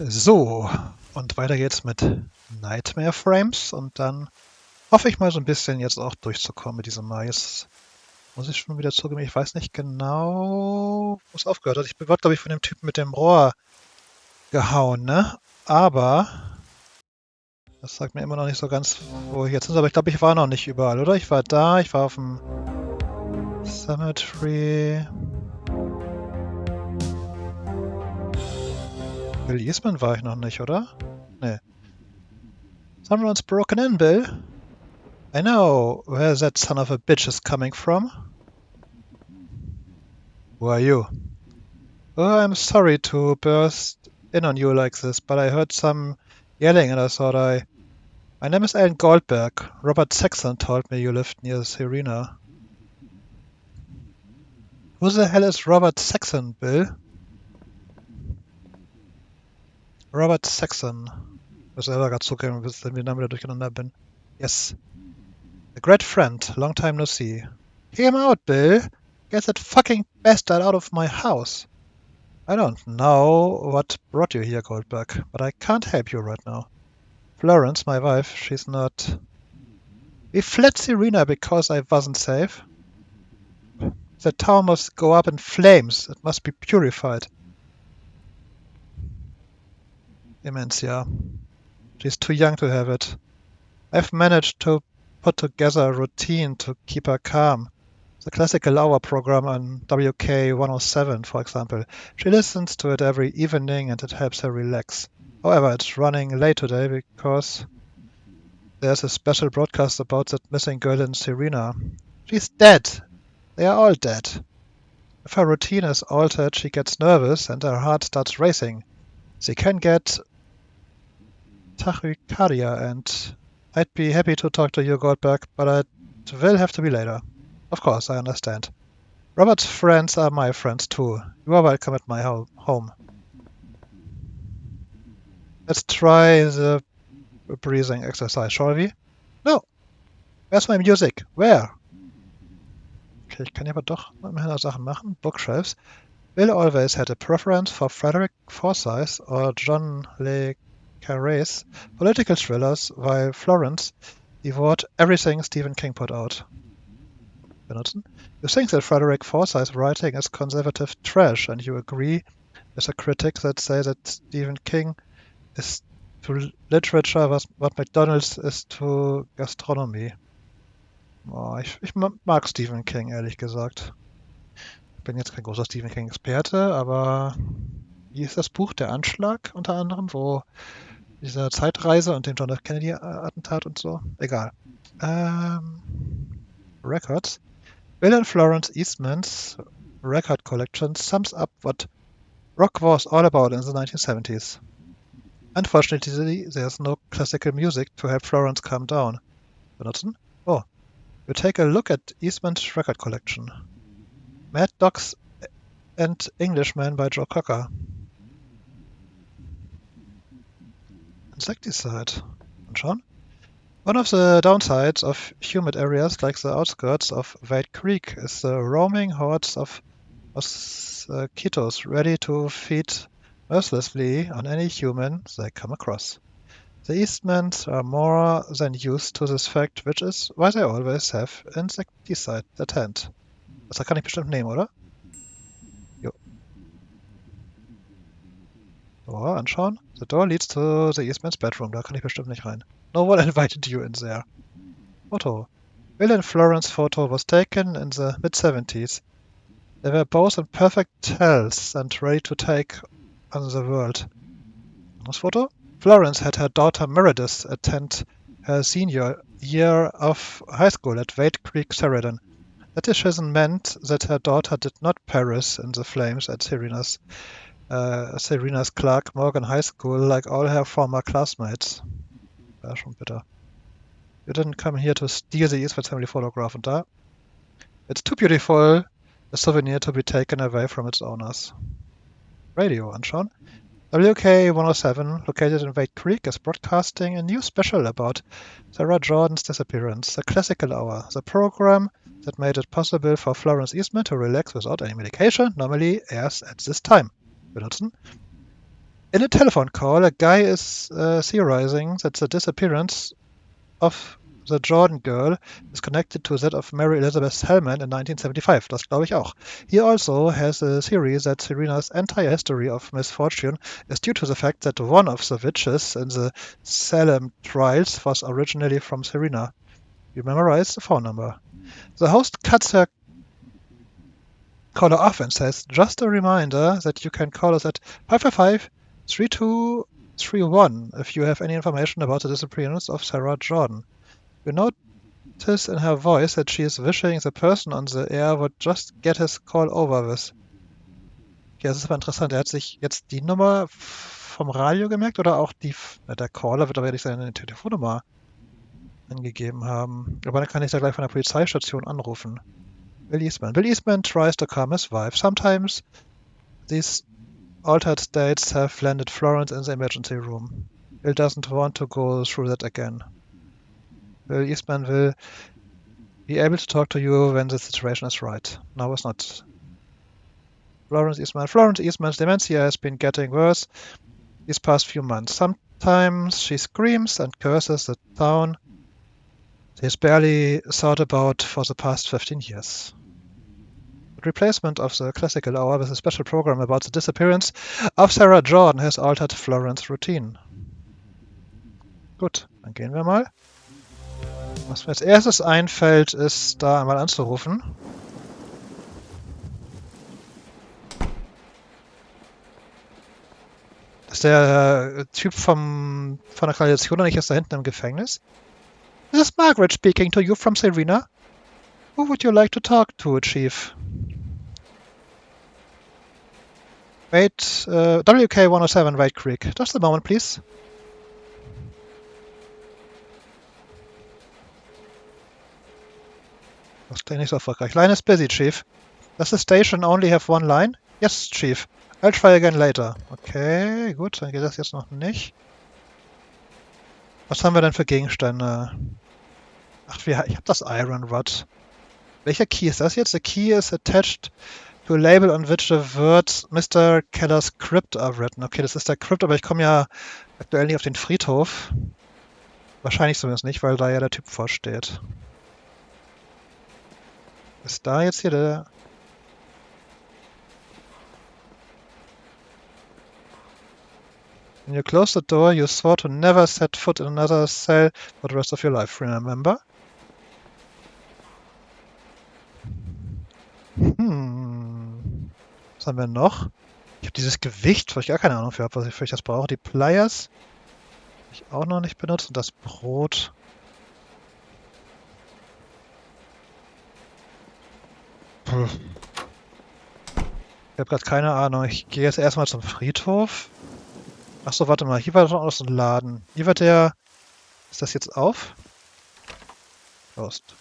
So, und weiter geht's mit Nightmare Frames und dann hoffe ich mal so ein bisschen jetzt auch durchzukommen mit diesem Mal. Jetzt muss ich schon wieder zugeben, ich weiß nicht genau, wo es aufgehört hat. Ich bin, glaube ich, von dem Typen mit dem Rohr gehauen, ne? Aber das sagt mir immer noch nicht so ganz, wo ich jetzt ist. Aber ich glaube, ich war noch nicht überall, oder? Ich war da, ich war auf dem Cemetery. Bill Eastman war ich noch nicht, oder? Nee. Someone's broken in, Bill. I know where that son of a bitch is coming from. Who are you? Oh, I'm sorry to burst in on you like this, but I heard some yelling and I thought My name is Alan Goldberg. Robert Saxon told me you lived near Serena. Who the hell is Robert Saxon, Bill? Robert Saxon. Ich muss selber gerade zugeben, bis ich den Namen wieder durcheinander bin. Yes. A great friend. Long time no see. Hear him out, Bill. Get that fucking bastard out of my house. I don't know what brought you here, Goldberg, but I can't help you right now. Florence, my wife, she's not... We fled Serena because I wasn't safe. The town must go up in flames. It must be purified. Dementia. She's too young to have it. I've managed to put together a routine to keep her calm. The classical hour program on WK 107, for example. She listens to it every evening and it helps her relax. However, it's running late today because there's a special broadcast about that missing girl in Serena. She's dead. They are all dead. If her routine is altered, she gets nervous and her heart starts racing. She can get tachycardia, and I'd be happy to talk to you, Goldberg, but it will have to be later. Of course, I understand. Robert's friends are my friends too. You are welcome at my home. Let's try the breathing exercise, shall we? No. Where's my music? Where? Okay, ich kann hier aber doch immerhin Sachen machen. Bookshelves. Bill always had a preference for Frederick Forsyth or John le Carré's political thrillers, while Florence devoured everything Stephen King put out. Benutzen. You think that Frederick Forsyth's writing is conservative trash, and you agree with a critic that say that Stephen King is to literature what McDonald's is to gastronomy. Oh, ich mag Stephen King, ehrlich gesagt. Ich bin jetzt kein großer Stephen King-Experte, aber wie ist das Buch? Der Anschlag unter anderem, wo diese Zeitreise und den John F. Kennedy-Attentat und so? Egal. Records. Bill and Florence Eastman's record collection sums up what rock was all about in the 1970s. Unfortunately, there's no classical music to help Florence calm down. Benutzen? Oh, you take a look at Eastman's record collection. Mad Dogs and Englishman by Joe Cocker. Insecticide. Anschauen. One of the downsides of humid areas like the outskirts of Wade Creek is the roaming hordes of mosquitoes ready to feed mercilessly on any human they come across. The Eastmans are more than used to this fact, which is why they always have insecticide at hand. Das kann ich bestimmt nehmen, oder? Jo. Door anschauen. The door leads to the Eastman's bedroom. Da kann ich bestimmt nicht rein. No one invited you in there. Photo. Bill and Florence photo was taken in the mid-70s. They were both in perfect health and ready to take on the world. This photo? Florence had her daughter Meredith attend her senior year of high school at Wade Creek, Sheridan. That decision meant that her daughter did not perish in the flames at Serena's Clark Morgan High School like all her former classmates. War schon bitter. You didn't come here to steal the Eastman family photograph, und da? It's too beautiful a souvenir to be taken away from its owners. Radio anschauen. WK 107, located in Wade Creek, is broadcasting a new special about Sarah Jordan's disappearance, the Classical Hour, the program that made it possible for Florence Eastman to relax without any medication, normally airs at this time. Benutzen. In a telephone call, a guy is theorizing that the disappearance of the Jordan Girl is connected to that of Mary Elizabeth Hellman in 1975. Das glaube ich auch. He also has a theory that Serena's entire history of misfortune is due to the fact that one of the witches in the Salem trials was originally from Serena. You memorize the phone number. The host cuts her caller off and says, just a reminder that you can call us at 555-3231 if you have any information about the disappearance of Sarah Jordan. You notice in her voice that she is wishing the person on the air would just get his call over with. Ja, das ist aber interessant. Er hat sich jetzt die Nummer vom Radio gemerkt oder auch die... Der Caller wird aber nicht seine Telefonnummer angegeben haben. Aber dann kann ich da gleich von der Polizeistation anrufen. Bill Eastman. Bill Eastman tries to calm his wife. Sometimes these altered states have landed Florence in the emergency room. Bill doesn't want to go through that again. Bill Eastman will be able to talk to you when the situation is right. No, it's not. Florence Eastman. Florence Eastman's dementia has been getting worse these past few months. Sometimes she screams and curses the town she's barely thought about for the past 15 years. The replacement of the classical hour with a special program about the disappearance of Sarah Jordan has altered Florence's routine. Gut, dann gehen wir mal. Was mir als erstes einfällt, ist da einmal anzurufen. Ist der Typ von der Kanalisation nicht erst da hinten im Gefängnis? This is Margaret speaking to you from Serena. Who would you like to talk to, Chief? Wait, WK-107 White Creek. Just a moment, please. Das klingt nicht so erfolgreich. Line is busy, Chief. Does the station only have one line? Yes, Chief. I'll try again later. Okay, gut, dann geht das jetzt noch nicht. Was haben wir denn für Gegenstände? Ach, ich habe das Iron Rod. Welcher Key ist das jetzt? The key is attached to a label on which the words Mr. Keller's Crypt are written. Okay, das ist der Crypt, aber ich komme ja aktuell nicht auf den Friedhof. Wahrscheinlich zumindest nicht, weil da ja der Typ vorsteht. Ist da jetzt hier der... When you close the door, you swore to never set foot in another cell for the rest of your life, remember? Was haben wir noch? Ich habe dieses Gewicht, wo ich gar keine Ahnung für habe, was ich für das brauche. Die Pliers habe ich auch noch nicht benutzt und das Brot. Ich habe gerade keine Ahnung. Ich gehe jetzt erstmal zum Friedhof. Achso, warte mal. Hier war doch auch noch so ein Laden. Hier war der... Ist das jetzt auf? Prost.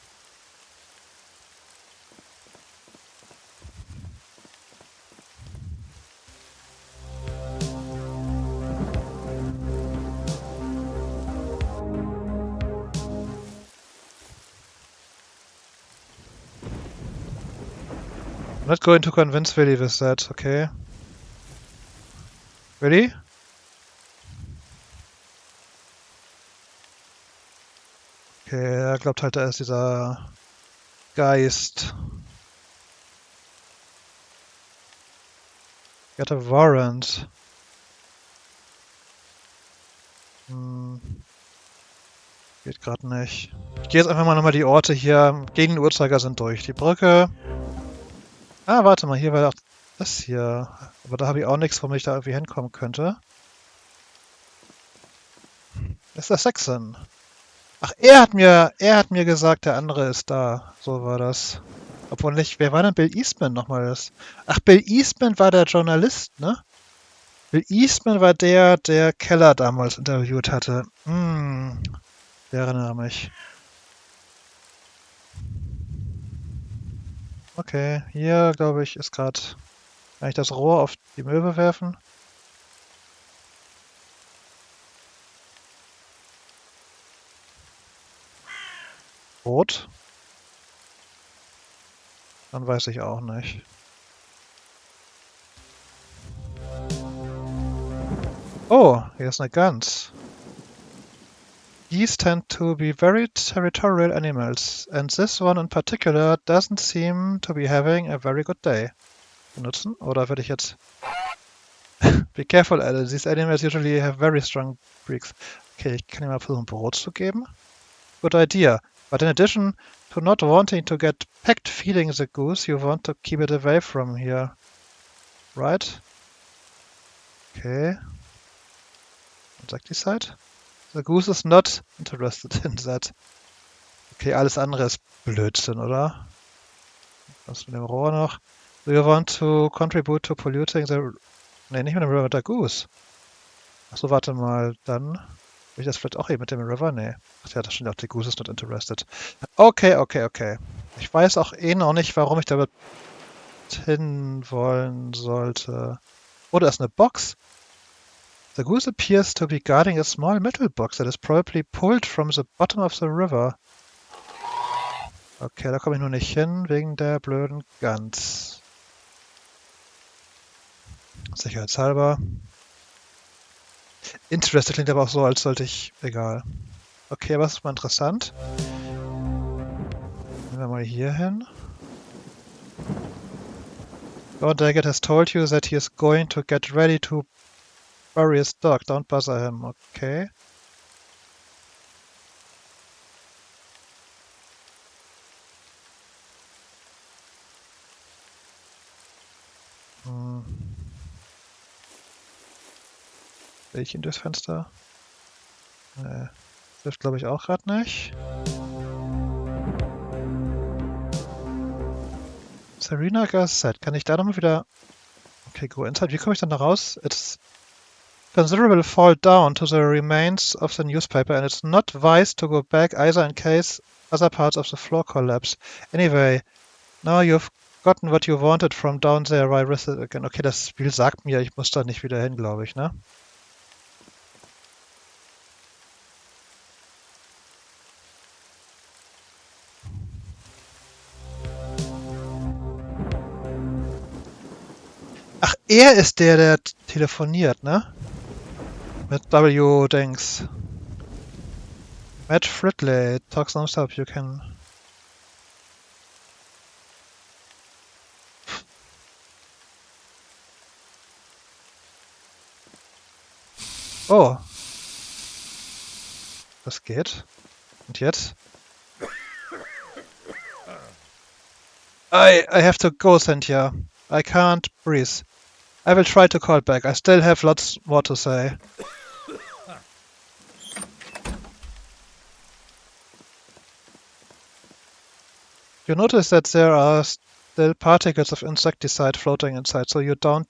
I'm not going to convince Willy with that, okay. Willy? Okay, er glaubt halt, da ist dieser Geist. Get a warrant. Geht gerade nicht. Ich gehe jetzt einfach mal nochmal die Orte hier gegen den Uhrzeigersinn durch. Die Brücke. Ah, warte mal, hier war doch das hier. Aber da habe ich auch nichts, womit ich da irgendwie hinkommen könnte. Das ist der Saxon. Ach, er hat mir gesagt, der andere ist da. So war das. Obwohl nicht, wer war denn Bill Eastman nochmal? Ach, Bill Eastman war der Journalist, ne? Bill Eastman war der Keller damals interviewt hatte. Ich erinnere mich. Okay, hier, glaube ich, ist gerade... Kann ich das Rohr auf die Möwe werfen? Rot? Dann weiß ich auch nicht. Oh, here's eine Gans. Geese tend to be very territorial animals, and this one in particular doesn't seem to be having a very good day. Benutzen? Oder würde ich jetzt... Be careful, Alice. These animals usually have very strong beaks. Okay, ich kann ihm mal versuchen, Brot zu geben. Good idea. But in addition to not wanting to get pecked feeding the goose, you want to keep it away from here. Right? Okay. Was sagt die Side? The goose is not interested in that. Okay, alles andere ist Blödsinn, oder? Was mit dem Rohr noch? Do you want to contribute to polluting the... Ne, nicht mit dem River, mit der Goose. Achso, warte mal, dann... Will ich das vielleicht auch eben mit dem River? Nee. Ach ja, das stimmt auch, die Goose is not interested. Okay, okay, okay. Ich weiß auch noch nicht, warum ich damit hin wollen sollte. Oh, da ist eine Box. The goose appears to be guarding a small metal box that is probably pulled from the bottom of the river. Okay, da komme ich nur nicht hin, wegen der blöden Gans. Sicherheitshalber. Interested klingt aber auch so, als sollte ich... Egal. Okay, was ist mal interessant? Gehen wir mal hier hin. Lord Daggett has told you that he is going to get ready to bury his dog. Don't bother him. Okay. Sehe ich ihn durchs Fenster? Nee. Trifft glaube ich auch gerade nicht. Serena Garcette. Kann ich da nochmal wieder... Okay, go inside. Wie komme ich dann da raus? It's considerable fall down to the remains of the newspaper and it's not wise to go back either in case other parts of the floor collapse. Anyway, now you've gotten what you wanted from down there. Why risk it again? Okay, das Spiel sagt mir, ich muss da nicht wieder hin, glaube ich, ne? Ach, er ist der telefoniert, ne? Mit W-Dings. Matt Fridley talks non-stop, you can... Oh. Das geht. Und jetzt? I have to go, Cynthia. I can't breathe. I will try to call back. I still have lots more to say. You notice that there are still particles of insecticide floating inside, so you don't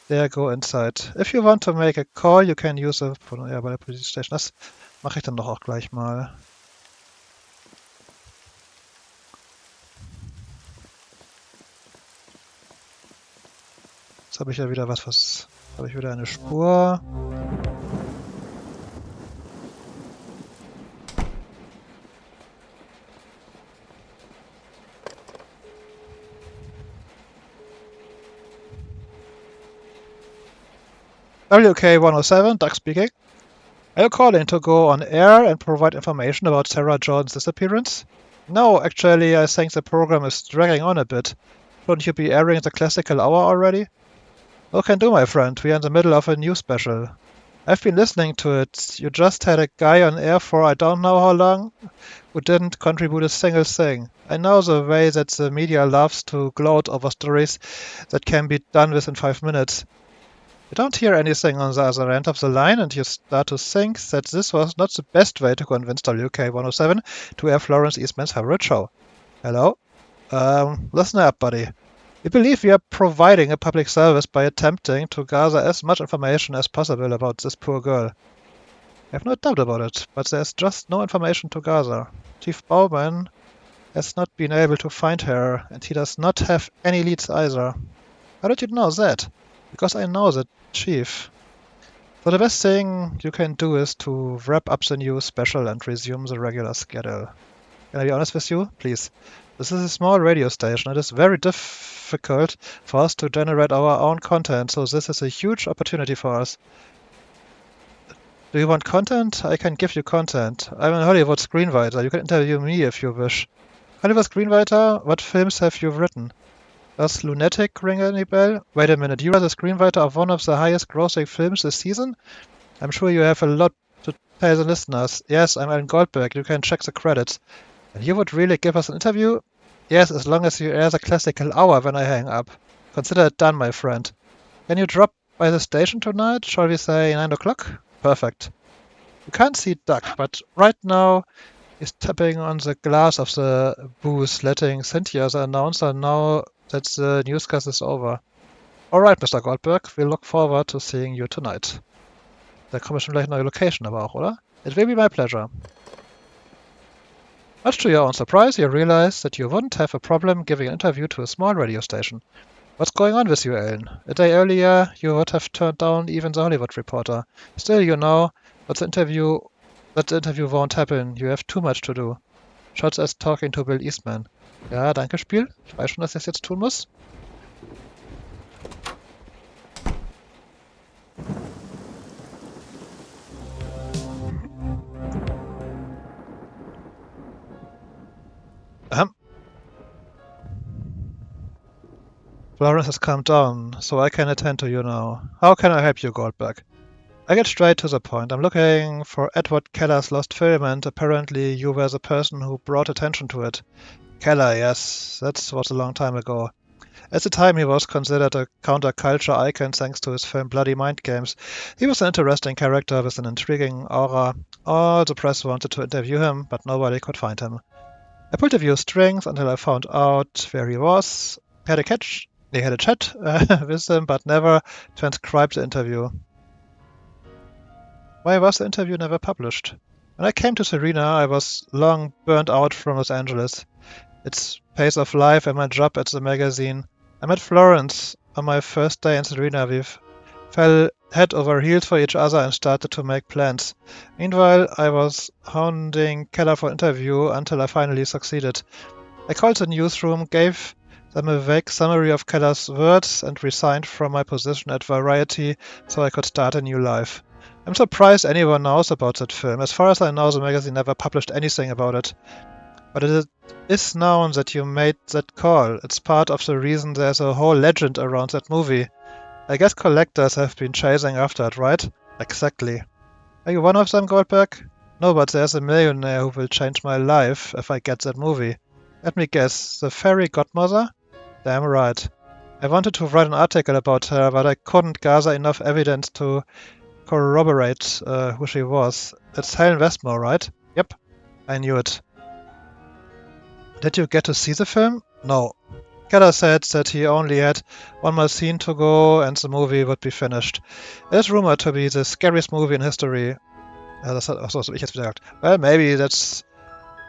dare go inside. If you want to make a call, you can use a... Ja, bei der Police Station. Das mache ich dann doch auch gleich mal. Jetzt habe ich ja wieder was habe ich wieder eine Spur. WK-107, Doug speaking. Are you calling to go on air and provide information about Sarah Jordan's disappearance? No, actually, I think the program is dragging on a bit. Shouldn't you be airing the classical hour already? No can do, my friend. We are in the middle of a news special. I've been listening to it. You just had a guy on air for I don't know how long who didn't contribute a single thing. I know the way that the media loves to gloat over stories that can be done within 5 minutes. You don't hear anything on the other end of the line and you start to think that this was not the best way to convince WK-107 to air Florence Eastman's favorite show. Hello? Listen up, buddy. We believe we are providing a public service by attempting to gather as much information as possible about this poor girl. I have no doubt about it, but there's just no information to gather. Chief Bowman has not been able to find her, and he does not have any leads either. How did you know that? Because I know the chief. So the best thing you can do is to wrap up the news special and resume the regular schedule. Can I be honest with you? Please. This is a small radio station. It is very difficult for us to generate our own content, so this is a huge opportunity for us. Do you want content? I can give you content. I'm a Hollywood screenwriter. You can interview me if you wish. Hollywood screenwriter? What films have you written? Does Lunatic ring any bell? Wait a minute, you are the screenwriter of one of the highest grossing films this season? I'm sure you have a lot to tell the listeners. Yes, I'm Alan Goldberg. You can check the credits. And you would really give us an interview? Yes, as long as you air the classical hour when I hang up. Consider it done, my friend. Can you drop by the station tonight? Shall we say 9 o'clock? Perfect. You can't see Doug, but right now he's tapping on the glass of the booth, letting Cynthia, the announcer, know that the newscast is over. All right, Mr. Goldberg, we look forward to seeing you tonight. Da kommen wir schon gleich neue Location aber auch, oder? It will be my pleasure. Much to your own surprise, you realize that you wouldn't have a problem giving an interview to a small radio station. What's going on with you, Ellen? A day earlier, you would have turned down even the Hollywood reporter. Still, you know that the interview won't happen. You have too much to do. Shots as talking to Bill Eastman. Ja, danke, Spiel. Ich weiß schon, dass ich das jetzt tun muss. Florence has calmed down, so I can attend to you now. How can I help you, Goldberg? I get straight to the point. I'm looking for Edward Keller's lost film, and apparently you were the person who brought attention to it. Keller, yes, that was a long time ago. At the time, he was considered a counterculture icon thanks to his film Bloody Mind Games. He was an interesting character with an intriguing aura. All the press wanted to interview him, but nobody could find him. I pulled a few strings until I found out where he was. He had a chat with him, but never transcribed the interview. Why was the interview never published? When I came to Serena, I was long burnt out from Los Angeles. Its pace of life and my job at the magazine. I met Florence on my first day in Serena. We fell head over heels for each other and started to make plans. Meanwhile, I was hounding Keller for an interview until I finally succeeded. I called the newsroom, gave them a vague summary of Keller's words, and resigned from my position at Variety so I could start a new life. I'm surprised anyone knows about that film. As far as I know, the magazine never published anything about it. But it is known that you made that call. It's part of the reason there's a whole legend around that movie. I guess collectors have been chasing after it, right? Exactly. Are you one of them, Goldberg? No, but there's a millionaire who will change my life if I get that movie. Let me guess, the fairy godmother? Damn right. I wanted to write an article about her, but I couldn't gather enough evidence to corroborate who she was. It's Helen Westmore, right? Yep, I knew it. Did you get to see the film? No. Keller said that he only had one more scene to go and the movie would be finished. It is rumored to be the scariest movie in history. Das habe ich jetzt wieder gesagt. Well, maybe that's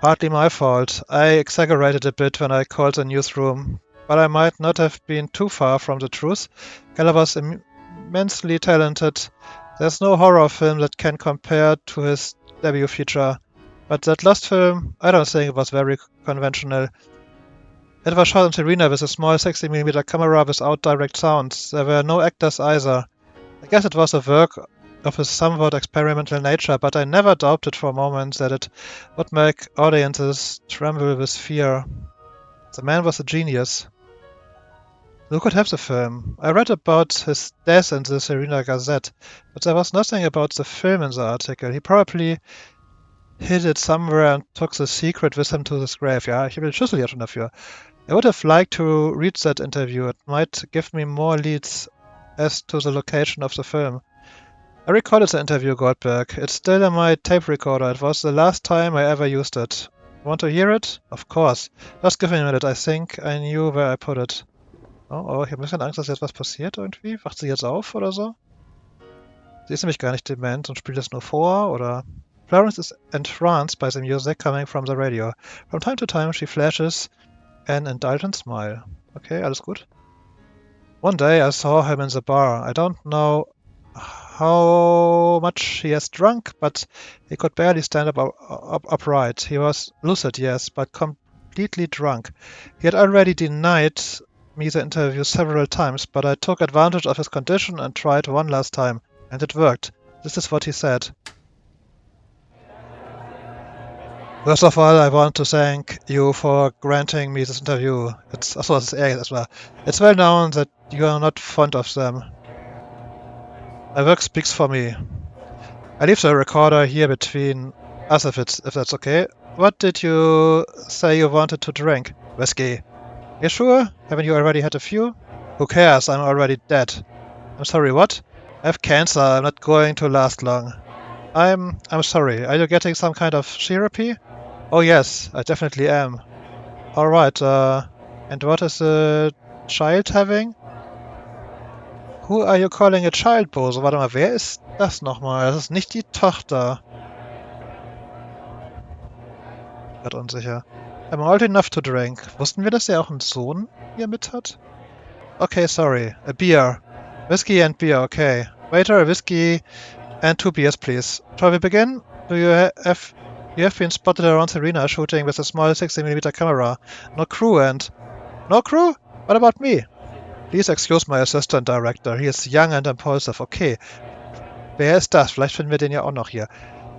partly my fault. I exaggerated a bit when I called the newsroom, but I might not have been too far from the truth. Keller was immensely talented. There's no horror film that can compare to his debut feature. But that last film, I don't think it was very conventional. It was shot in Serena with a small 60mm camera without direct sounds. There were no actors either. I guess it was a work of a somewhat experimental nature, but I never doubted for a moment that it would make audiences tremble with fear. The man was a genius. Who could have the film? I read about his death in the Serena Gazette, but there was nothing about the film in the article. He probably hid it somewhere and took the secret with him to his grave. Ja, ich will Schlüssel hier schon dafür. I would have liked to read that interview. It might give me more leads as to the location of the film. I recorded the interview, Goldberg. It's still in my tape recorder. It was the last time I ever used it. Want to hear it? Of course. Just give me a minute. I think I knew where I put it. Oh, ich habe ein bisschen Angst, dass jetzt was passiert irgendwie. Wacht sie jetzt auf oder so? Sie ist nämlich gar nicht dement und spielt es nur vor, oder? Florence is entranced by the music coming from the radio. From time to time she flashes an indulgent smile. Okay, alles gut. One day I saw him in the bar. I don't know how much he has drunk, but he could barely stand upright. He was lucid, yes, but completely drunk. He had already denied me the interview several times, but I took advantage of his condition and tried one last time, and it worked. This is what he said. First of all, I want to thank you for granting me this interview. Achso, das ist er jetzt erstmal. It's well known that you are not fond of them. My work speaks for me. I leave the recorder here between us if that's okay. What did you say you wanted to drink? Whiskey. You sure? Haven't you already had a few? Who cares? I'm already dead. I'm sorry, what? I have cancer. I'm not going to last long. I'm sorry. Are you getting some kind of therapy? Oh yes, I definitely am. Alright, and what is the child having? Who are you calling a child, Bose? Warte mal, wer ist das nochmal? Das ist nicht die Tochter. Wird unsicher. I'm old enough to drink. Wussten wir, dass er auch einen Sohn hier mit hat? Okay, sorry. A beer. Whiskey and beer, okay. Waiter, a whiskey and 2 beers, please. Shall we begin? You have been spotted around the arena shooting with a small 60mm camera. No crew and... No crew? What about me? Please excuse my assistant director. He is young and impulsive. Okay. Wer ist das? Vielleicht finden wir den ja auch noch hier.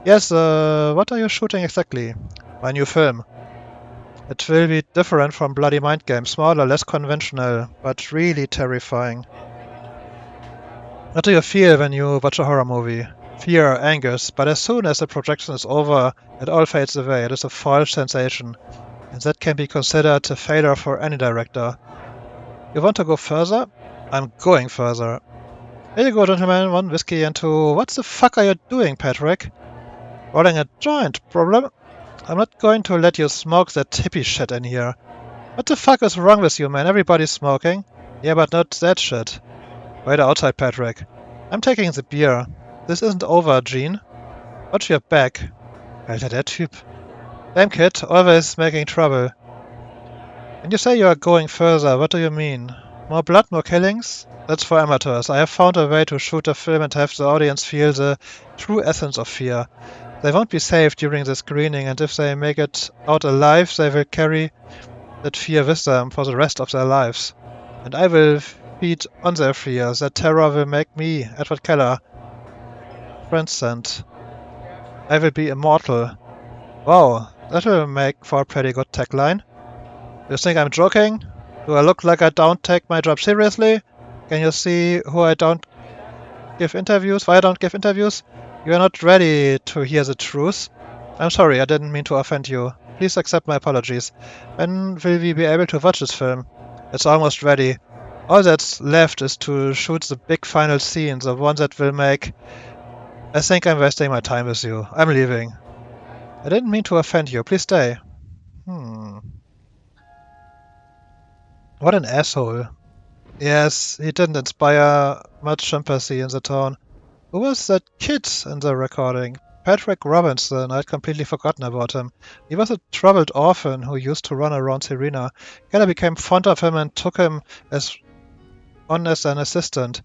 Yes, what are you shooting exactly? My new film. It will be different from Bloody Mind Games. Smaller, less conventional, but really terrifying. What do you feel when you watch a horror movie? Fear, anger, but as soon as the projection is over, it all fades away. It is a false sensation, and that can be considered a failure for any director. You want to go further? I'm going further. Here you go, gentlemen. 1 whiskey and 2... What the fuck are you doing, Patrick? Rolling a joint, problem? I'm not going to let you smoke that hippie shit in here. What the fuck is wrong with you, man? Everybody's smoking. Yeah, but not that shit. Wait outside, Patrick. I'm taking the beer. This isn't over, Gene. Watch your back. Alter, der Typ. Damn kid, always making trouble. When you say you are going further, what do you mean? More blood, more killings? That's for amateurs. I have found a way to shoot a film and have the audience feel the true essence of fear. They won't be safe during the screening, and if they make it out alive, they will carry that fear with them for the rest of their lives. And I will feed on their fear. That terror will make me, Edward Keller, transcend. I will be immortal. Wow, that will make for a pretty good tagline. You think I'm joking? Do I look like I don't take my job seriously? Can you see why I don't give interviews? You are not ready to hear the truth. I'm sorry, I didn't mean to offend you. Please accept my apologies. When will we be able to watch this film? It's almost ready. All that's left is to shoot the big final scene, the one that will make... I think I'm wasting my time with you. I'm leaving. I didn't mean to offend you. Please stay. What an asshole. Yes, he didn't inspire much sympathy in the town. Who was that kid in the recording? Patrick Robinson. I'd completely forgotten about him. He was a troubled orphan who used to run around the arena. Keller became fond of him and took him as an assistant.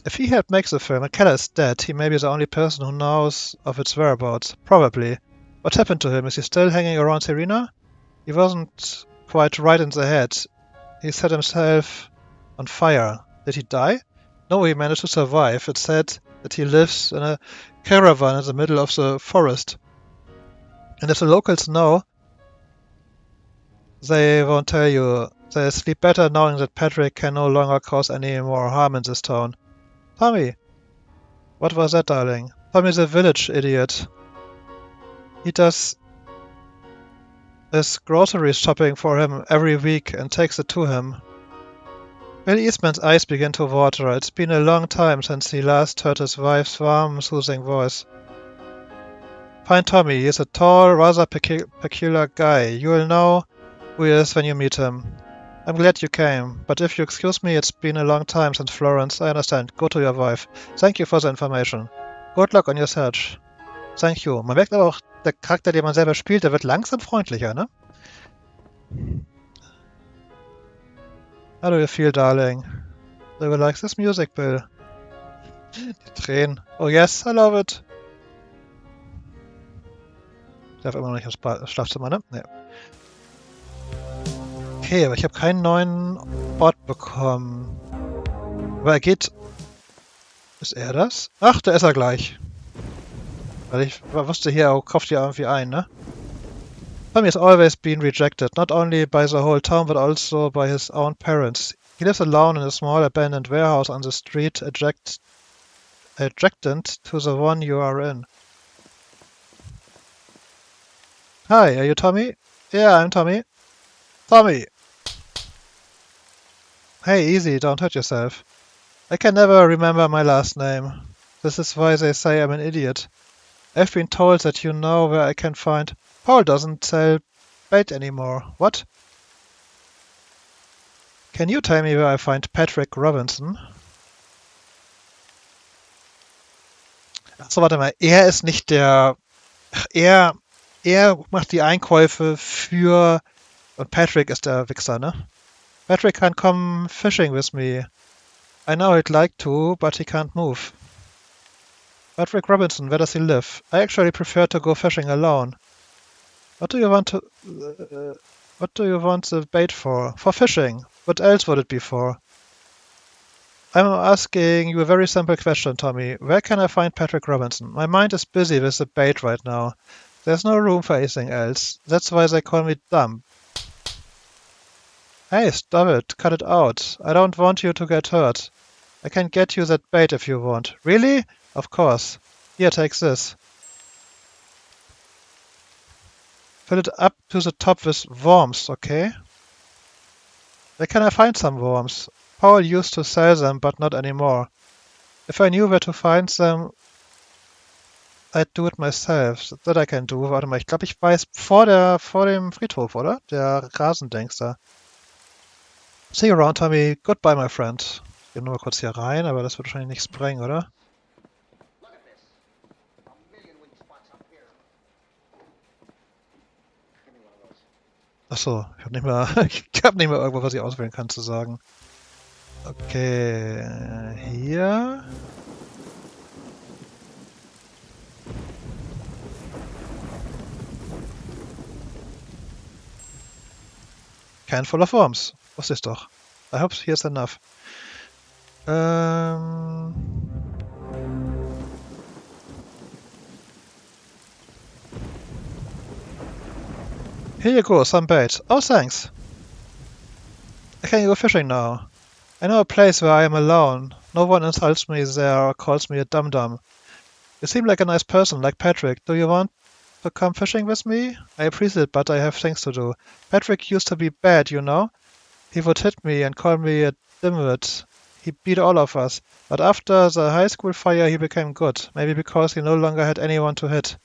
If he helped make the film and Keller is dead, he may be the only person who knows of its whereabouts. Probably. What happened to him? Is he still hanging around the arena? He wasn't quite right in the head. He set himself on fire. Did he die? No, he managed to survive. It said that he lives in a caravan in the middle of the forest. And if the locals know, they won't tell you. They sleep better knowing that Patrick can no longer cause any more harm in this town. Tommy! What was that, darling? Tommy's a village idiot. He does his grocery shopping for him every week and takes it to him. Bill Eastman's eyes began to water. It's been a long time since he last heard his wife's warm, soothing voice. Find Tommy. He's a tall, rather peculiar guy. You will know who he is when you meet him. I'm glad you came, but if you excuse me, it's been a long time since Florence. I understand. Go to your wife. Thank you for the information. Good luck on your search. Thank you. Man merkt aber auch, der Charakter, den man selber spielt, der wird langsam freundlicher, ne? How do you feel, darling? Do you like this music, Bill? Die Tränen. Oh yes, I love it. Ich darf immer noch nicht ins Schlafzimmer, ne? Nee. Okay, aber ich habe keinen neuen Ort bekommen. Aber er geht... Ist er das? Ach, da ist er gleich. Weil ich wusste hier, oh, kauft ihr irgendwie ein, ne? Tommy has always been rejected, not only by the whole town, but also by his own parents. He lives alone in a small abandoned warehouse on the street adjacent to the one you are in. Hi, are you Tommy? Yeah, I'm Tommy. Tommy! Hey, easy, don't hurt yourself. I can never remember my last name. This is why they say I'm an idiot. I've been told that you know where I can find... Paul doesn't sell bait anymore. What? Can you tell me where I find Patrick Robinson? Achso, warte mal. Er ist nicht der... Er, er macht die Einkäufe für... Und Patrick ist der Wichser, ne? Patrick can come fishing with me. I know he'd like to, but he can't move. Patrick Robinson, where does he live? I actually prefer to go fishing alone. What do you want to... what do you want the bait for? For fishing. What else would it be for? I'm asking you a very simple question, Tommy. Where can I find Patrick Robinson? My mind is busy with the bait right now. There's no room for anything else. That's why they call me dumb. Hey, stop it. Cut it out. I don't want you to get hurt. I can get you that bait if you want. Really? Of course. Here, take this. Fill it up to the top with worms, okay? Where can I find some worms? Paul used to sell them, but not anymore. If I knew where to find them, I'd do it myself. That I can do. Warte mal, ich glaube, ich weiß vor dem Friedhof, oder? Der Rasendings da. See you around, Tommy. Goodbye, my friend. Ich gehe nur mal kurz hier rein, aber das wird wahrscheinlich nichts bringen, oder? Achso, ich habe nicht mal, ich habe nicht mal irgendwo, was ich auswählen kann, zu sagen. Okay, hier. Can full of worms. Wusste ich doch. I hope here's enough. Here you go, some bait. Oh, thanks. I can go fishing now. I know a place where I am alone. No one insults me there or calls me a dum-dum. You seem like a nice person, like Patrick. Do you want to come fishing with me? I appreciate it, but I have things to do. Patrick used to be bad, you know? He would hit me and call me a dimwit. He beat all of us. But after the high school fire, he became good. Maybe because he no longer had anyone to hit.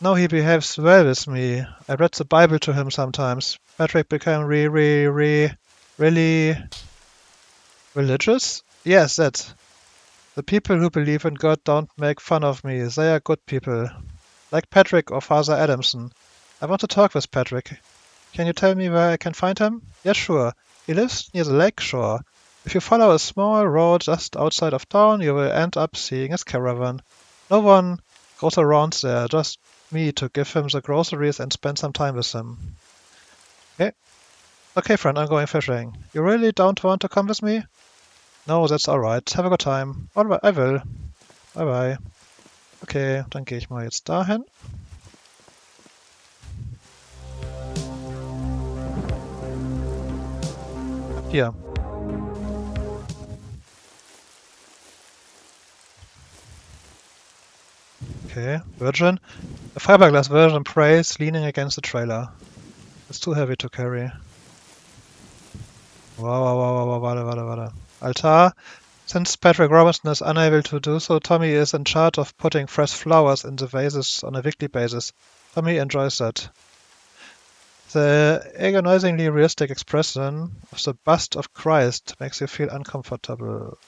Now he behaves well with me. I read the Bible to him sometimes. Patrick became really religious? Yes, that. The people who believe in God don't make fun of me. They are good people. Like Patrick or Father Adamson. I want to talk with Patrick. Can you tell me where I can find him? Yes, sure. He lives near the lake shore. If you follow a small road just outside of town, you will end up seeing his caravan. No one goes around there, just me to give him the groceries and spend some time with him. Okay. Okay, friend, I'm going fishing. You really don't want to come with me? No, that's alright. Have a good time. Alright, I will. Bye bye. Okay, dann gehe ich mal jetzt dahin. Hier. Okay, Virgin. A fiberglass version prays, leaning against the trailer. It's too heavy to carry. Wow, warte. Altar. Since Patrick Robinson is unable to do so, Tommy is in charge of putting fresh flowers in the vases on a weekly basis. Tommy enjoys that. The agonizingly realistic expression of the bust of Christ makes you feel uncomfortable.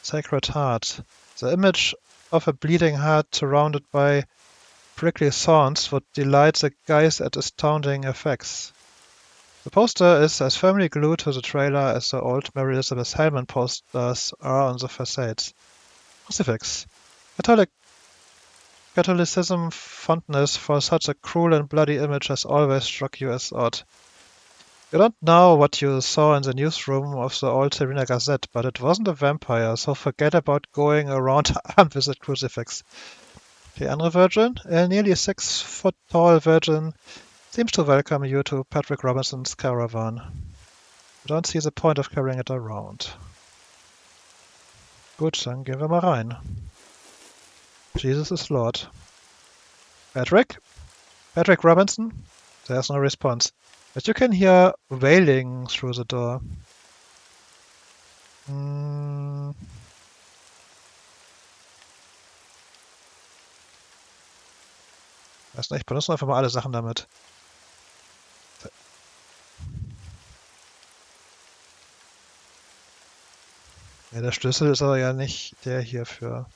Sacred Heart. The image of a bleeding heart surrounded by prickly thorns would delight the guys at astounding effects. The poster is as firmly glued to the trailer as the old Mary Elizabeth Hellman posters are on the facades. Crucifix. Catholicism fondness for such a cruel and bloody image has always struck you as odd. You don't know what you saw in the newsroom of the old Serena Gazette, but it wasn't a vampire, so forget about going around armed with a crucifix. The andere Virgin, a nearly 6-foot tall virgin, seems to welcome you to Patrick Robinson's caravan. You don't see the point of carrying it around. Gut, dann gehen wir mal rein. Jesus is Lord. Patrick? Patrick Robinson? There's no response. But you can hear wailing through the door. Weiß nicht, benutzen einfach mal alle Sachen damit. Ja, der Schlüssel ist aber ja nicht der hierfür.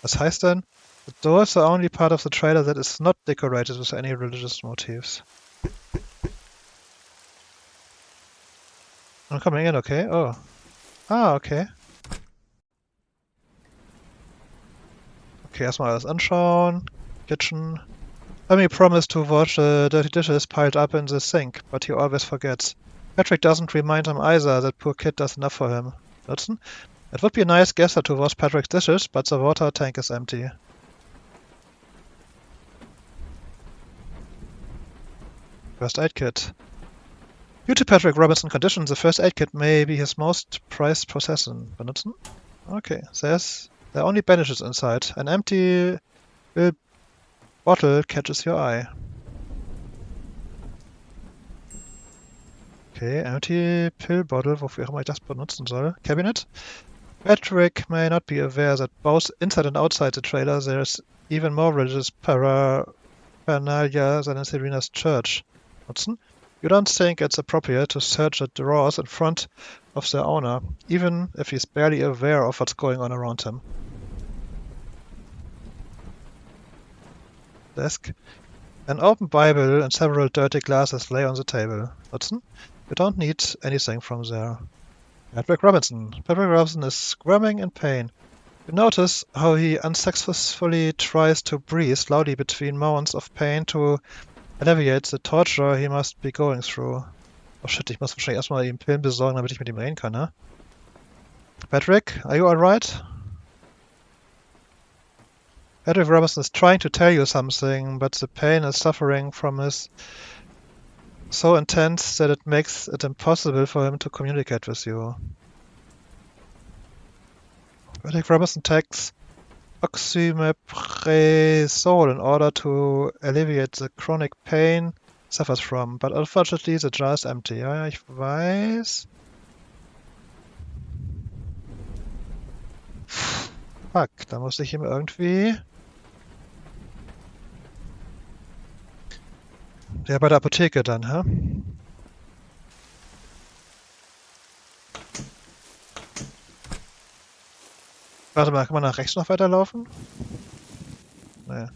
Was heißt denn? The door is the only part of the trailer that is not decorated with any religious motifs. I'm coming in, okay? Oh. Ah, okay. Okay, erstmal alles anschauen. Kitchen. Tommy promised to wash the dirty dishes piled up in the sink, but he always forgets. Patrick doesn't remind him either. That poor kid does enough for him. Nutzen? It would be a nice gesture to wash Patrick's dishes, but the water tank is empty. First aid kit. Due to Patrick Robinson condition, the first aid kit may be his most prized possession. Benutzen? Okay, there are only bandages inside. An empty bottle catches your eye. Okay, empty pill bottle, wofür auch immer ich das benutzen soll. Cabinet? Patrick may not be aware that both inside and outside the trailer there's even more religious paraphernalia than in Serena's church. Nutzen? You don't think it's appropriate to search the drawers in front of the owner, even if he's barely aware of what's going on around him. Desk. An open Bible and several dirty glasses lay on the table. Nutzen? You don't need anything from there. Patrick Robinson. Patrick Robinson is squirming in pain. You notice how he unsuccessfully tries to breathe loudly between moans of pain to alleviate the torture he must be going through. Oh shit, ich muss wahrscheinlich erstmal ihm Pillen besorgen, damit ich mit ihm reden kann, ne? Patrick, are you alright? Patrick Robinson is trying to tell you something, but the pain and suffering from is so intense that it makes it impossible for him to communicate with you. Patrick Robinson takes oxymeprazole in order to alleviate the chronic pain he suffers from, but unfortunately the jar is empty. Ja, ich weiß. Fuck, da muss ich ihm irgendwie... Ja, bei der Apotheke dann, hä? Warte mal, kann man nach rechts noch weiterlaufen? Nee.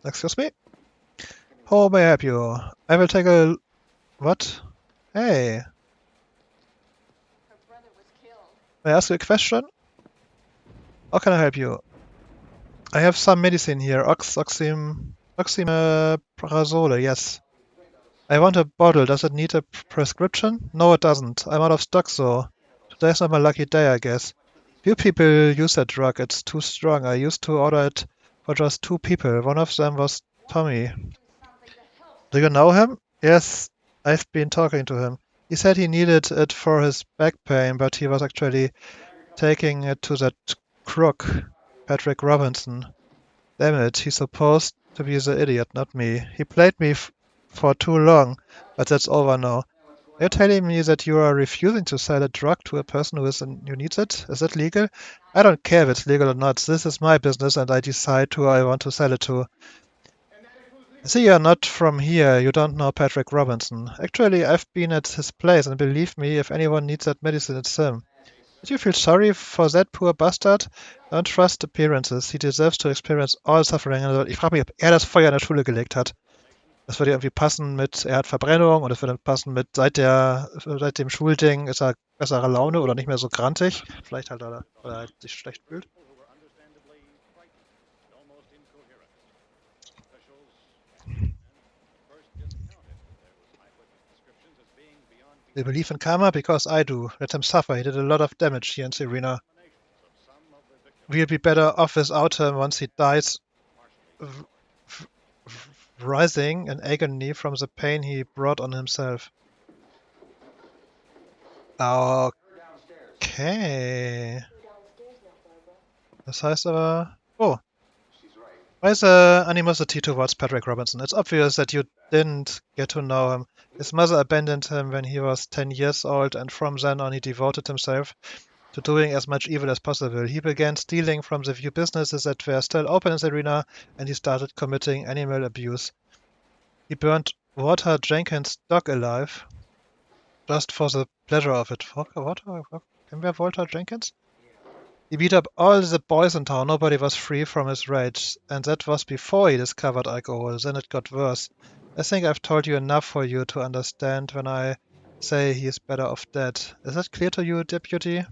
Excuse me? How may I help you? I will take a... What? Hey. May I ask you a question? How can I help you? I have some medicine here. Oxymeprazole, yes. I want a bottle. Does it need a prescription? No, it doesn't. I'm out of stock, though. Today's not my lucky day, I guess. Few people use that drug. It's too strong. I used to order it for just 2 people. One of them was Tommy. Do you know him? Yes, I've been talking to him. He said he needed it for his back pain, but he was actually taking it to that crook, Patrick Robinson. Damn it, he's supposed to be the idiot, not me. He played me for too long, but that's over now. Are you telling me that you are refusing to sell a drug to a person who needs it? Is that legal? I don't care if it's legal or not. This is my business and I decide who I want to sell it to. I see you're not from here. You don't know Patrick Robinson. Actually, I've been at his place, and believe me, if anyone needs that medicine, it's him. Did you feel sorry for that poor bastard? Don't trust appearances. He deserves to experience all suffering. Ich frage mich, ob er das Feuer in der Schule gelegt hat. Das würde irgendwie passen mit, er hat Verbrennung und das würde passen mit, seit dem Schulding ist er bessere Laune oder nicht mehr so grantig. Vielleicht halt, weil er halt sich schlecht fühlt. They believe in karma because I do. Let him suffer. He did a lot of damage here in Serena. We'll be better off without him once he dies, v- v- writhing in agony from the pain he brought on himself. Okay. Das heißt aber... Oh, why is animosity towards Patrick Robinson? It's obvious that you didn't get to know him. His mother abandoned him when he was 10 years old, and from then on he devoted himself to doing as much evil as possible. He began stealing from the few businesses that were still open in the arena, and he started committing animal abuse. He burned Walter Jenkins' dog alive just for the pleasure of it. Can we have Walter Jenkins? He beat up all the boys in town. Nobody was free from his rage. And that was before he discovered alcohol. Then it got worse. I think I've told you enough for you to understand when I say he is better off dead. Is that clear to you, Deputy?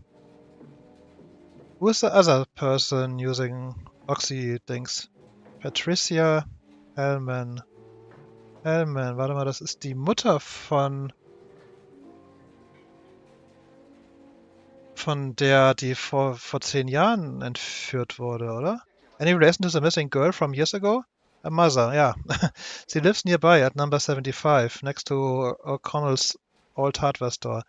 Who is the other person using Oxy things? Patricia Hellman. Hellman, warte mal, das ist die Mutter von der, die vor 10 Jahren entführt wurde, oder? Any relation to the missing girl from years ago? A mother, yeah. She lives nearby at number 75, next to O'Connell's old hardware store.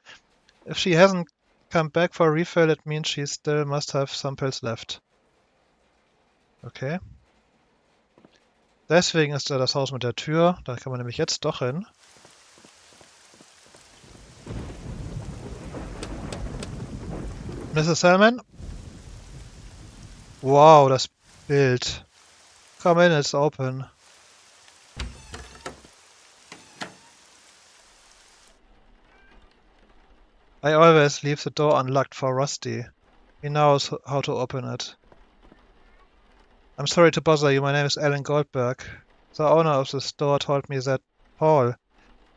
If she hasn't come back for a refill, it means she still must have some pills left. Okay. Deswegen ist da das Haus mit der Tür. Da kann man nämlich jetzt doch hin. Mrs. Hellman? Wow, das Bild. Come in, it's open. I always leave the door unlocked for Rusty. He knows how to open it. I'm sorry to bother you. My name is Alan Goldberg. The owner of the store told me that Paul.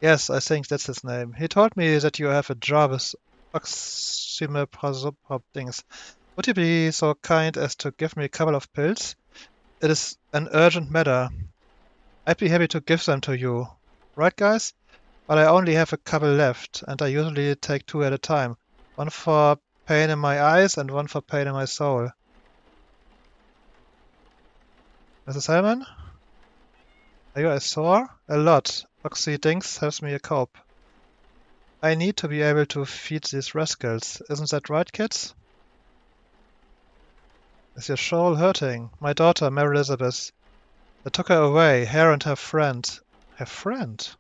Yes, I think that's his name. He told me that you have a job with oxymeprazole things. Would you be so kind as to give me a couple of pills? It is an urgent matter. I'd be happy to give them to you. Right, guys? But I only have a couple left, and I usually take 2 at a time. One for pain in my eyes and one for pain in my soul. Mrs. Hellman? Are you sore? A lot. Oxy Dinks helps me cope. I need to be able to feed these rascals. Isn't that right, kids? Is your shoulder hurting? My daughter, Mary Elizabeth. They took her away, her and her friend. Her friend?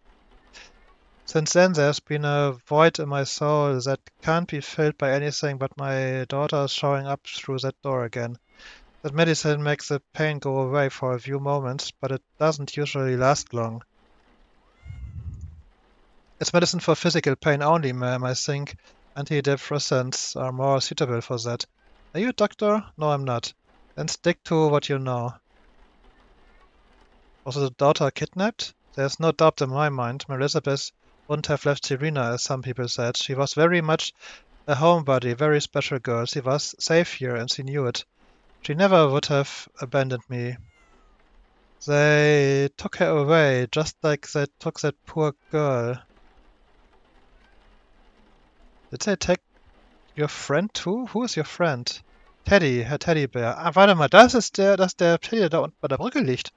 Since then, there's been a void in my soul that can't be filled by anything but my daughter showing up through that door again. That medicine makes the pain go away for a few moments, but it doesn't usually last long. It's medicine for physical pain only, ma'am. I think antidepressants are more suitable for that. Are you a doctor? No, I'm not. Then stick to what you know. Was the daughter kidnapped? There's no doubt in my mind. Elizabeth wouldn't have left Serena, as some people said. She was very much a homebody, very special girl. She was safe here, and she knew it. She never would have abandoned me. They took her away, just like they took that poor girl. Did they take your friend too? Who is your friend? Teddy, Herr Teddybär. Ah, warte mal, das ist der Teddy, der da unten bei der Brücke liegt.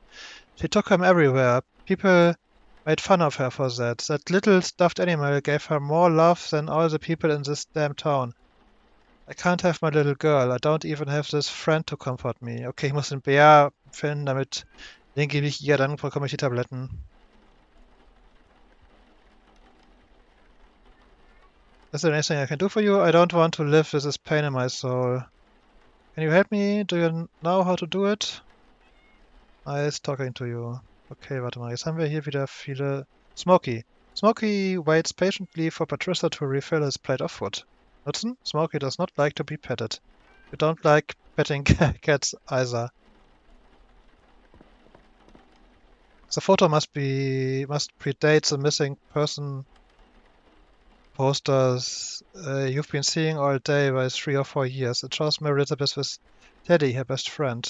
She took him everywhere. People made fun of her for that. That little stuffed animal gave her more love than all the people in this damn town. I can't have my little girl. I don't even have this friend to comfort me. Okay, ich muss den Bär finden, den gebe ich ihr, dann bekomme ich die Tabletten. Is there anything I can do for you? I don't want to live with this pain in my soul. Can you help me? Do you know how to do it? Nice talking to you. Okay, warte mal. Jetzt haben wir hier wieder viele... Smokey. Smokey waits patiently for Patricia to refill his plate of food. Nutzen? Smokey does not like to be petted. You don't like petting cats either. The photo must predate the missing person posters you've been seeing all day by 3 or 4 years. It shows Mary Elizabeth with Teddy, her best friend.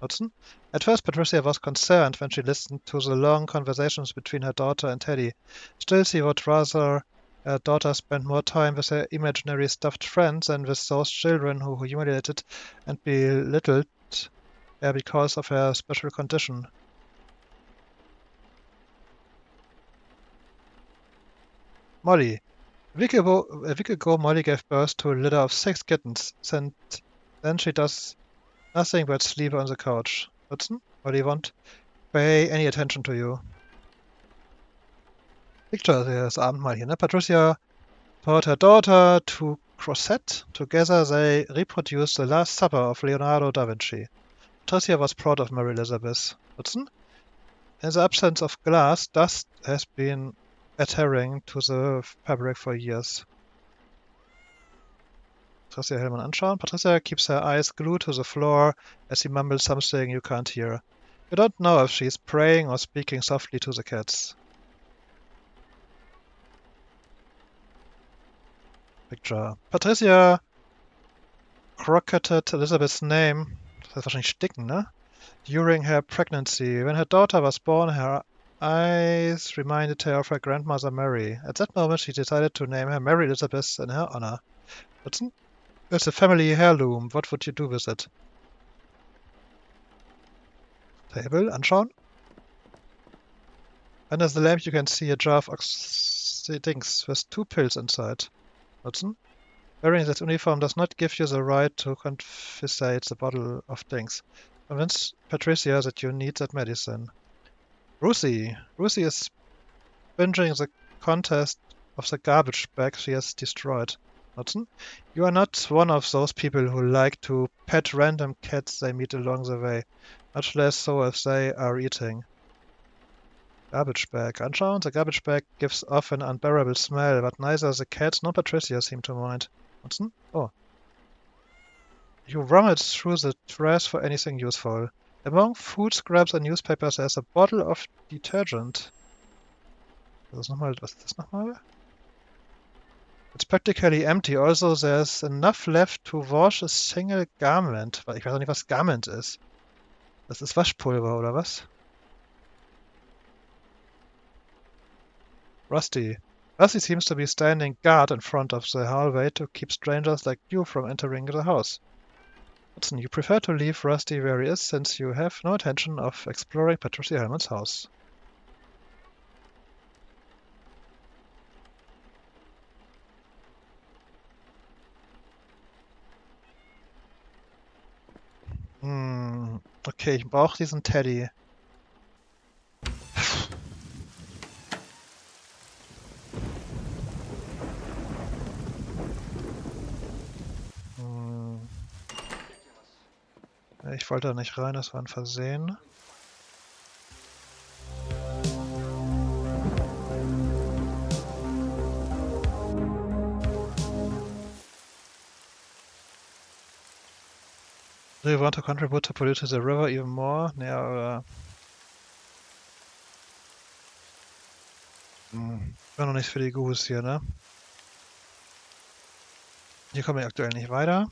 Watson? At first, Patricia was concerned when she listened to the long conversations between her daughter and Teddy. Still, she would rather her daughter spend more time with her imaginary stuffed friends than with those children who humiliated and belittled her because of her special condition. Molly. A week ago, Molly gave birth to a litter of 6 kittens. Then she does nothing but sleep on the couch. Watson, Molly won't pay any attention to you. Picture das Abendmahl hier, ne? Patricia taught her daughter to crochet. Together they reproduced the Last Supper of Leonardo da Vinci. Patricia was proud of Mary Elizabeth. Watson, in the absence of glass, dust has been adhering to the fabric for years. Patricia Hellman anschauen. Patricia keeps her eyes glued to the floor as he mumbles something you can't hear. You don't know if she's praying or speaking softly to the cats. Picture. Patricia crocketed Elizabeth's name. Das heißt wahrscheinlich sticken, ne? During her pregnancy. When her daughter was born, her eyes reminded her of her grandmother Mary. At that moment, she decided to name her Mary Elizabeth in her honor. Watson? It's a family heirloom. What would you do with it? Table, anschauen. Under the lamp you can see a jar of oxidings with 2 pills inside. Watson? Wearing that uniform does not give you the right to confiscate the bottle of things. Convince Patricia that you need that medicine. Ruthie is binging the contest of the garbage bag she has destroyed. Watson? You are not one of those people who like to pet random cats they meet along the way, much less so if they are eating. Garbage bag. Anschauen. The garbage bag gives off an unbearable smell, but neither the cats nor Patricia seem to mind. Watson? Oh. You rummage through the trash for anything useful. Among food scraps and newspapers there's a bottle of detergent. Was ist das nochmal? It's practically empty, also there's enough left to wash a single garment. Ich weiß auch nicht, was Garment ist. Das ist Waschpulver, oder was? Rusty. Rusty seems to be standing guard in front of the hallway to keep strangers like you from entering the house. Watson, you prefer to leave Rusty where he is since you have no intention of exploring Patricia Hellman's house. Okay, ich brauche diesen Teddy. Ich wollte da nicht rein, das war ein Versehen. Do you want to contribute to polluting the river even more? Naja, aber... Ich bin noch nicht für die Goose hier, ne? Hier kommen wir aktuell nicht weiter.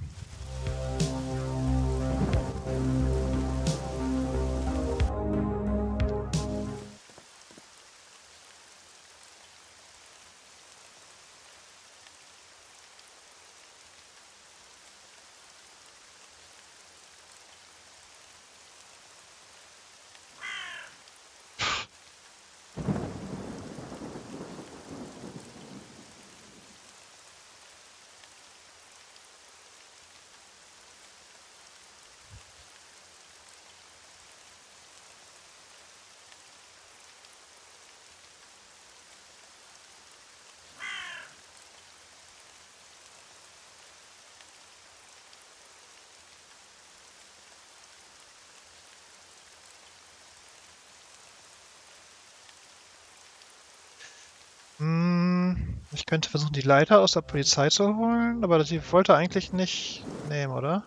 Ich könnte versuchen, die Leiter aus der Polizei zu holen, aber die wollte eigentlich nicht nehmen, oder?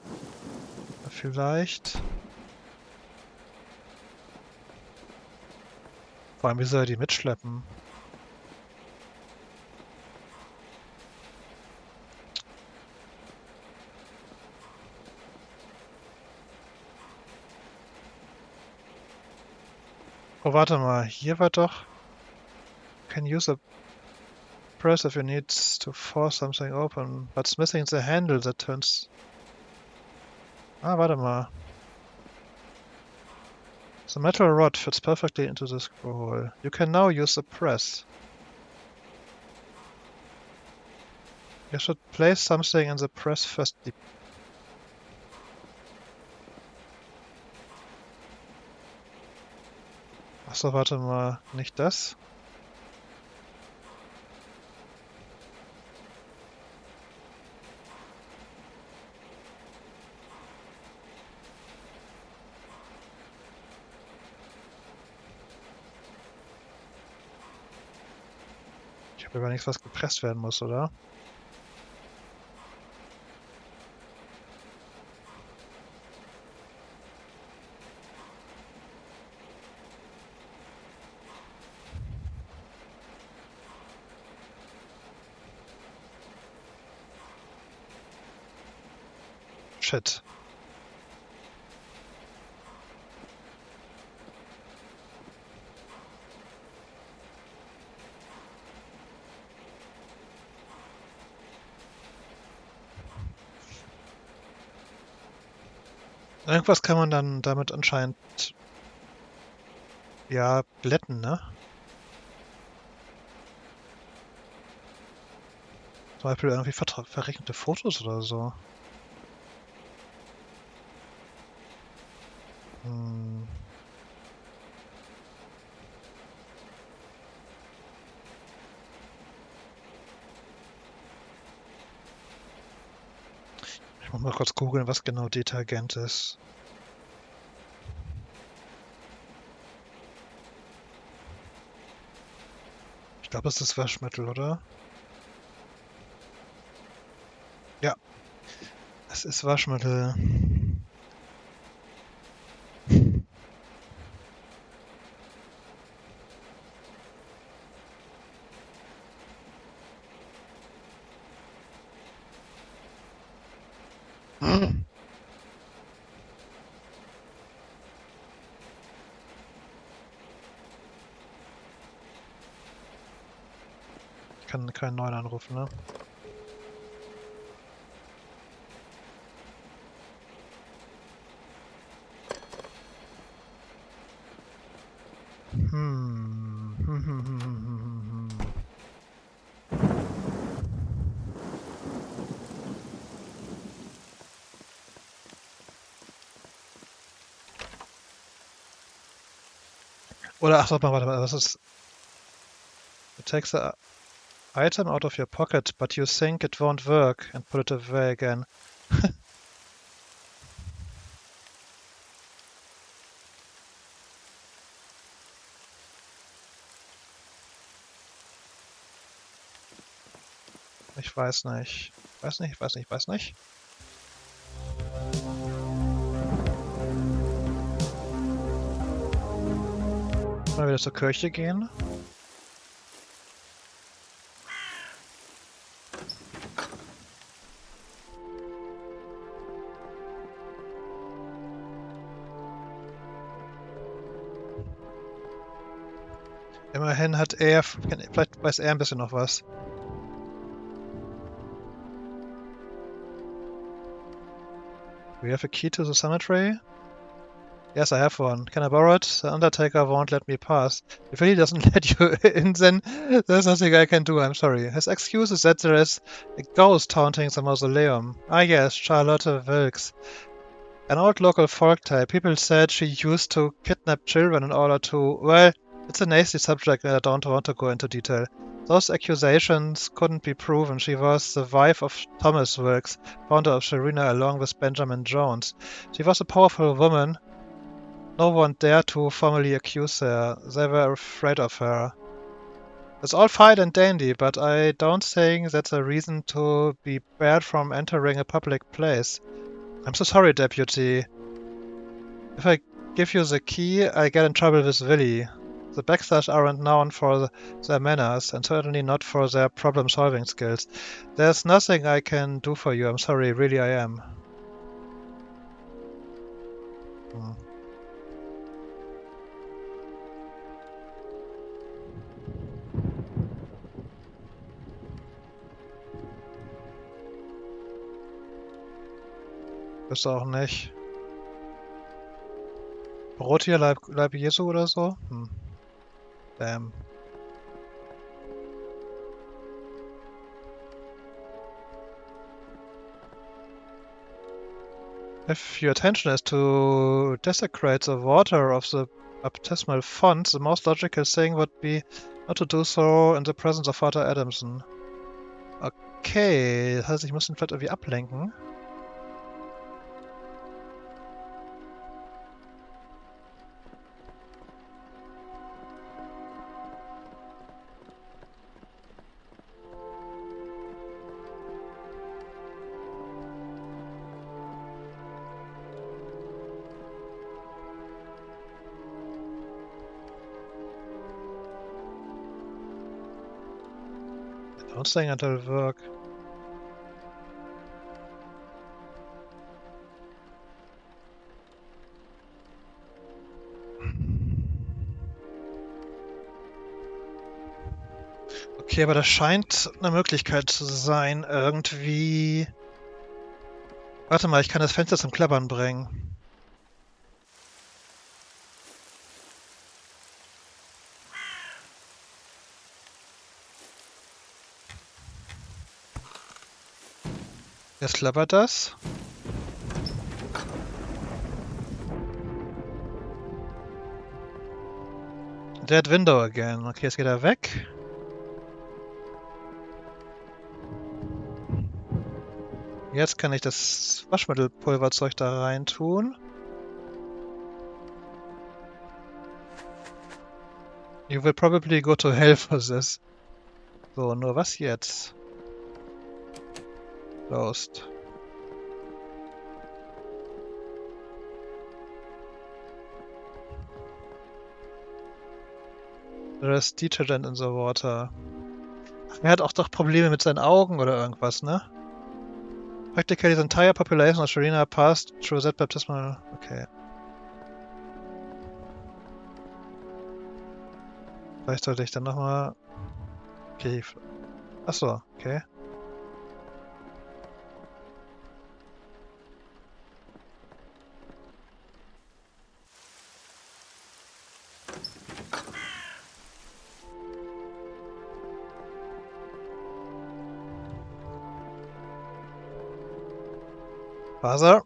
Vielleicht... Vor allem, wie soll er die mitschleppen? Oh, warte mal. Hier war doch... Can use a press if you need to force something open. But it's missing the handle that turns... Ah, warte mal. The metal rod fits perfectly into the screw hole. You can now use the press. You should place something in the press first. Achso, warte mal. Nicht das? Ich habe aber nichts, was gepresst werden muss, oder? Shit. Irgendwas kann man dann damit anscheinend, ja, glätten, ne? Zum Beispiel irgendwie verrechnete Fotos oder so. Hm. Ich muss mal kurz googeln, was genau Detergent ist. Ich glaube, es ist Waschmittel, oder? Ja, es ist Waschmittel. Ich kann keinen neuen anrufen, ne? Hm. Oder, ach, warte mal, was ist... It takes the item out of your pocket, but you think it won't work and put it away again. Ich weiß nicht. Weiß nicht. Mal wieder zur Kirche gehen. Immerhin hat er, vielleicht weiß er ein bisschen noch was. Do you have a key to the cemetery? Yes, I have one. Can I borrow it? The undertaker won't let me pass. If he doesn't let you in, then there's nothing I can do, I'm sorry. His excuse is that there is a ghost haunting the mausoleum. Ah yes, Charlotte Wilkes. An old local folk tale. People said she used to kidnap children in order to... Well, it's a nasty subject and I don't want to go into detail. Those accusations couldn't be proven. She was the wife of Thomas Wilkes, founder of Sharina, along with Benjamin Jones. She was a powerful woman. No one dared to formally accuse her. They were afraid of her. It's all fine and dandy, but I don't think that's a reason to be barred from entering a public place. I'm so sorry, Deputy. If I give you the key, I get in trouble with Willie. The backslash aren't known for their manners, and certainly not for their problem-solving skills. There's nothing I can do for you, I'm sorry, really I am. Ist auch nicht. Brot hier, Leib Jesu oder so? Damn. If your intention is to desecrate the water of the baptismal font, the most logical thing would be not to do so in the presence of Vater Adamson. Okay, das heißt, ich muss ihn vielleicht irgendwie ablenken. Don't think it'll work. Okay, aber das scheint eine Möglichkeit zu sein, irgendwie... Warte mal, ich kann das Fenster zum Klappern bringen. Jetzt klappert das. Dead window again. Okay, jetzt geht er weg. Jetzt kann ich das Waschmittelpulverzeug da rein tun. You will probably go to hell for this. So, nur was jetzt? Closed. There is detergent in the water. Ach, er hat auch doch Probleme mit seinen Augen oder irgendwas, ne? Practically the entire population of Sharina passed through that baptismal... Okay. Vielleicht sollte ich dann nochmal... Okay. Achso, okay. Buzzer?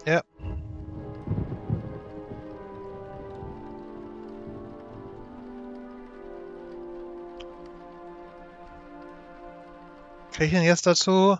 Ja. Krieg ich ihn jetzt dazu?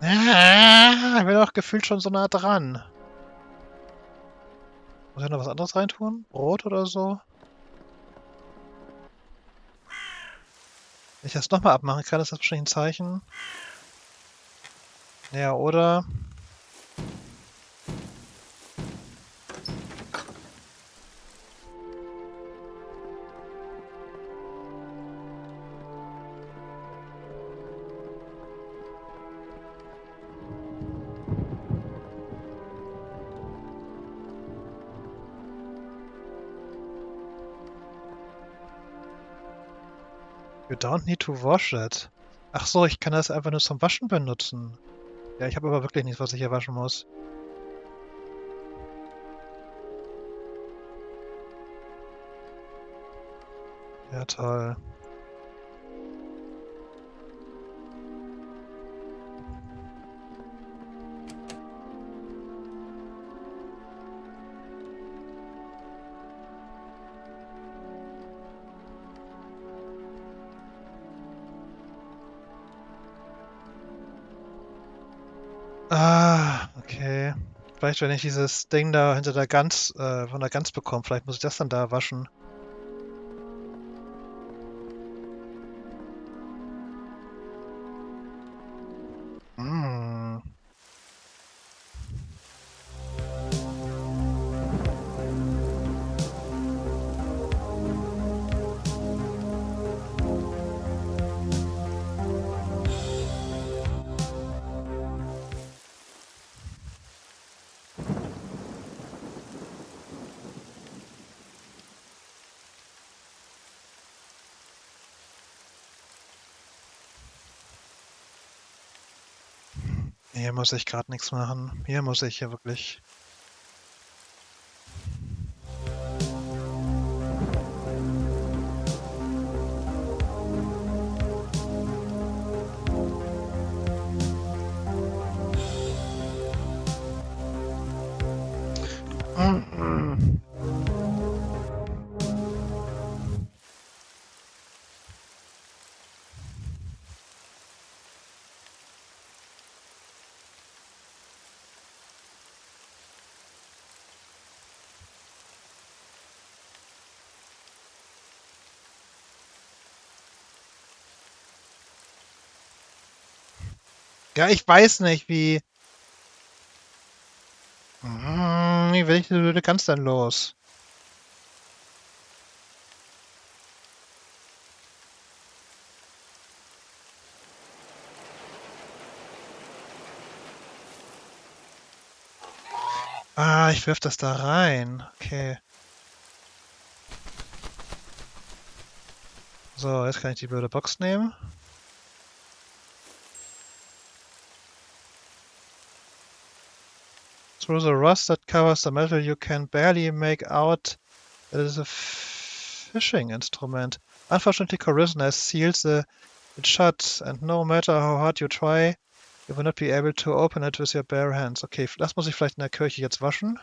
Ich bin auch gefühlt schon so nah dran. Muss ich noch was anderes reintun? Brot oder so? Wenn ich das nochmal abmachen kann, ist das wahrscheinlich ein Zeichen. Ja, oder? You don't need to wash it. Ach so, ich kann das einfach nur zum Waschen benutzen. Ja, ich habe aber wirklich nichts, was ich hier waschen muss. Ja, toll. Ah, okay. Vielleicht, wenn ich dieses Ding da hinter der Gans, von der Gans bekomme, vielleicht muss ich das dann da waschen. Hm. Hier muss ich gerade nichts machen. Hier muss ich ja wirklich. Mhm. Ja, ich weiß nicht, wie. Wie will ich diese blöde Gans dann los? Ah, ich wirf das da rein. Okay. So, jetzt kann ich die blöde Box nehmen. Through the rust that covers the metal, you can barely make out that it is a fishing instrument. Unfortunately, corrosion has sealed it shut, and no matter how hard you try, you will not be able to open it with your bare hands. Okay, das muss ich vielleicht in der Kirche jetzt waschen.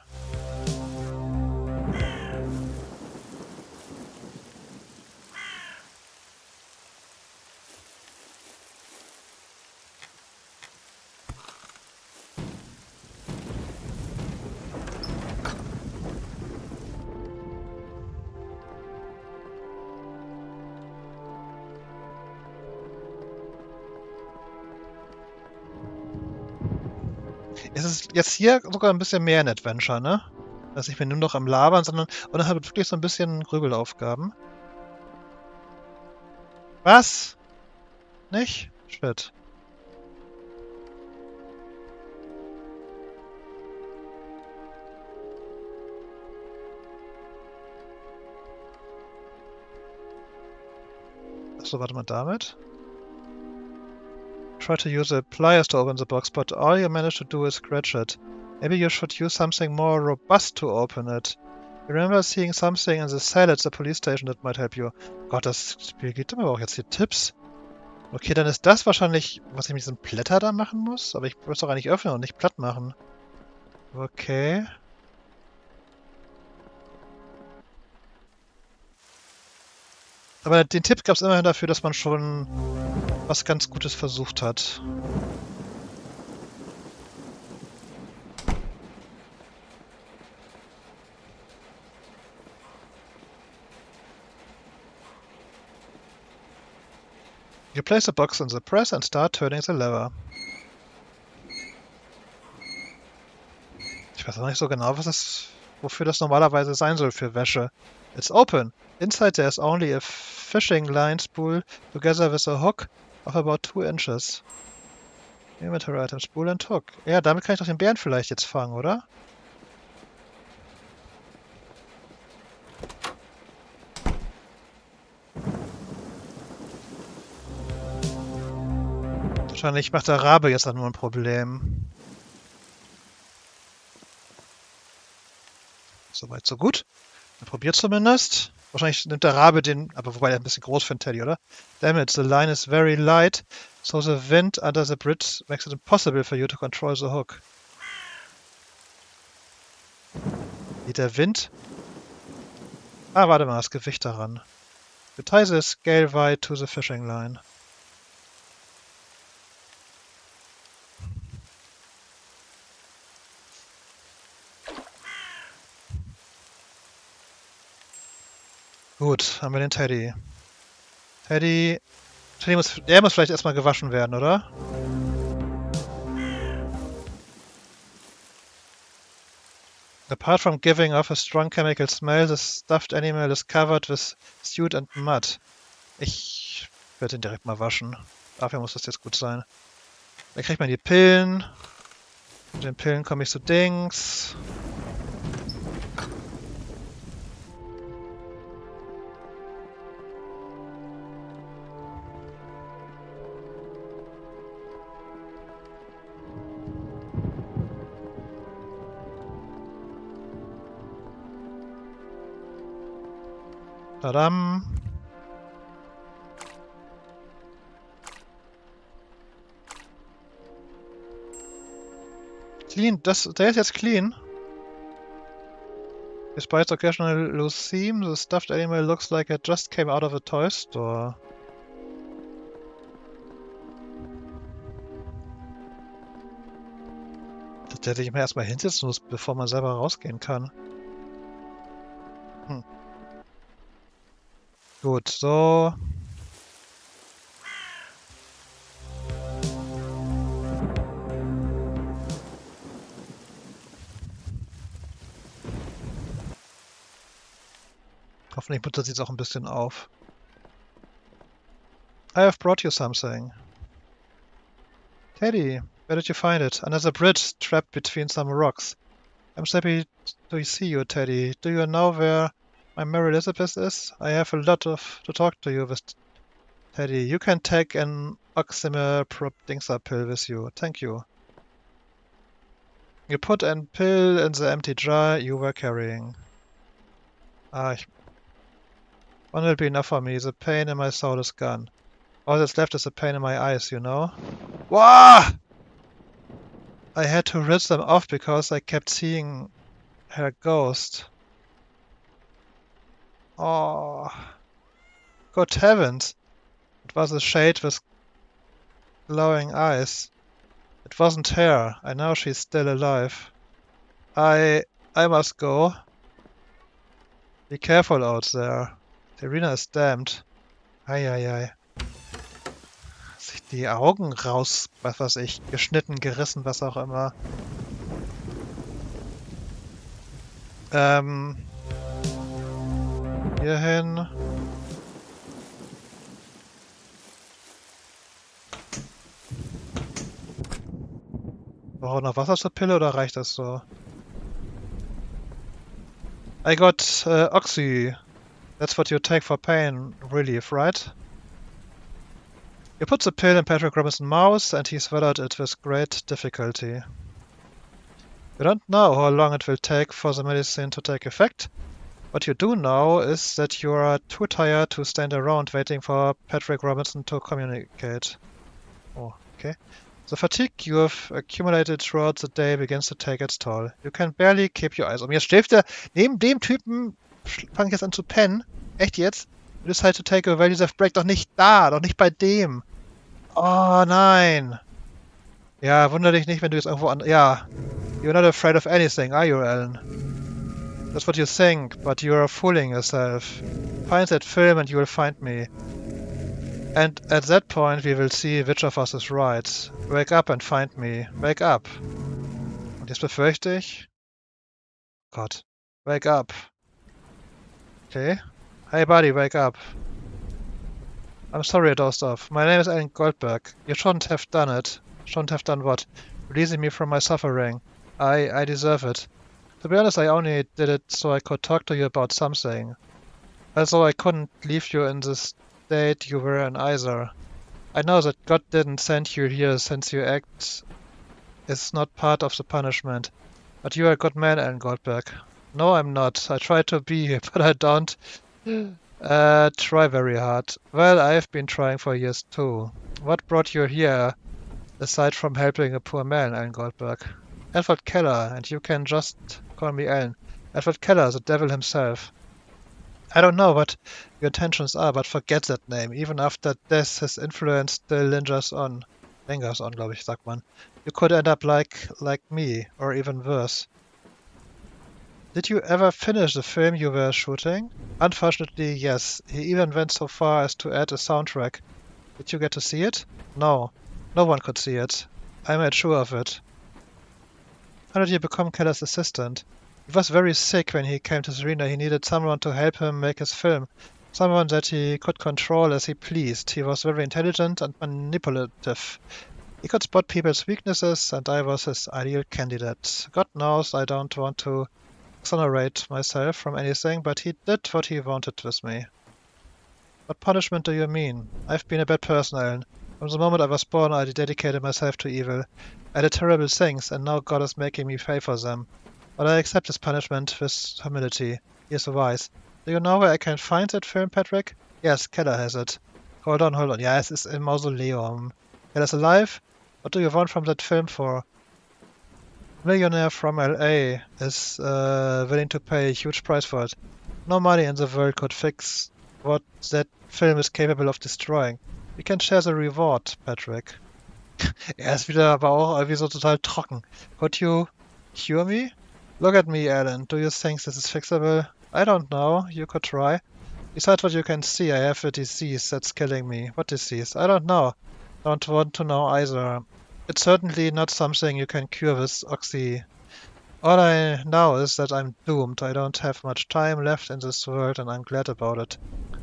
Es ist jetzt hier sogar ein bisschen mehr ein Adventure, ne? Also ich bin nur noch am Labern, sondern und dann halt wirklich so ein bisschen Grübelaufgaben. Was? Nicht? Shit. Achso, warte mal damit. Try to use the pliers to open the box, but all you manage to do is scratch it. Maybe you should use something more robust to open it. You remember seeing something in the cell at the police station that might help you. Gott, das Spiel gibt mir aber auch jetzt hier Tipps. Okay, dann ist das wahrscheinlich, was ich mit diesem Blätter da machen muss. Aber ich muss es doch eigentlich öffnen und nicht platt machen. Okay. Aber den Tipp gab es immerhin dafür, dass man schon was ganz Gutes versucht hat. You place the box in the press and start turning the lever. Ich weiß auch nicht so genau, wofür das normalerweise sein soll für Wäsche. It's open. Inside there is only a fishing line spool together with a hook of about 2 inches. Inventory item, spool and hook. Ja, damit kann ich doch den Bären vielleicht jetzt fangen, oder? Wahrscheinlich macht der Rabe jetzt dann nur ein Problem. Soweit, so gut. Probiert zumindest. Wahrscheinlich nimmt der Rabe den, aber wobei der ein bisschen groß für einen Teddy, oder? Damn it, the line is very light, so the wind under the bridge makes it impossible for you to control the hook. Wie der Wind? Ah, warte mal, das Gewicht daran. You tie the scale wide to the fishing line. Gut, haben wir den Teddy. Der muss vielleicht erstmal gewaschen werden, oder? Apart from giving off a strong chemical smell, the stuffed animal is covered with soot and mud. Ich werde ihn direkt mal waschen. Dafür muss das jetzt gut sein. Dann kriegt man die Pillen. Mit den Pillen komme ich zu Dings. Tadam. Clean, der ist jetzt clean. Despite occasional loose seam, the stuffed animal looks like it just came out of a toy store. Dass der sich immer erstmal hinsetzen muss, bevor man selber rausgehen kann. Hm. Gut, so. Hoffentlich muttert sie es auch ein bisschen auf. I have brought you something. Teddy, where did you find it? Under the bridge, trapped between some rocks. I'm so happy to see you, Teddy. Do you know where my Mary Elizabeth is? I have a lot to talk to you with, Teddy. You can take an oximer prop dingser pill with you. Thank you. You put a pill in the empty jar you were carrying. One will be enough for me. The pain in my soul is gone. All that's left is the pain in my eyes, you know? Wah! I had to rid them off because I kept seeing her ghost. Oh. Good heavens! It was a shade with glowing eyes. It wasn't her. I know she's still alive. I must go. Be careful out there. The arena is damned. Eieiei. Sich die Augen raus, was weiß ich, geschnitten, gerissen, was auch immer. Hier hin. Brauche noch Wasser zur Pille oder reicht das so? I got Oxy. That's what you take for pain relief, right? You put the pill in Patrick Robinson's mouth and he swallowed it with great difficulty. You don't know how long it will take for the medicine to take effect. What you do know is that you are too tired to stand around waiting for Patrick Robinson to communicate. Oh, okay. The fatigue you have accumulated throughout the day begins to take its toll. You can barely keep your eyes open. Jetzt schläft er neben dem Typen, fange ich jetzt an zu pennen. Echt jetzt? You decide to take a values of break. Doch nicht da, doch nicht bei dem. Oh nein. Ja, wunder dich nicht, wenn du jetzt irgendwo an... Ja. You're not afraid of anything, are you, Alan? That's what you think, but you are fooling yourself. Find that film and you will find me. And at that point we will see which of us is right. Wake up and find me. Wake up. Und jetzt befürchte ich... Gott. Wake up. Okay. Hey buddy, wake up. I'm sorry I dozed off. My name is Alan Goldberg. You shouldn't have done it. Shouldn't have done what? Releasing me from my suffering. I deserve it. To be honest, I only did it so I could talk to you about something. Also, I couldn't leave you in the state you were in either. I know that God didn't send you here since your act is not part of the punishment. But you are a good man, Alan Goldberg. No, I'm not. I try to be, but I don't try very hard. Well, I've been trying for years too. What brought you here, aside from helping a poor man, Alan Goldberg? Edward Keller, and you can just call me Alan. Edward Keller, the devil himself. I don't know what your intentions are, but forget that name. Even after death, his influence still lingers on. Lingers on, glaube ich, sagt man. You could end up like me, or even worse. Did you ever finish the film you were shooting? Unfortunately, yes. He even went so far as to add a soundtrack. Did you get to see it? No. No one could see it. I made sure of it. How did you become Keller's assistant? He was very sick when he came to Serena. He needed someone to help him make his film. Someone that he could control as he pleased. He was very intelligent and manipulative. He could spot people's weaknesses, and I was his ideal candidate. God knows I don't want to exonerate myself from anything, but he did what he wanted with me. What punishment do you mean? I've been a bad person, Ellen. From the moment I was born, I dedicated myself to evil. I did terrible things, and now God is making me pay for them. But I accept his punishment with humility. He is wise. Do you know where I can find that film, Patrick? Yes, Keller has it. Hold on, hold on. Yeah, es ist im Mausoleum. Keller's alive? What do you want from that film for? Millionaire from LA is willing to pay a huge price for it. No money in the world could fix what that film is capable of destroying. We can share the reward, Patrick. Er ist wieder aber auch irgendwie so total trocken. Could you cure me? Look at me, Alan. Do you think this is fixable? I don't know. You could try. Besides what you can see, I have a disease that's killing me. What disease? I don't know. Don't want to know either. It's certainly not something you can cure with oxy. All I know is that I'm doomed. I don't have much time left in this world, and I'm glad about it.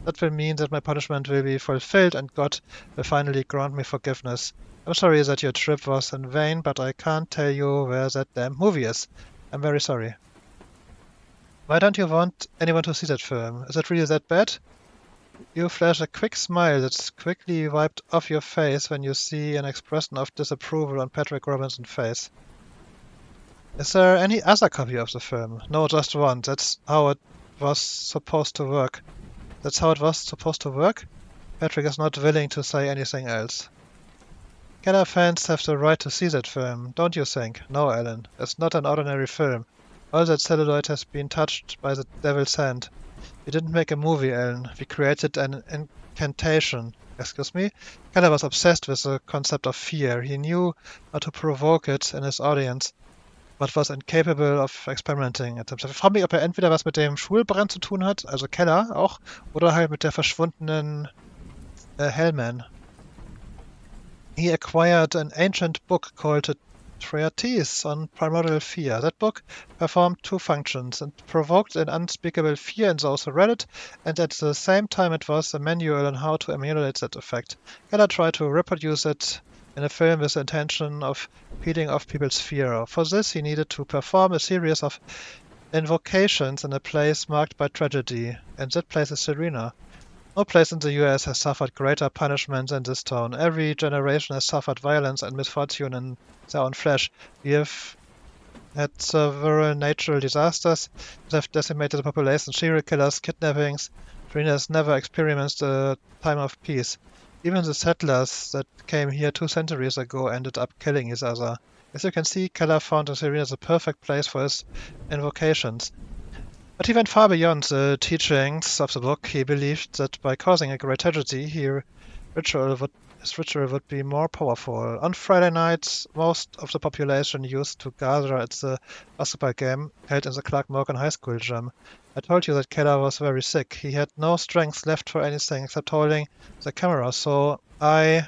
That will mean that my punishment will be fulfilled, and God will finally grant me forgiveness. I'm sorry that your trip was in vain, but I can't tell you where that damn movie is. I'm very sorry. Why don't you want anyone to see that film? Is it really that bad? You flash a quick smile that's quickly wiped off your face when you see an expression of disapproval on Patrick Robinson's face. Is there any other copy of the film? No, just one. That's how it was supposed to work. That's how it was supposed to work? Patrick is not willing to say anything else. Keller fans have the right to see that film, don't you think? No, Alan. It's not an ordinary film. All that celluloid has been touched by the devil's hand. We didn't make a movie, Alan. We created an incantation. Excuse me? Keller was obsessed with the concept of fear. He knew how to provoke it in his audience, but was incapable of experimenting at himself. Ich frage mich, ob er entweder was mit dem Schulbrand zu tun hat, also Keller auch, oder halt mit der verschwundenen Hellman. He acquired an ancient book called a Treatise on Primordial Fear. That book performed two functions. It provoked an unspeakable fear in those who read it, and at the same time it was a manual on how to emulate that effect. Keller tried to reproduce it in a film with the intention of feeding off people's fear. For this, he needed to perform a series of invocations in a place marked by tragedy, and that place is Serena. No place in the US has suffered greater punishment than this town. Every generation has suffered violence and misfortune in their own flesh. We have had several natural disasters that have decimated the population, serial killers, kidnappings. Serena has never experienced a time of peace. Even the settlers that came here 2 centuries ago ended up killing each other. As you can see, Keller found in Serena the perfect place for his invocations. But he went far beyond the teachings of the book. He believed that by causing a great tragedy, his ritual would be more powerful. On Friday nights, most of the population used to gather at the basketball game held in the Clark Morgan High School gym. I told you that Keller was very sick. He had no strength left for anything except holding the camera, so I...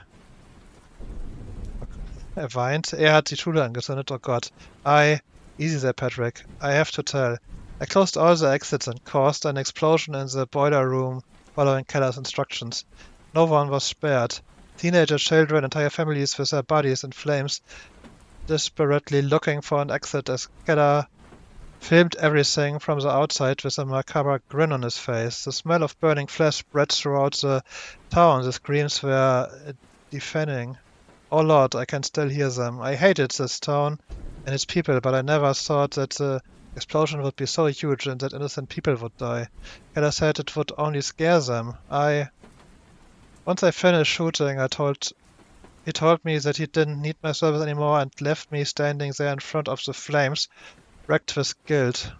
Er weint. Er hat die Schule angezündet, oh Gott. Easy there, Patrick. I have to tell. I closed all the exits and caused an explosion in the boiler room following Keller's instructions. No one was spared. Teenagers, children, entire families with their bodies in flames, desperately looking for an exit as Keller filmed everything from the outside with a macabre grin on his face. The smell of burning flesh spread throughout the town. The screams were deafening. Oh Lord, I can still hear them. I hated this town and its people, but I never thought that the explosion would be so huge and that innocent people would die. Keller said it would only scare them. Once I finished shooting, he told me that he didn't need my service anymore and left me standing there in front of the flames, wrecked with guilt.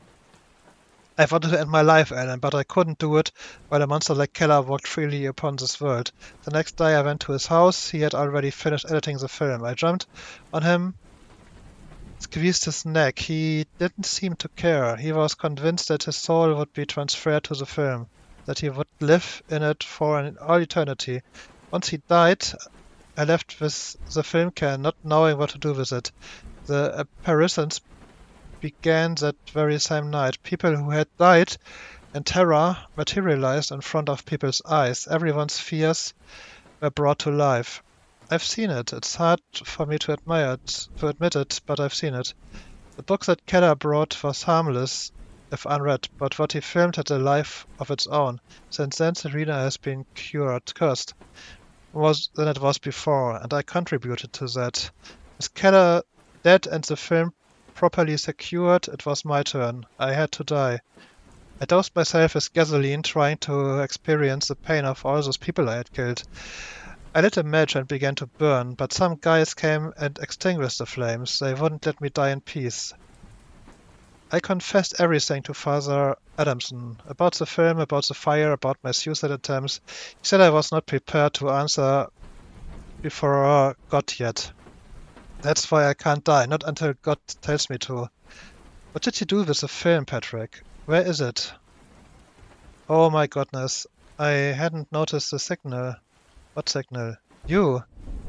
I wanted to end my life, Alan, but I couldn't do it while a monster like Keller walked freely upon this world. The next day I went to his house. He had already finished editing the film. I jumped on him squeezed his neck. He didn't seem to care. He was convinced that his soul would be transferred to the film, that he would live in it for all eternity. Once he died, I left with the film can, not knowing what to do with it. The apparitions began that very same night. People who had died in terror materialized in front of people's eyes. Everyone's fears were brought to life. I've seen it. It's hard for me to admit it, but I've seen it. The book that Keller brought was harmless, if unread, but what he filmed had a life of its own. Since then, Serena has been cursed more than it was before, and I contributed to that. With Keller dead and the film properly secured, it was my turn. I had to die. I dosed myself with gasoline, trying to experience the pain of all those people I had killed. I lit a match and began to burn, but some guys came and extinguished the flames. They wouldn't let me die in peace. I confessed everything to Father Adamson, about the film, about the fire, about my suicide attempts. He said I was not prepared to answer before God yet. That's why I can't die, not until God tells me to. What did you do with the film, Patrick? Where is it? Oh my goodness, I hadn't noticed the signal. What signal? You!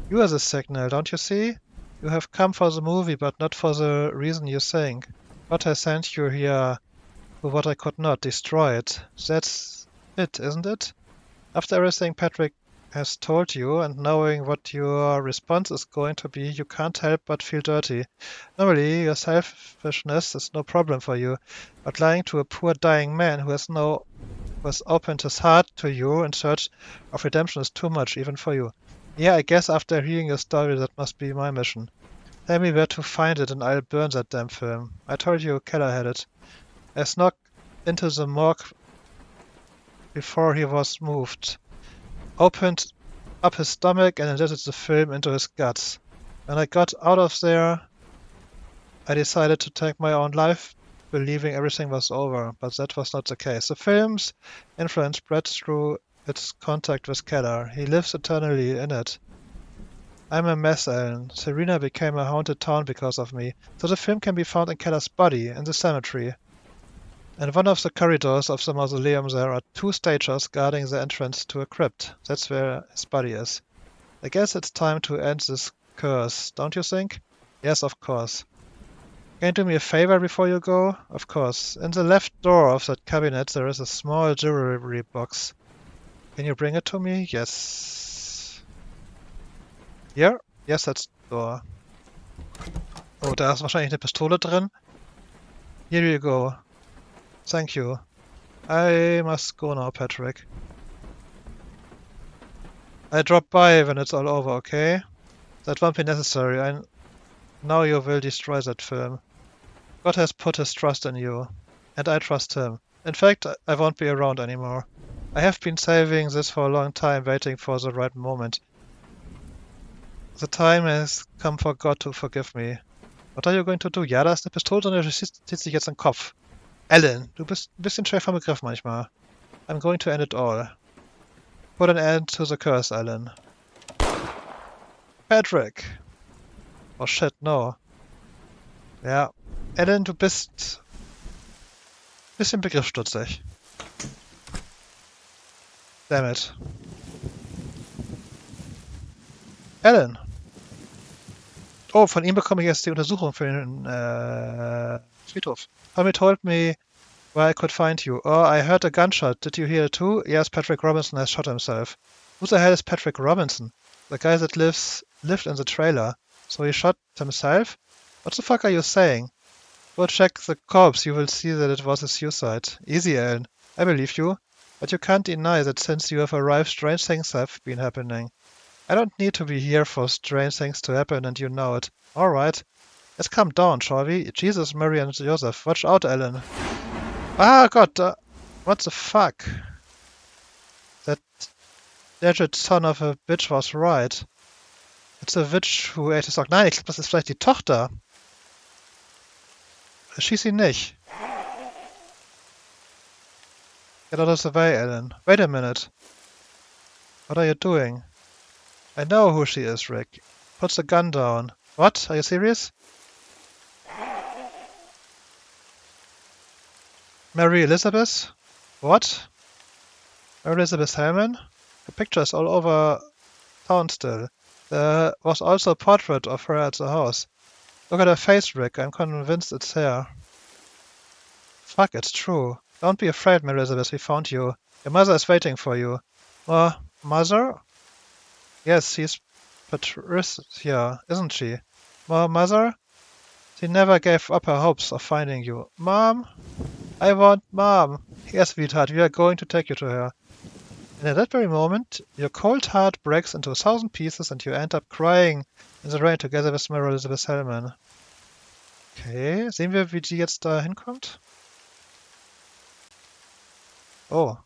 You are the signal, don't you see? You have come for the movie, but not for the reason you think. God has sent you here for what I could not destroy it. That's it, isn't it? After everything Patrick has told you and knowing what your response is going to be, you can't help but feel dirty. Normally, your selfishness is no problem for you, but lying to a poor dying man who has opened his heart to you in search of redemption is too much, even for you. Yeah, I guess after hearing your story, that must be my mission. Tell me where to find it and I'll burn that damn film. I told you Keller had it. I snuck into the morgue before he was moved, opened up his stomach and injected the film into his guts. When I got out of there, I decided to take my own life, believing everything was over, but that was not the case. The film's influence spread through its contact with Keller. He lives eternally in it. I'm a mess, Ellen. Serena became a haunted town because of me, so the film can be found in Keller's body, in the cemetery. In one of the corridors of the mausoleum there are two stagers guarding the entrance to a crypt. That's where his body is. I guess it's time to end this curse, don't you think? Yes, of course. Can you do me a favor before you go? Of course. In the left door of that cabinet there is a small jewelry box. Can you bring it to me? Yes. Here? Yes, that's the door. Oh, da ist wahrscheinlich eine Pistole drin. Here you go. Thank you. I must go now, Patrick. I drop by when it's all over, okay? That won't be necessary. I know you will destroy that film. God has put his trust in you, and I trust him. In fact, I won't be around anymore. I have been saving this for a long time, waiting for the right moment. The time has come for God to forgive me. What are you going to do? Ja, da ist eine Pistole drin, die zieht sich jetzt in den Kopf. Ellen, du bist ein bisschen schwer vom Begriff manchmal. I'm going to end it all. Put an end to the curse, Ellen. Patrick! Oh shit, no. Ja. Ellen, du bist ein bisschen begriffsstutzig. Damn it. Ellen! Oh, von ihm bekomme ich jetzt die Untersuchung für den Friedhof. Tommy told me where I could find you. Oh, I heard a gunshot. Did you hear it too? Yes, Patrick Robinson has shot himself. Who the hell is Patrick Robinson? The guy that lived in the trailer. So he shot himself? What the fuck are you saying? Go check the corpse. You will see that it was a suicide. Easy, Ellen. I believe you. But you can't deny that since you have arrived, strange things have been happening. I don't need to be here for strange things to happen, and you know it. Alright. Let's calm down, shall we? Jesus, Mary, and Joseph. Watch out, Ellen. Ah, God. What the fuck? That legit son of a bitch was right. It's a witch who ate his dog. Nein, ich glaube, das ist vielleicht die Tochter. Schieß ihn nicht. Get out of the way, Ellen. Wait a minute. What are you doing? I know who she is, Rick. Put the gun down. What? Are you serious? Mary Elizabeth? What? Mary Elizabeth Hellman? The picture is all over town still. There was also a portrait of her at the house. Look at her face, Rick. I'm convinced it's her. Fuck, it's true. Don't be afraid, Mary Elizabeth. We found you. Your mother is waiting for you. Mother? Yes, she's Patricia, isn't she? Mother? She never gave up her hopes of finding you. Mom? I want Mom. Yes, sweetheart, we are going to take you to her. And at that very moment, your cold heart breaks into 1,000 pieces and you end up crying in the rain together with Mary Elizabeth Hellman. Okay, sehen wir, wie die jetzt da hinkommt? Oh.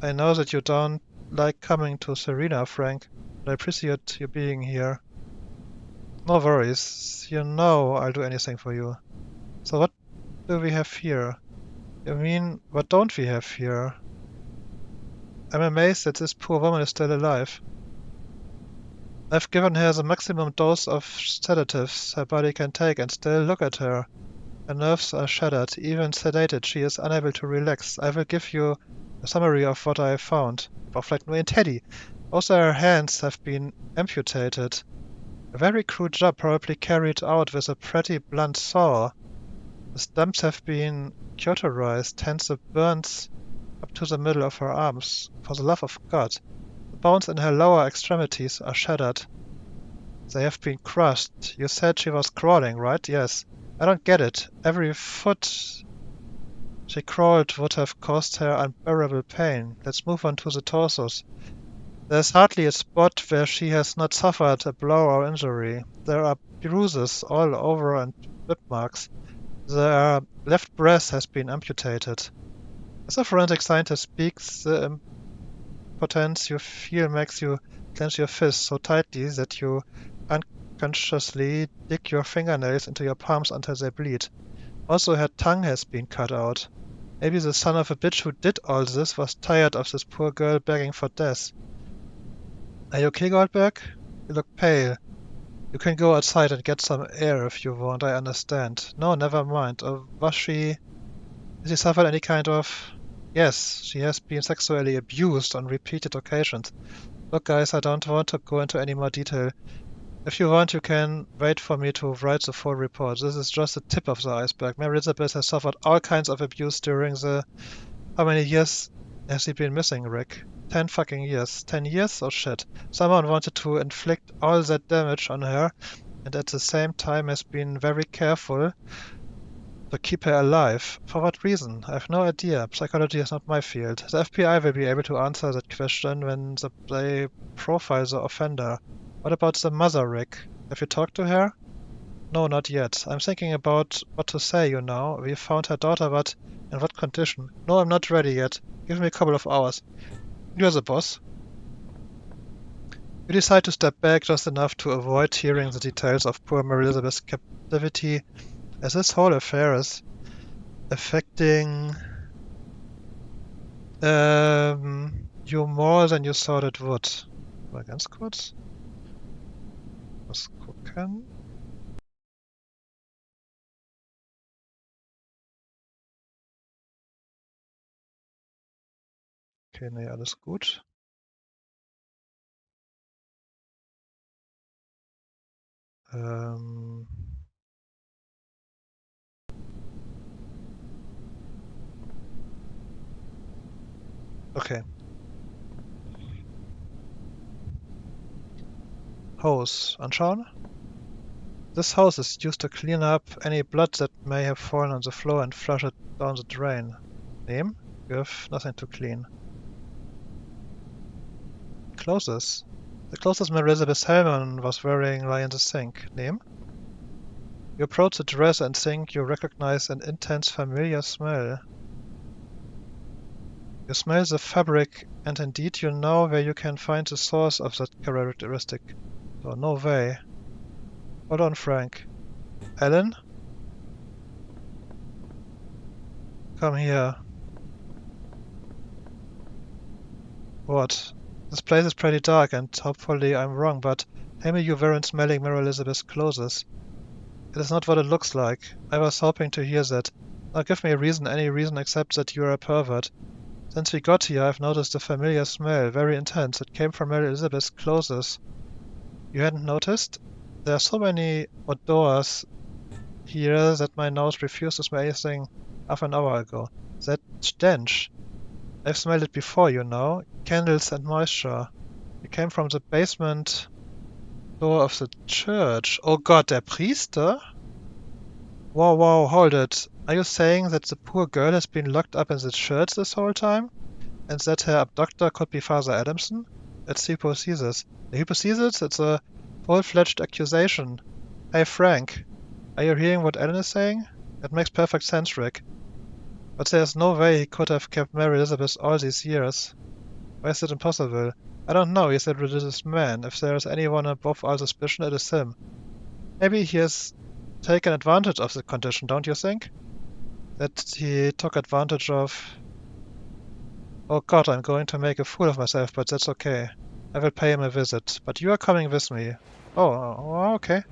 I know that you don't like coming to Serena, Frank, but I appreciate you being here. No worries. You know I'll do anything for you. So what do we have here? You mean, what don't we have here? I'm amazed that this poor woman is still alive. I've given her the maximum dose of sedatives her body can take, and still look at her. Her nerves are shattered, even sedated, she is unable to relax. I will give you a summary of what I found. Braucht vielleicht nur ihren Teddy. Also her hands have been amputated. A very crude job, probably carried out with a pretty blunt saw. The stumps have been cauterized, hence the burns up to the middle of her arms. For the love of God. The bones in her lower extremities are shattered. They have been crushed. You said she was crawling, right? Yes. I don't get it. Every foot she crawled would have caused her unbearable pain. Let's move on to the torsos. There's hardly a spot where she has not suffered a blow or injury. There are bruises all over and whip marks. The left breast has been amputated. As a forensic scientist speaks, the impotence you feel makes you clench your fists so tightly that you unconsciously dig your fingernails into your palms until they bleed. Also, her tongue has been cut out. Maybe the son of a bitch who did all this was tired of this poor girl begging for death. Are you okay, Goldberg? You look pale. You can go outside and get some air if you want, I understand. No, never mind. Was she... Has she suffered any kind of... Yes, she has been sexually abused on repeated occasions. Look, guys, I don't want to go into any more detail. If you want, you can wait for me to write the full report. This is just the tip of the iceberg. Mary Elizabeth has suffered all kinds of abuse during the... How many years has she been missing, Rick? 10 fucking years. 10 years? Oh shit. Someone wanted to inflict all that damage on her and at the same time has been very careful to keep her alive. For what reason? I have no idea. Psychology is not my field. The FBI will be able to answer that question when they profile the offender. What about the mother, Rick? Have you talked to her? No, not yet. I'm thinking about what to say, you know. We found her daughter, but in what condition? No, I'm not ready yet. Give me a couple of hours. You're the boss. You decide to step back just enough to avoid hearing the details of poor Mary Elizabeth's captivity, as this whole affair is affecting you more than you thought it would. Mal ganz kurz was gucken. Okay, nee, alles gut. Okay. Hose. Anschauen. This hose is used to clean up any blood that may have fallen on the floor and flush it down the drain. Nehmen. You have nothing to clean. Clothes. The clothes Mary Elizabeth Hellman was wearing lie in the sink. Nehmen. You approach the dresser and think you recognize an intense familiar smell. You smell the fabric and indeed you know where you can find the source of that characteristic. So no way. Hold on, Frank. Ellen? Come here. What? This place is pretty dark and hopefully I'm wrong, but Tell me you weren't smelling Mary Elizabeth's clothes. It is not what it looks like. I was hoping to hear that. Now give me a reason, any reason except that you are a pervert. Since we got here, I've noticed a familiar smell, very intense. It came from Mary Elizabeth's clothes. You hadn't noticed? There are so many odors here that my nose refused to smell anything half an hour ago. That stench. I've smelled it before, you know. Candles and moisture. It came from the basement door of the church. Oh God, der Priester? Whoa, whoa, hold it. Are you saying that the poor girl has been locked up in the church this whole time? And that her abductor could be Father Adamson? It's hypothesis. A hypothesis? It's a full-fledged accusation. Hey Frank, are you hearing what Ellen is saying? It makes perfect sense, Rick. But there's no way he could have kept Mary Elizabeth all these years. Why is it impossible? I don't know, he's a religious man. If there is anyone above all suspicion, it is him. Maybe he has taken advantage of the condition, don't you think? That he took advantage of... Oh God, I'm going to make a fool of myself, but that's okay. I will pay him a visit. But you are coming with me. Oh, okay.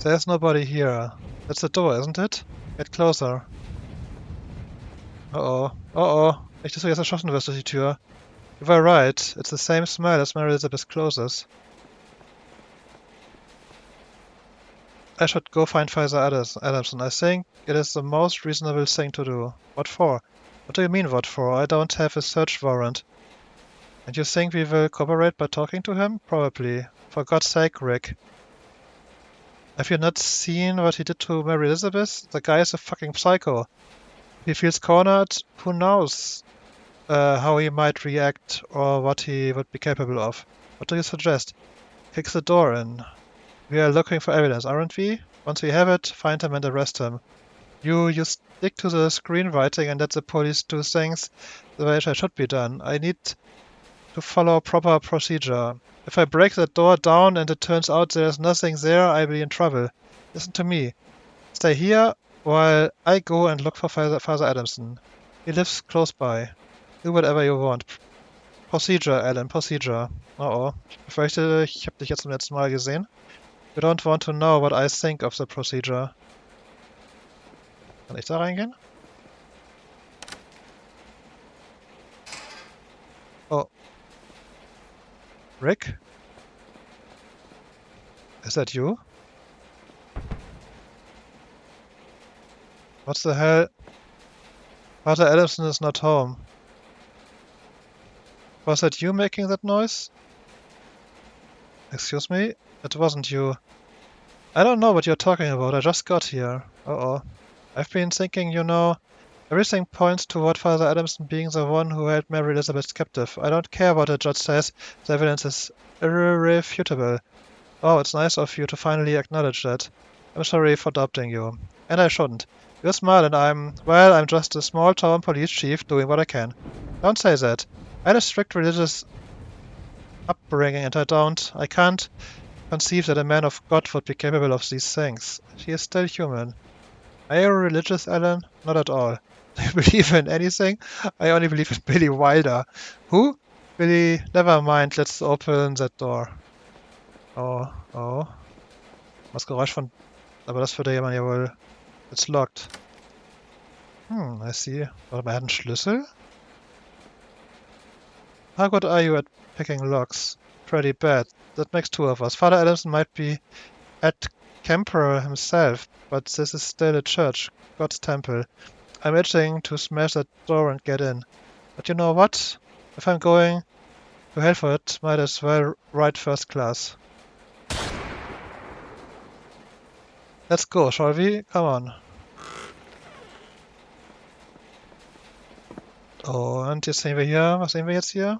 There's nobody here. That's the door, isn't it? Get closer. Nicht, dass du jetzt erschossen wirst durch die Tür. You were right. It's the same smell as Mary Elizabeth's clothes. I should go find Father Adamson. I think it is the most reasonable thing to do. What for? What do you mean, what for? I don't have a search warrant. And you think we will cooperate by talking to him? Probably. For God's sake, Rick. Have you not seen what he did to Mary Elizabeth? The guy is a fucking psycho. If he feels cornered, who knows how he might react or what he would be capable of. What do you suggest? Kick the door in. We are looking for evidence, aren't we? Once we have it, find him and arrest him. You stick to the screenwriting and let the police do things the way it should be done. I need to follow proper procedure. If I break the door down and it turns out there's nothing there, I'll be in trouble. Listen to me. Stay here while I go and look for Father Adamson. He lives close by. Do whatever you want. Procedure, Alan, Procedure. Oh. Ich befürchte, ich habe dich jetzt zum letzten Mal gesehen. You don't want to know what I think of the procedure. Kann ich da reingehen? Oh. Rick? Is that you? What the hell? Father Adamson is not home. Was that you making that noise? Excuse me? It wasn't you. I don't know what you're talking about, I just got here. I've been thinking, you know, everything points toward Father Adamson being the one who held Mary Elizabeth captive. I don't care what the judge says, the evidence is irrefutable. Oh, it's nice of you to finally acknowledge that. I'm sorry for doubting you. And I shouldn't. You're smart and I'm just a small town police chief doing what I can. Don't say that. I had a strict religious upbringing and I can't conceive that a man of God would be capable of these things. He is still human. Are you religious, Alan? Not at all. Do you believe in anything? I only believe in Billy Wilder. Who? Billy, never mind, let's open that door. Oh. Das Geräusch von... Aber das würde jemand ja wohl... It's locked. I see. Warte mal, er hat einen Schlüssel? How good are you at picking locks? Pretty bad. That makes two of us. Father Adamson might be at Kemper himself, but this is still a church, God's temple. I'm itching to smash that door and get in. But you know what? If I'm going to hell for it, might as well ride first class. Let's go, shall we? Come on. Und jetzt sehen wir hier, was sehen wir jetzt hier?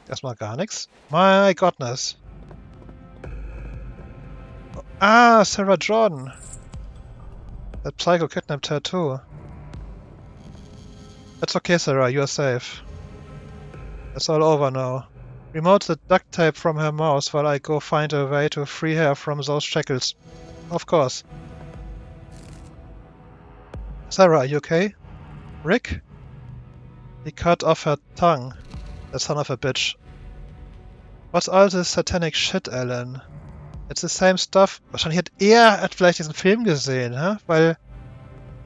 Erstmal gar nichts. My goodness. Ah, Sarah Jordan. That psycho kidnapped her too. It's okay, Sarah, you are safe. It's all over now. Remove the duct tape from her mouth while I go find a way to free her from those shackles. Of course. Sarah, are you okay? Rick? He cut off her tongue. The son of a bitch. What's all this satanic shit, Alan? It's the same stuff. Wahrscheinlich hat vielleicht diesen Film gesehen, hä? Weil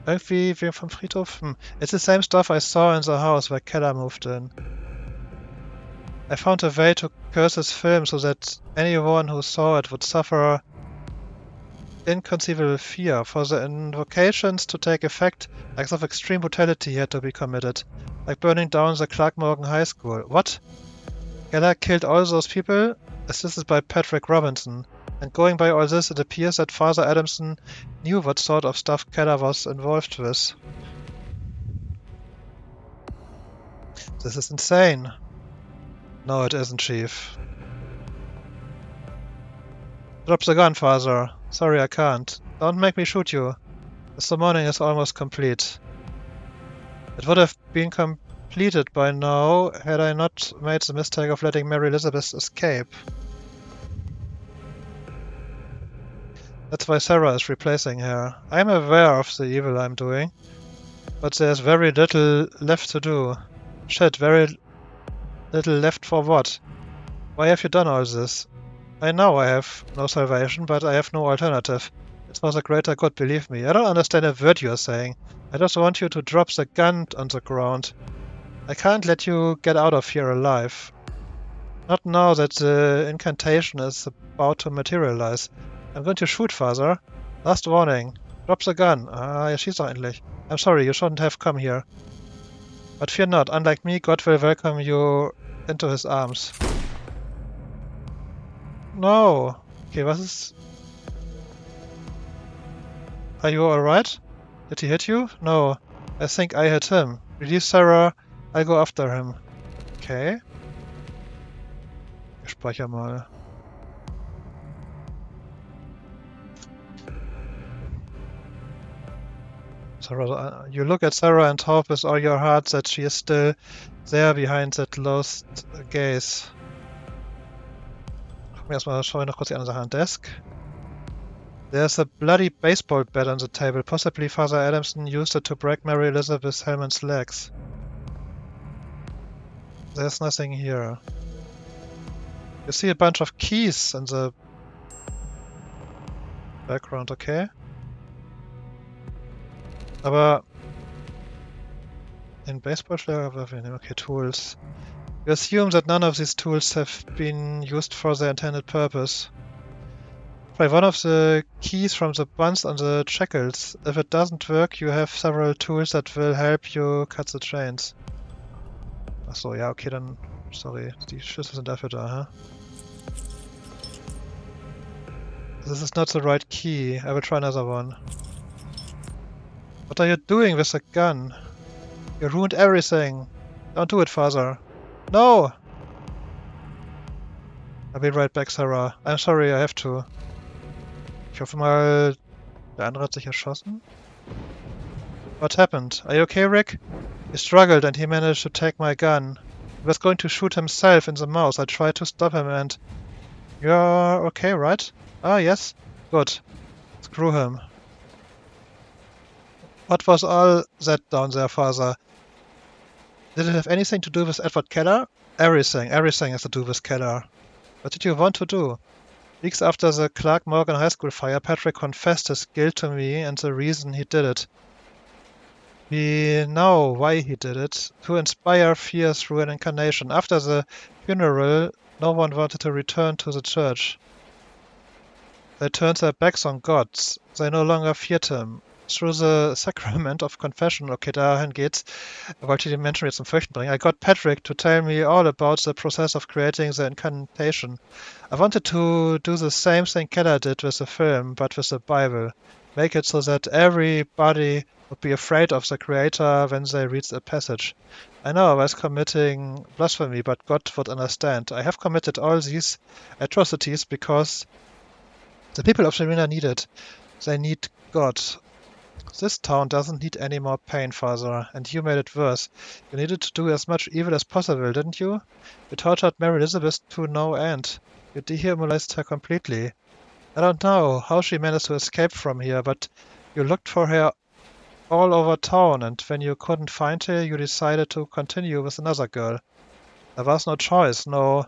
irgendwie wir vom Friedhof. It's the same stuff I saw in the house where Keller moved in. I found a way to curse this film so that anyone who saw it would suffer inconceivable fear. For the invocations to take effect, acts of extreme brutality had to be committed, like burning down the Clark Morgan High School. What? Keller killed all those people, assisted by Patrick Robinson. And going by all this, it appears that Father Adamson knew what sort of stuff Keller was involved with. This is insane. No, it isn't, Chief. Drop the gun, Father. Sorry, I can't. Don't make me shoot you. The summoning is almost complete. It would have been completed by now had I not made the mistake of letting Mary Elizabeth escape. That's why Sarah is replacing her. I'm aware of the evil I'm doing, but there's very little left to do. Shit, very little left for what? Why have you done all this? I know I have no salvation, but I have no alternative. It's for the greater good, believe me. I don't understand a word you're saying. I just want you to drop the gun on the ground. I can't let you get out of here alive. Not now that the incantation is about to materialize. I'm going to shoot, Father. Last warning. Drop the gun. Ah, er schießt doch endlich. I'm sorry, you shouldn't have come here. But fear not. Unlike me, God will welcome you into his arms. No. Okay, was ist... Are you alright? Did he hit you? No. I think I hit him. Release Sarah. I'll go after him. Okay. Ich speichere mal. Sarah, you look at Sarah and hope with all your heart that she is still there behind that lost gaze. Erstmal schaue ich noch kurz die andere Sache an. Desk. There's a bloody baseball bat on the table. Possibly Father Adamson used it to break Mary Elizabeth Hellman's legs. There's nothing here. You see a bunch of keys in the background, okay? Aber in Baseballschläger, okay, tools. We assume that none of these tools have been used for their intended purpose. Try one of the keys from the buns on the shackles. If it doesn't work, you have several tools that will help you cut the chains. Achso, ja, okay, dann... Sorry, die Schlüssel sind dafür da, hä? This is not the right key. I will try another one. What are you doing with the gun? You ruined everything. Don't do it, Father. No! I'll be right back, Sarah. I'm sorry, I have to. Ich hoffe mal, der andere hat sich erschossen. What happened? Are you okay, Rick? He struggled and he managed to take my gun. He was going to shoot himself in the mouth. I tried to stop him and... You're okay, right? Ah, yes? Good. Screw him. What was all that down there, Father? Did it have anything to do with Edward Keller? Everything. Everything has to do with Keller. What did you want to do? Weeks after the Clark Morgan High School fire, Patrick confessed his guilt to me and the reason he did it. We know why he did it. To inspire fear through an incarnation. After the funeral, no one wanted to return to the church. They turned their backs on God. They no longer feared him. Through the sacrament of confession, okay, dahin geht's, wollte ich den Menschen jetzt zum Fürchten bringen. I got Patrick to tell me all about the process of creating the incantation. I wanted to do the same thing Keller did with the film, but with the Bible. Make it so that everybody would be afraid of the Creator when they read the passage. I know I was committing blasphemy, but God would understand. I have committed all these atrocities because the people of Sharina need it. They need God. This town doesn't need any more pain, Father, and you made it worse. You needed to do as much evil as possible, didn't you? You tortured Mary Elizabeth to no end. You dehumanized her completely. I don't know how she managed to escape from here, but you looked for her all over town, and when you couldn't find her, you decided to continue with another girl. There was no choice, no.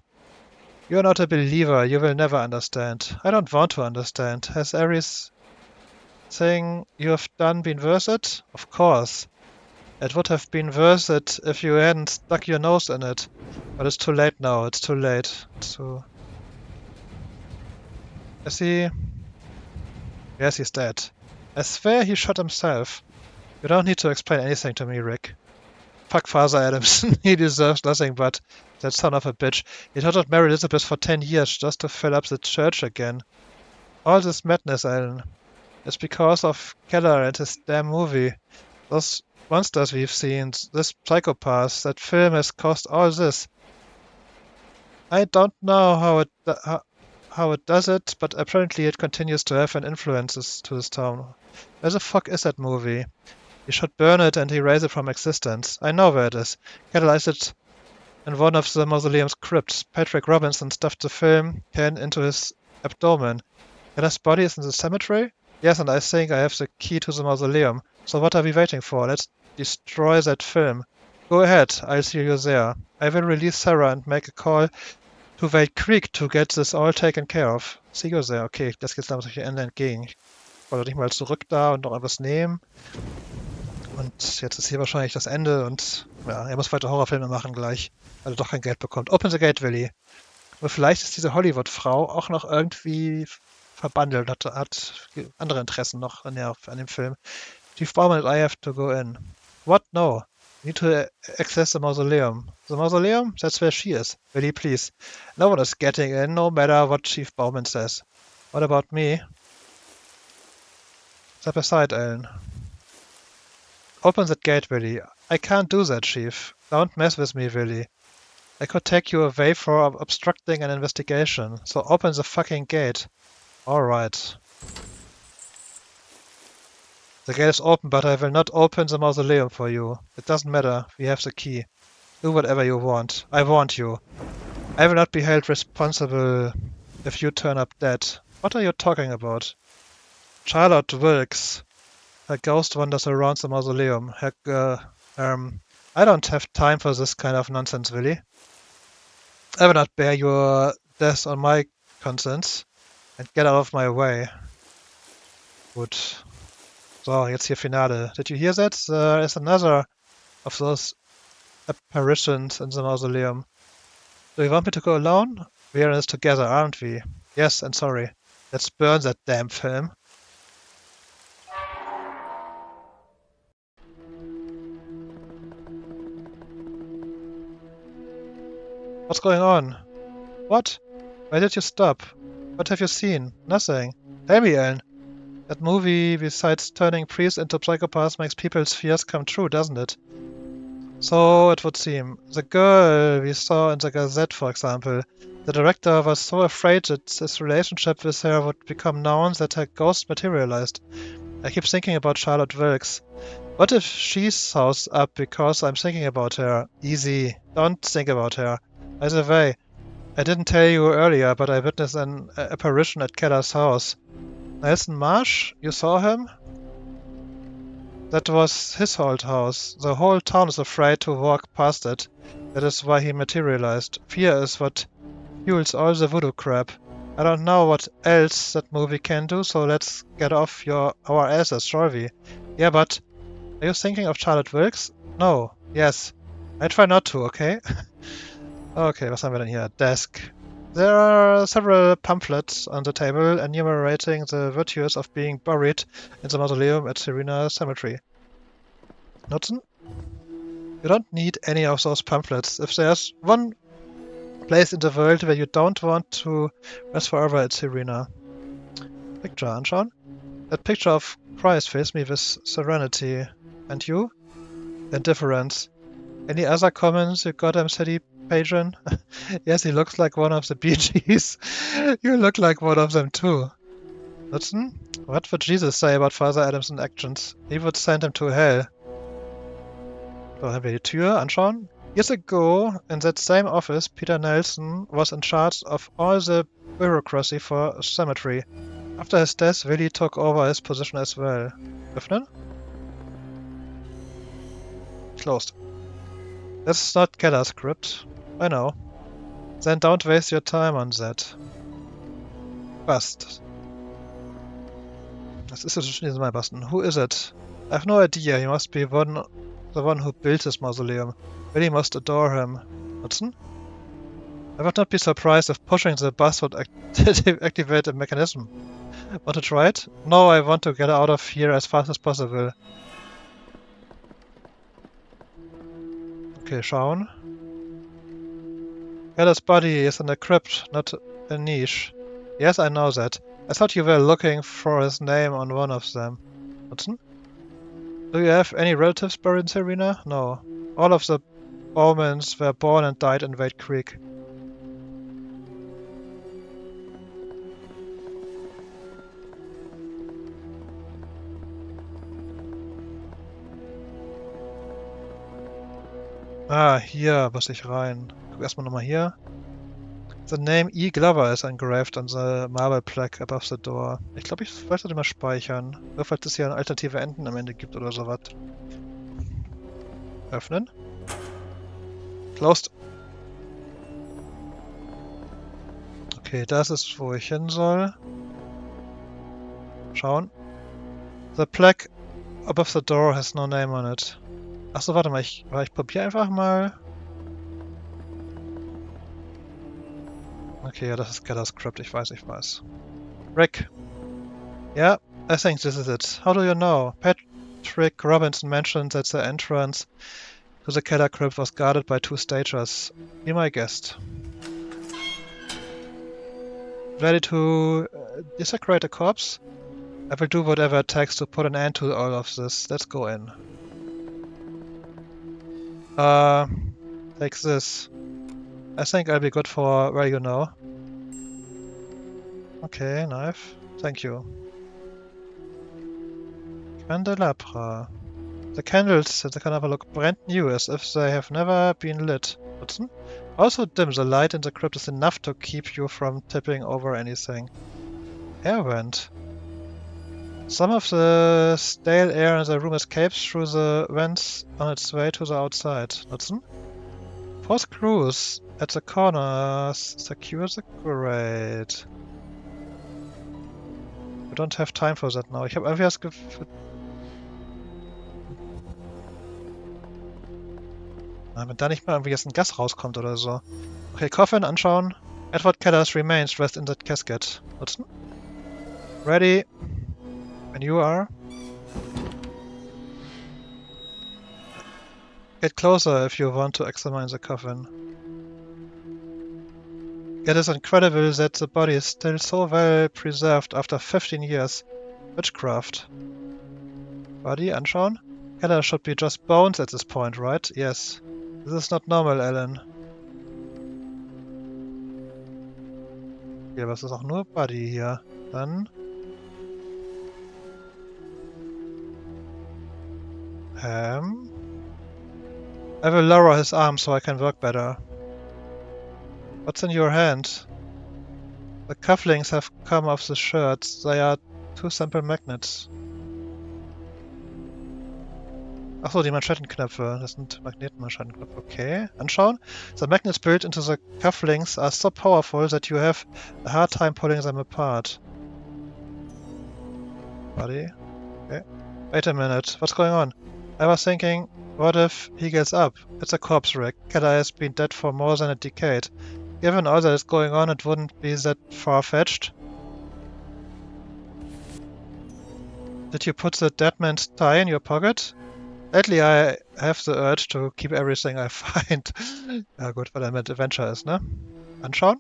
You're not a believer, you will never understand. I don't want to understand. Has everything you have done been worth it? Of course. It would have been worth it if you hadn't stuck your nose in it. But it's too late now, it's too late. It's too... Is he... Yes, he's dead. I swear he shot himself. You don't need to explain anything to me, Rick. Fuck Father Adams. He deserves nothing but that son of a bitch. He tortured Mary Elizabeth for 10 years just to fill up the church again. All this madness, Alan. It's because of Keller and his damn movie. Those monsters we've seen, this psychopath, that film has caused all this. I don't know how it does it, but apparently it continues to have an influence to this town. Where the fuck is that movie? You should burn it and erase it from existence. I know where it is. Catalyze it in one of the mausoleum's crypts. Patrick Robinson stuffed the film can into his abdomen. Keller's body is in the cemetery? Yes, and I think I have the key to the mausoleum. So what are we waiting for? Let's destroy that film. Go ahead, I'll see you there. I will release Sarah and make a call to Wade Creek to get this all taken care of. See you there. Okay, das geht's dann solche Ende entgegen. Ich wollte nicht mal zurück da und noch etwas nehmen. Und jetzt ist hier wahrscheinlich das Ende und ja, er muss weiter Horrorfilme machen gleich, weil er doch kein Geld bekommt. Open the Gate, Willy. Aber vielleicht ist diese Hollywood-Frau auch noch irgendwie verbandelt, hat andere Interessen noch an dem Film. Chief Bauman and I have to go in. What? No. We need to access the mausoleum. The mausoleum? That's where she is. Willy, please. No one is getting in, no matter what Chief Bauman says. What about me? Step aside, Ellen. Open that gate, Willy. I can't do that, Chief. Don't mess with me, Willy. I could take you away for obstructing an investigation. So open the fucking gate. Alright. The gate is open, but I will not open the mausoleum for you. It doesn't matter. We have the key. Do whatever you want. I warned you. I will not be held responsible if you turn up dead. What are you talking about? Charlotte Wilkes. Her ghost wanders around the mausoleum. I don't have time for this kind of nonsense, Willy. I will not bear your death on my conscience. And get out of my way. Gut. So, jetzt hier Finale. Did you hear that? There is another of those apparitions in the mausoleum. Do you want me to go alone? We are in this together, aren't we? Yes, and sorry. Let's burn that damn film. What's going on? What? Why did you stop? What have you seen? Nothing. Tell me, Ellen. That movie, besides turning priests into psychopaths, makes people's fears come true, doesn't it? So it would seem. The girl we saw in the Gazette, for example. The director was so afraid that his relationship with her would become known that her ghost materialized. I keep thinking about Charlotte Wilkes. What if she shows up because I'm thinking about her? Easy. Don't think about her. By the way, I didn't tell you earlier, but I witnessed an apparition at Keller's house. Nelson Marsh? You saw him? That was his old house. The whole town is afraid to walk past it. That is why he materialized. Fear is what fuels all the voodoo crap. I don't know what else that movie can do, so let's get off our asses, shall we? Yeah, but... Are you thinking of Charlotte Wilkes? No. Yes. I try not to, okay? Okay, was haben wir denn hier? Desk. There are several pamphlets on the table enumerating the virtues of being buried in the mausoleum at Serena Cemetery. Nutzen? You don't need any of those pamphlets. If there's one place in the world where you don't want to rest forever, it's Serena. Picture anschauen. That picture of Christ fills me with serenity. And you? Indifference. Any other comments, you goddamn city patron? Yes, he looks like one of the Bee Gees. You look like one of them too. Nutzen? What would Jesus say about Father Adams' actions? He would send him to hell. So, haben wir die Tür anschauen. Years ago, in that same office, Peter Nelson was in charge of all the bureaucracy for a cemetery. After his death, Willie took over his position as well. Öffnen? Closed. That's not Keller script. I know. Then don't waste your time on that. Bust. Das ist jetzt schon mal Basten. Who is it? I have no idea. He must be the one who built this mausoleum. Really must adore him. Nutzen? I would not be surprised if pushing the bus would activate a mechanism. Want to try it? No, I want to get out of here as fast as possible. Okay, schauen. Keller's body is in a crypt, not a niche. Yes, I know that. I thought you were looking for his name on one of them. Nutzen? Do you have any relatives buried in Serena? No. All of the Bowmans were born and died in Wade Creek. Ah, hier muss ich rein. Guck erstmal nochmal hier. The name E. Glover is engraved on the marble plaque above the door. Ich glaube, ich wollte das mal speichern. Nur falls es hier eine alternative Enden am Ende gibt oder sowas. Öffnen. Closed. Okay, das ist, wo ich hin soll. Schauen. The plaque above the door has no name on it. Achso, warte mal, ich probiere einfach mal. Okay, ja, das ist Keller's Script, ich weiß. Rick. Yeah, I think this is it. How do you know? Patrick Robinson mentioned that the entrance to the Keller crypt was guarded by 2 stagers. Be my guest. Ready to desecrate a corpse? I will do whatever it takes to put an end to all of this. Let's go in. Take this. I think I'll be good for where you know. Okay, knife. Thank you. Candelabra. The candles at the carnival look brand new, as if they have never been lit. Nutzen? Also dim, the light in the crypt is enough to keep you from tipping over anything. Air vent. Some of the stale air in the room escapes through the vents on its way to the outside. Nutzen? 4 screws at the corners secure the grate. We don't have time for that now. Ich habe irgendwie das Gefühl... Wenn da nicht mal irgendwie jetzt ein Gas rauskommt oder so. Okay, Coffin anschauen. Edward Keller's remains rest in that casket. Nutzen? Ready. When you are. Get closer if you want to examine the coffin. It is incredible that the body is still so well preserved after 15 years. Witchcraft. Body anschauen. Keller should be just bones at this point, right? Yes. This is not normal, Alan. Ja, was ist auch nur Body hier? Dann... I will lower his arm so I can work better. What's in your hand? The cufflinks have come off the shirt. They are 2 simple magnets. Achso, die Manschettenknöpfe. Das sind Magnetmanschettenknöpfe. Okay. Anschauen. The magnets built into the cufflinks are so powerful that you have a hard time pulling them apart. Body. Okay. Wait a minute. What's going on? I was thinking, what if he gets up? It's a corpse wreck. Keller has been dead for more than a decade. Given all that is going on, it wouldn't be that far-fetched. Did you put the dead man's tie in your pocket? Lately I have the urge to keep everything I find. Ja gut, weil er mit Adventure ist, ne? Anschauen.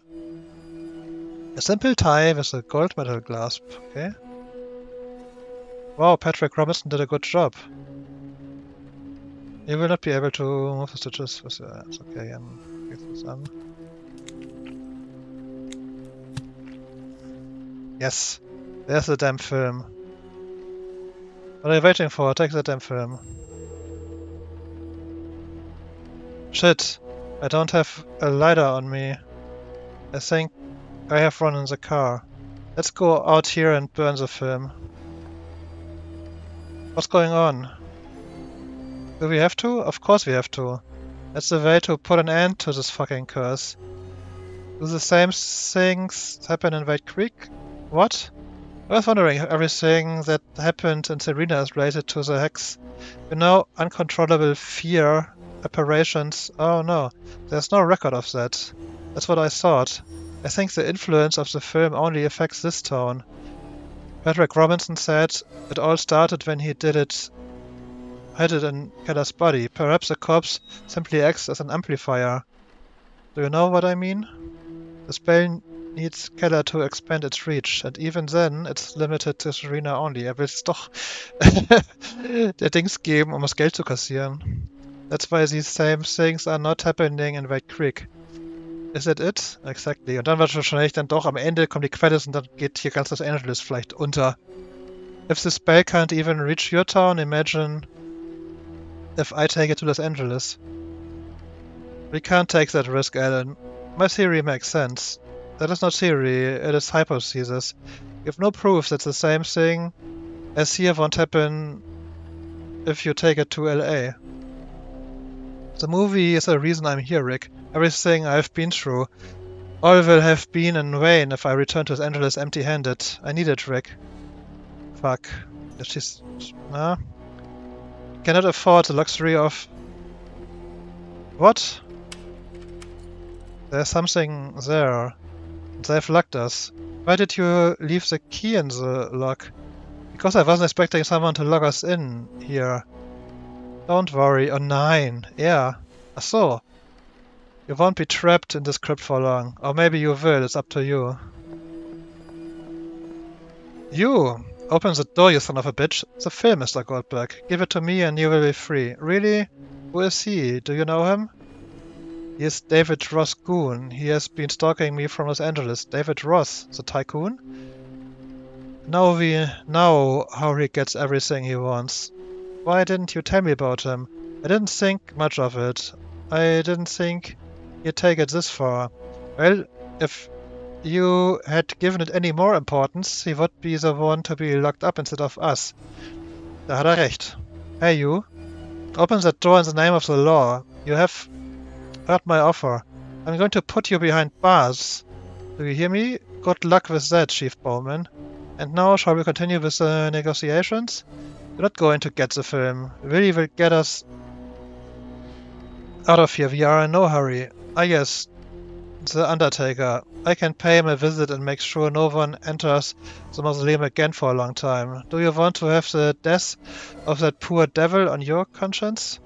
A simple tie with a gold metal clasp. Okay. Wow, Patrick Robinson did a good job. You will not be able to move the stitches with your hands. Okay, get this on. Yes, there's the damn film. What are you waiting for? Take the damn film. Shit, I don't have a lighter on me. I think I have one in the car. Let's go out here and burn the film. What's going on? Do we have to? Of course we have to. That's the way to put an end to this fucking curse. Do the same things happen in White Creek? What? I was wondering if everything that happened in Serena is related to the hex. You know, uncontrollable fear apparitions. Oh no, there's no record of that. That's what I thought. I think the influence of the film only affects this town. Patrick Robinson said it all started when he hid it in Keller's body. Perhaps the corpse simply acts as an amplifier. Do you know what I mean? The spell needs Keller to expand its reach, and even then, it's limited to Serena only. Er will es doch der Dings geben, um das Geld zu kassieren. That's why these same things are not happening in White Creek. Is that it? Exactly. Und dann wird wahrscheinlich dann doch am Ende kommen die Credits und dann geht hier ganz Los Angeles vielleicht unter. If the spell can't even reach your town, imagine if I take it to Los Angeles. We can't take that risk, Alan. My theory makes sense. That is not theory, it is hypothesis. You have no proof that the same thing as here won't happen if you take it to LA. The movie is the reason I'm here, Rick. Everything I've been through. All will have been in vain if I return to Los Angeles empty-handed. I need it, Rick. Fuck. She's... Nah. Cannot afford the luxury of... What? There's something there. They've locked us. Why did you leave the key in the lock? Because I wasn't expecting someone to lock us in here. Don't worry. Oh nein. Yeah. Ach so. You won't be trapped in this crypt for long. Or maybe you will. It's up to you. You! Open the door, you son of a bitch. It's a film, Mr. Goldberg. Give it to me and you will be free. Really? Who is he? Do you know him? He is David Ross Goon. He has been stalking me from Los Angeles. David Ross, the tycoon? Now we know how he gets everything he wants. Why didn't you tell me about him? I didn't think much of it. I didn't think you'd take it this far. Well, if you had given it any more importance, he would be the one to be locked up instead of us. Da hat er recht. Hey you, open that door in the name of the law. You have heard my offer. I'm going to put you behind bars. Do you hear me? Good luck with that, Chief Bowman. And now, shall we continue with the negotiations? We're not going to get the film. Willie will get us out of here. We are in no hurry. Ah yes, the Undertaker. I can pay him a visit and make sure no one enters the mausoleum again for a long time. Do you want to have the death of that poor devil on your conscience?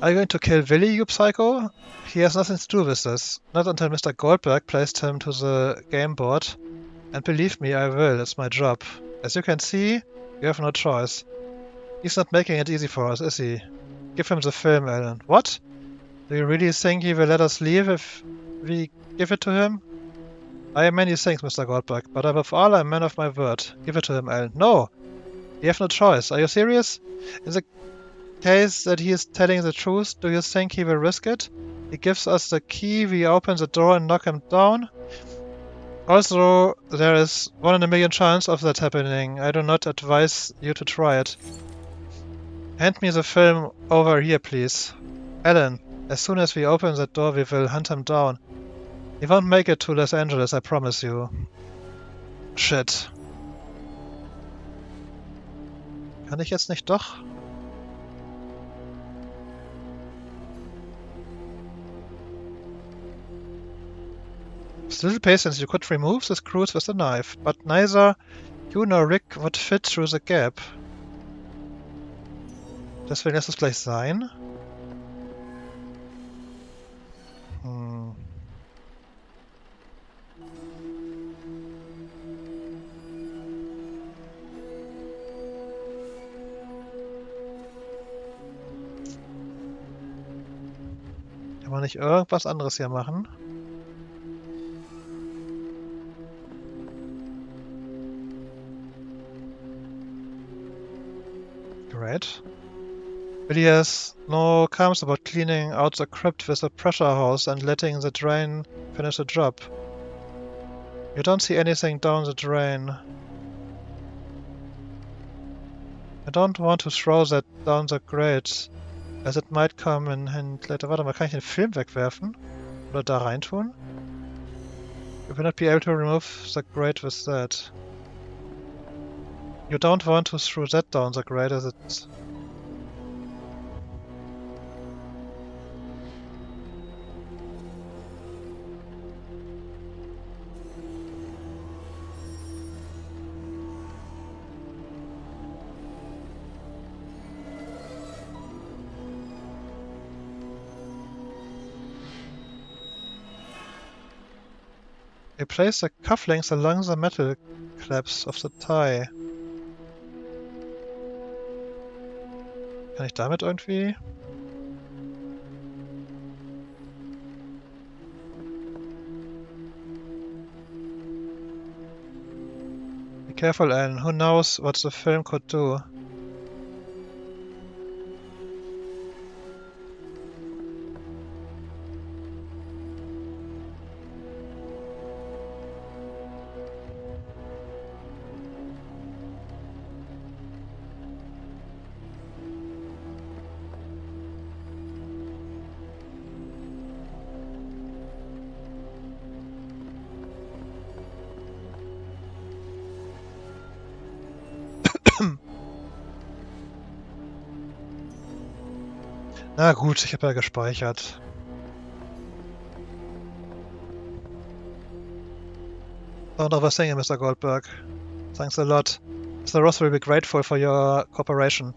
Are you going to kill Willie, you psycho? He has nothing to do with this. Not until Mr. Goldberg placed him to the game board. And believe me, I will. It's my job. As you can see, you have no choice. He's not making it easy for us, is he? Give him the film, Alan. What? Do you really think he will let us leave if we give it to him? I am many things, Mr. Goldberg, but above all, I'm a man of my word. Give it to him, Alan. No! You have no choice. Are you serious? In the case that he is telling the truth, do you think he will risk it? He gives us the key, we open the door and knock him down? Also, there is 1 in a million chance of that happening. I do not advise you to try it. Hand me the film over here, please. Alan, as soon as we open that door, we will hunt him down. He won't make it to Los Angeles, I promise you. Shit. Kann ich jetzt nicht doch? With little patience, you could remove the screws with a knife, but neither you nor Rick would fit through the gap. Deswegen lässt es gleich sein. Kann man nicht irgendwas anderes hier machen? Great. Billy has no qualms about cleaning out the crypt with a pressure hose and letting the drain finish the job. You don't see anything down the drain. I don't want to throw that down the grate, as it might come in hand later. Warte mal, kann ich den Film wegwerfen? Oder da reintun? You will not be able to remove the grate with that. You don't want to throw that down the grate, as it... Replace the cufflinks along the metal clasps of the tie. Kann ich damit irgendwie... Be careful, Anne. Who knows what the film could do? Na gut, ich habe ja gespeichert. Don't overthink it, Mr. Goldberg. Thanks a lot. Mr. Ross will be grateful for your cooperation.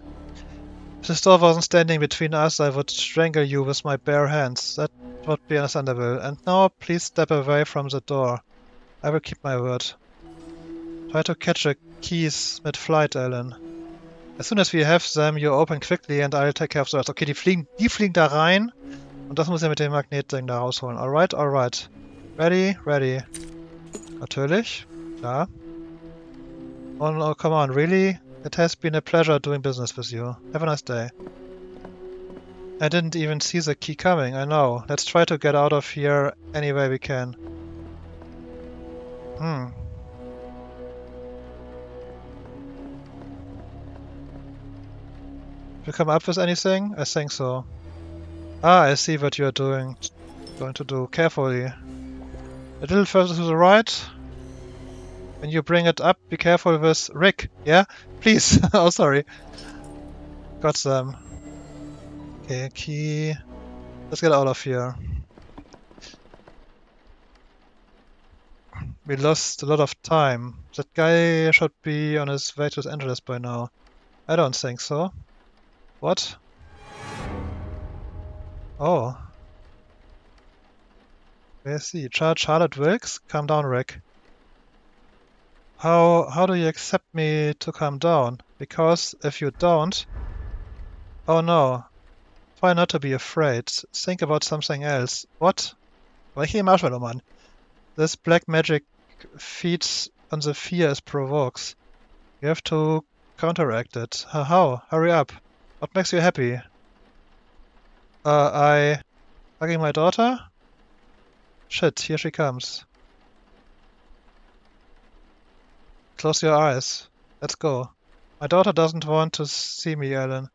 If this door wasn't standing between us, I would strangle you with my bare hands. That would be understandable. And now, please step away from the door. I will keep my word. Try to catch the keys mid-flight, Alan. As soon as we have them, you open quickly and I'll take care of the rest. Okay, die fliegen da rein. Und das muss ich mit dem Magnetding da rausholen. Alright, alright. Ready, ready. Natürlich. Klar. Oh no, come on, really? It has been a pleasure doing business with you. Have a nice day. I didn't even see the key coming, I know. Let's try to get out of here any way we can. Did you come up with anything? I think so. Ah, I see what you're doing. Going to do. Carefully. A little further to the right. When you bring it up, be careful with Rick. Yeah? Please. Oh, sorry. Got them. Okay, key. Let's get out of here. We lost a lot of time. That guy should be on his way to Los Angeles by now. I don't think so. What? Oh. Where's he? Charlotte Wilkes? Calm down, Rick. How do you accept me to calm down? Because if you don't... Oh no. Try not to be afraid. Think about something else. What? Welche Marshmallow Man? This black magic feeds on the fear it provokes. You have to counteract it. How? Hurry up. What makes you happy? Hugging my daughter? Shit, here she comes. Close your eyes. Let's go. My daughter doesn't want to see me, Alan.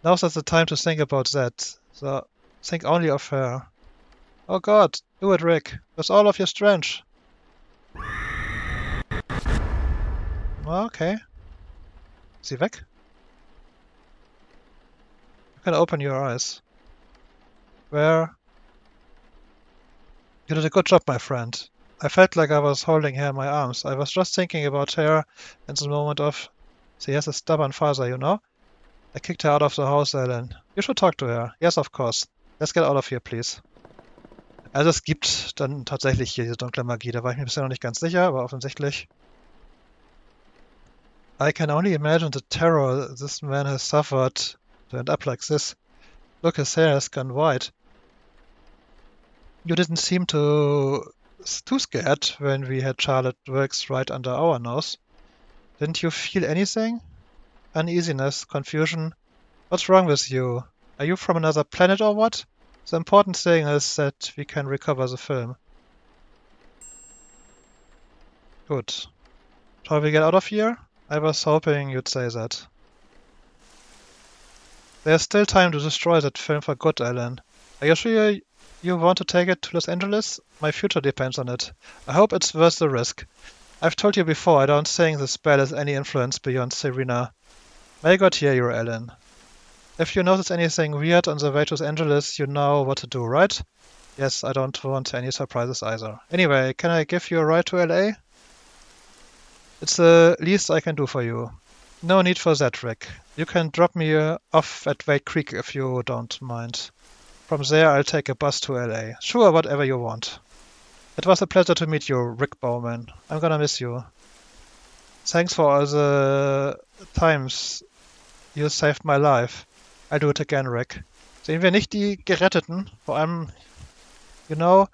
Now's not the time to think about that. So think only of her. Oh god, do it, Rick. With all of your strength. Okay. Ist sie weg? You can open your eyes. Where? You did a good job, my friend. I felt like I was holding her in my arms. I was just thinking about her in the moment of... She has a stubborn father, you know? I kicked her out of the house, Alan. You should talk to her. Yes, of course. Let's get out of here, please. Also es gibt dann tatsächlich hier diese dunkle Magie. Da war ich mir bisher noch nicht ganz sicher, aber offensichtlich. I can only imagine the terror this man has suffered to end up like this. Look, his hair has gone white. You didn't seem too scared when we had Charlotte Wilkes right under our nose. Didn't you feel anything? Uneasiness, confusion? What's wrong with you? Are you from another planet or what? The important thing is that we can recover the film. Good. Shall we get out of here? I was hoping you'd say that. There's still time to destroy that film for good, Alan. Are you sure you want to take it to Los Angeles? My future depends on it. I hope it's worth the risk. I've told you before, I don't think the spell has any influence beyond Serena. May God hear you, Alan. If you notice anything weird on the way to Los Angeles, you know what to do, right? Yes, I don't want any surprises either. Anyway, can I give you a ride to LA? It's the least I can do for you. No need for that, Rick. You can drop me off at Wade Creek if you don't mind. From there, I'll take a bus to LA. Sure, whatever you want. It was a pleasure to meet you, Rick Bowman. I'm gonna miss you. Thanks for all the times you saved my life. I'll do it again, Rick. Sehen wir nicht die Geretteten? Vor allem, you know,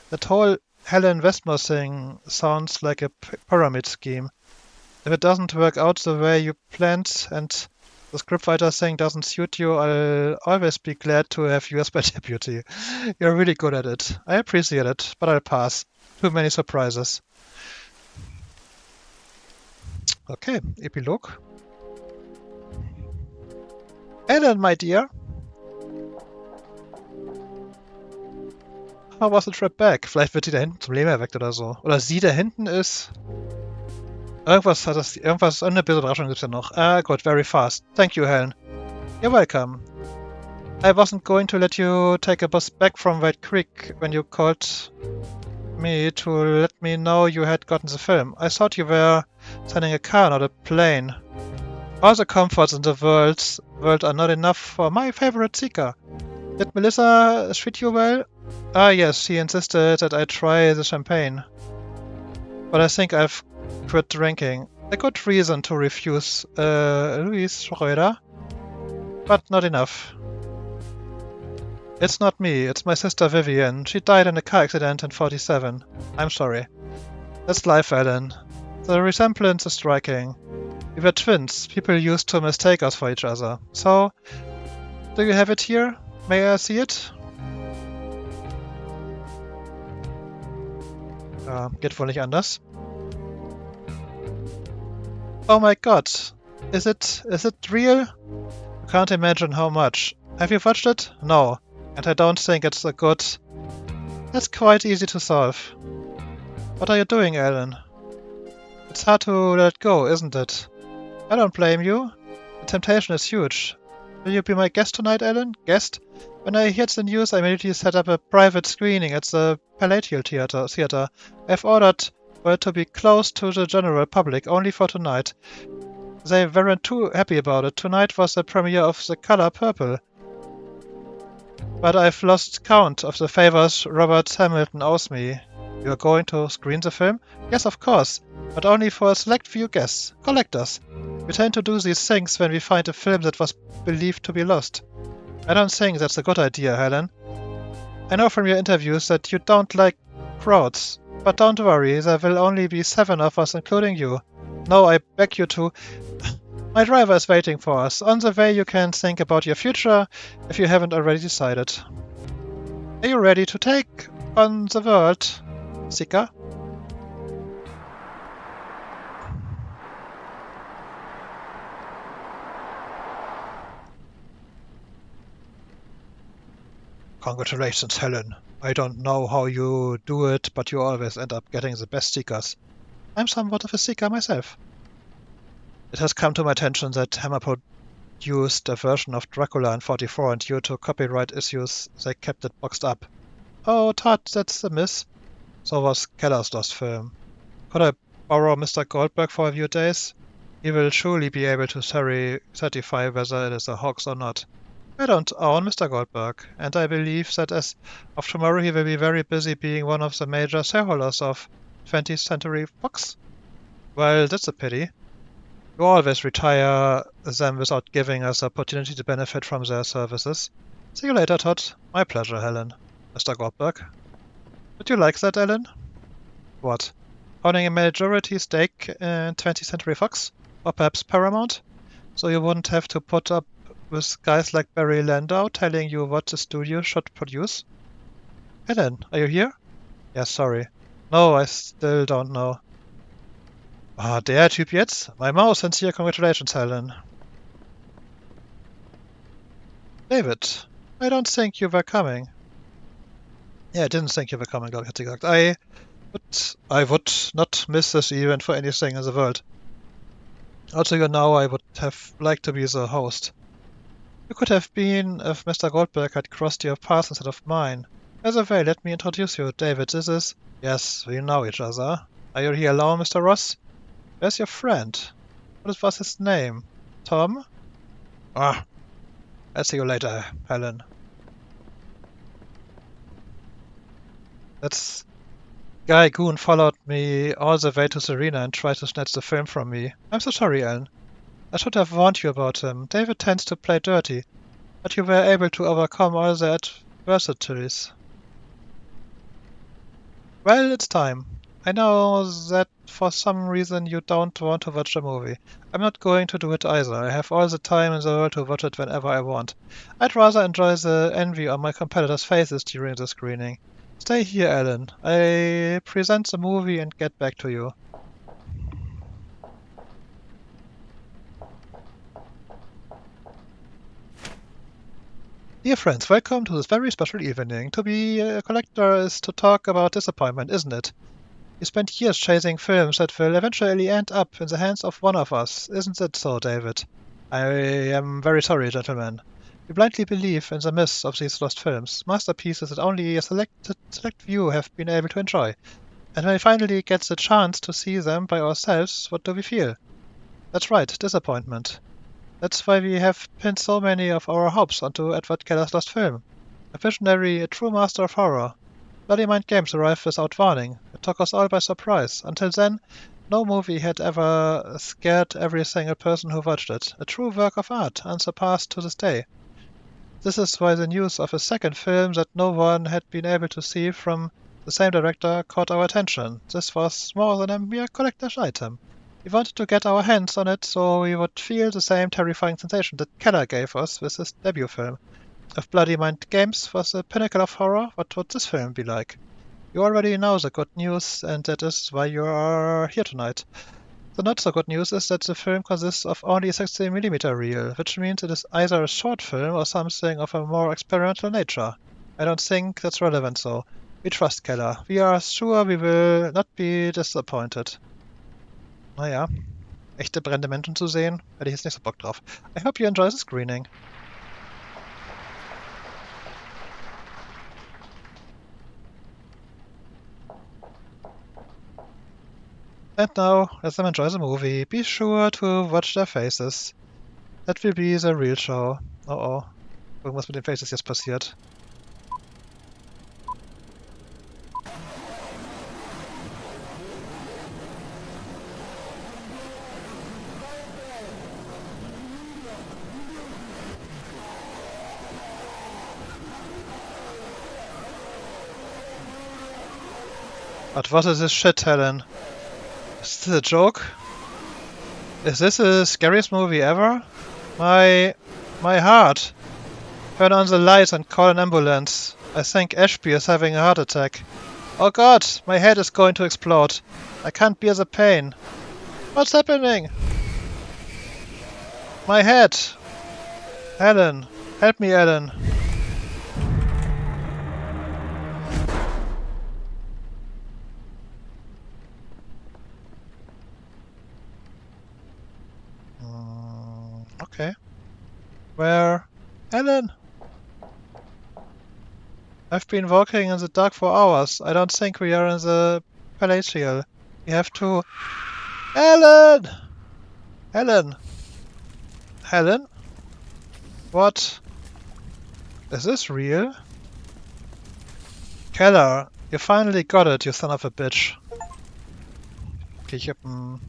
that whole Helen Westmore thing sounds like a pyramid scheme. If it doesn't work out the way you planned and the scriptwriter thing doesn't suit you, I'll always be glad to have you as my deputy. You're really good at it. I appreciate it, but I'll pass. Too many surprises. Okay, Epilog. Ellen, my dear. How was the trip back? Vielleicht wird die da hinten zum Leben erweckt oder so. Oder sie da hinten ist. Irgendwas eine böse Überraschung gibt's ja noch. Good, very fast. Thank you, Helen. You're welcome. I wasn't going to let you take a bus back from White Creek when you called me to let me know you had gotten the film. I thought you were sending a car, not a plane. All the comforts in the world are not enough for my favorite seeker. Did Melissa treat you well? Ah yes, she insisted that I try the champagne. But I think I've quit drinking. A good reason to refuse Louise Schröder, but not enough. It's not me, it's my sister Vivian. She died in a car accident in 47. I'm sorry. That's life, Alan. The resemblance is striking. We were twins. People used to mistake us for each other. So, do you have it here? May I see it? Geht wohl nicht anders. Oh my god. Is it real? I can't imagine how much. Have you watched it? No. And I don't think it's a good... That's quite easy to solve. What are you doing, Alan? It's hard to let go, isn't it? I don't blame you. The temptation is huge. Will you be my guest tonight, Alan? Guest? When I heard the news, I immediately set up a private screening at the Palladial Theatre. I've ordered for it to be closed to the general public, only for tonight. They weren't too happy about it. Tonight was the premiere of The Color Purple. But I've lost count of the favors Robert Hamilton owes me. You're going to screen the film? Yes, of course, but only for a select few guests, collectors. We tend to do these things when we find a film that was believed to be lost. I don't think that's a good idea, Helen. I know from your interviews that you don't like crowds, but don't worry, there will only be 7 of us, including you. No, I beg you to... My driver is waiting for us. On the way you can think about your future, if you haven't already decided. Are you ready to take on the world, Seeker? Congratulations, Helen. I don't know how you do it, but you always end up getting the best seekers. I'm somewhat of a seeker myself. It has come to my attention that Hammer produced a version of Dracula in 44, and due to copyright issues, they kept it boxed up. Oh, Todd, that's a miss. So was Keller's lost film. Could I borrow Mr. Goldberg for a few days? He will surely be able to certify whether it is a hoax or not. I don't own Mr. Goldberg, and I believe that as of tomorrow he will be very busy being one of the major shareholders of 20th Century Fox. Well, that's a pity. You always retire them without giving us the opportunity to benefit from their services. See you later, Todd. My pleasure, Helen. Mr. Goldberg. Did you like that, Ellen? What? Owning a majority stake in 20th Century Fox? Or perhaps Paramount? So you wouldn't have to put up with guys like Barry Landau telling you what the studio should produce? Ellen, are you here? Yeah, sorry. No, I still don't know. Ah, der Typ jetzt? My mouse sends here congratulations, Helen. David, I don't think you were coming. Yeah, I didn't think you were coming, glaube ich, hat sie gesagt. I would not miss this event for anything in the world. Also, you know, I would have liked to be the host. You could have been if Mr. Goldberg had crossed your path instead of mine. By the way, let me introduce you, David. This is... Yes, we know each other. Are you here alone, Mr. Ross? Where's your friend? What was his name? Tom? Ah, I'll see you later, Helen. That guy Goon followed me all the way to the arena and tried to snatch the film from me. I'm so sorry, Ellen. I should have warned you about him. David tends to play dirty, but you were able to overcome all the adversities. Well, it's time. I know that for some reason you don't want to watch the movie. I'm not going to do it either. I have all the time in the world to watch it whenever I want. I'd rather enjoy the envy on my competitors' faces during the screening. Stay here, Alan. I present the movie and get back to you. Dear friends, welcome to this very special evening. To be a collector is to talk about disappointment, isn't it? You spent years chasing films that will eventually end up in the hands of one of us. Isn't it so, David? I am very sorry, gentlemen. We blindly believe in the myths of these lost films, masterpieces that only a select few have been able to enjoy. And when we finally get the chance to see them by ourselves, what do we feel? That's right, disappointment. That's why we have pinned so many of our hopes onto Edward Keller's lost film. A visionary, a true master of horror. Bloody Mind Games arrived without warning. It took us all by surprise. Until then, no movie had ever scared every single person who watched it. A true work of art, unsurpassed to this day. This is why the news of a second film that no one had been able to see from the same director caught our attention. This was more than a mere collector's item. We wanted to get our hands on it so we would feel the same terrifying sensation that Keller gave us with his debut film. If Bloody Mind Games was the pinnacle of horror, what would this film be like? You already know the good news, and that is why you are here tonight. The not so good news is that the film consists of only a 16mm reel, which means it is either a short film or something of a more experimental nature. I don't think that's relevant though. We trust Keller. We are sure we will not be disappointed. Naja, echte brennende Menschen zu sehen, hätte ich jetzt nicht so Bock drauf. I hope you enjoy the screening. And now, let them enjoy the movie. Be sure to watch their faces. That will be the real show. Oh oh. Irgendwas mit den Faces jetzt passiert. But what is this shit, Helen? Is this a joke? Is this the scariest movie ever? My heart. Turn on the lights and call an ambulance. I think Ashby is having a heart attack. Oh god, my head is going to explode. I can't bear the pain. What's happening? My head. Helen. Help me, Ellen. Okay. Where? Ellen! I've been walking in the dark for hours. I don't think we are in the Palatial. We have to... Ellen! Helen! Helen? What? Is this real? Keller, you finally got it, you son of a bitch. Okay, ich hab ein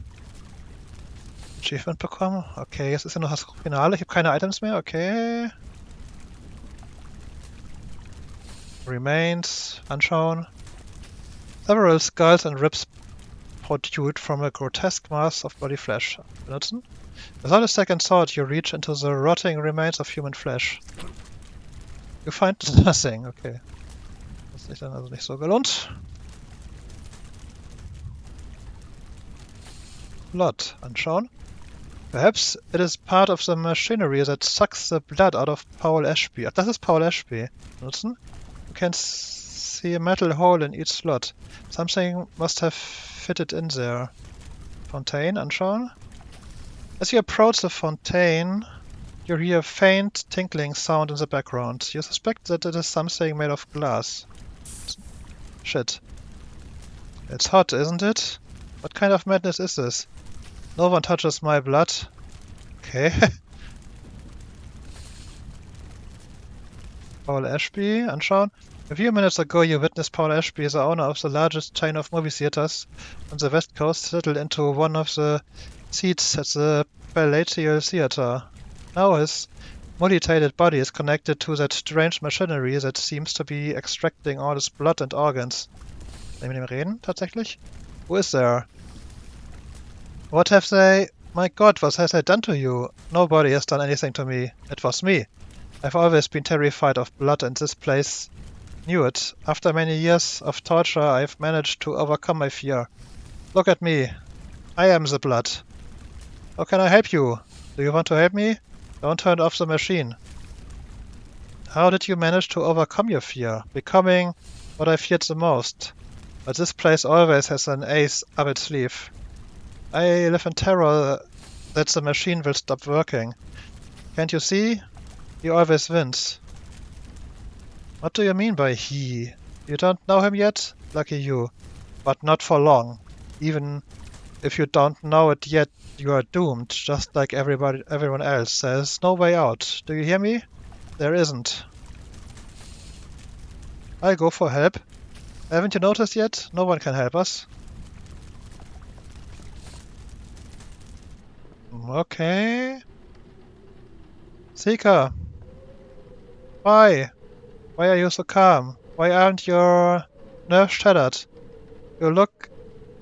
Achievement bekommen. Okay, jetzt ist ja noch das Finale. Ich habe keine Items mehr. Okay. Remains. Anschauen. Several skulls and ribs protrude from a grotesque mass of body flesh. Benutzen. Without a second thought, you reach into the rotting remains of human flesh. You find nothing. Okay. Das ist sich dann also nicht so gelohnt. blood. Anschauen. Perhaps it is part of the machinery that sucks the blood out of Paul Ashby. Ach, das ist Paul Ashby. Nutzen. You can see a metal hole in each slot. Something must have fitted in there. Fontaine, anschauen. As you approach the fontaine, you hear a faint tinkling sound in the background. You suspect that it is something made of glass. Shit. It's hot, isn't it? What kind of madness is this? No one touches my blood. Okay. Paul Ashby, anschauen. A few minutes ago you witnessed Paul Ashby, the owner of the largest chain of movie theaters on the West Coast, settle into one of the seats at the Palatial Theater. Now his mutilated body is connected to that strange machinery that seems to be extracting all his blood and organs. Kann ich mit ihm reden, tatsächlich? Who is there? What have they... My God, what has they done to you? Nobody has done anything to me. It was me. I've always been terrified of blood, and this place knew it. After many years of torture, I've managed to overcome my fear. Look at me. I am the blood. How can I help you? Do you want to help me? Don't turn off the machine. How did you manage to overcome your fear? Becoming what I feared the most. But this place always has an ace up its sleeve. I live in terror that the machine will stop working. Can't you see? He always wins. What do you mean by he? You don't know him yet? Lucky you. But not for long. Even if you don't know it yet, you are doomed, just like everyone else. There's no way out. Do you hear me? There isn't. I'll go for help. Haven't you noticed yet? No one can help us. Okay. Seeker. Why? Why are you so calm? Why aren't your nerves shattered? You look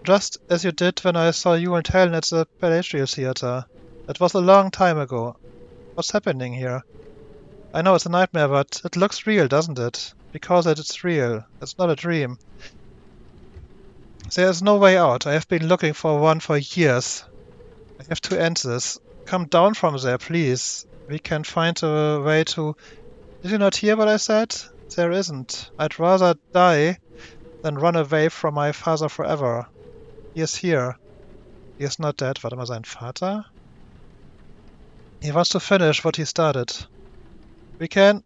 just as you did when I saw you and Helen at the Palatial Theater. That was a long time ago. What's happening here? I know it's a nightmare, but it looks real, doesn't it? Because it's real. It's not a dream. There's no way out. I have been looking for one for years. I have to end this. Come down from there, please. We can find a way to... Did you not hear what I said? There isn't. I'd rather die than run away from my father forever. He is here. He is not dead. Warte mal, sein Vater? He wants to finish what he started. We can...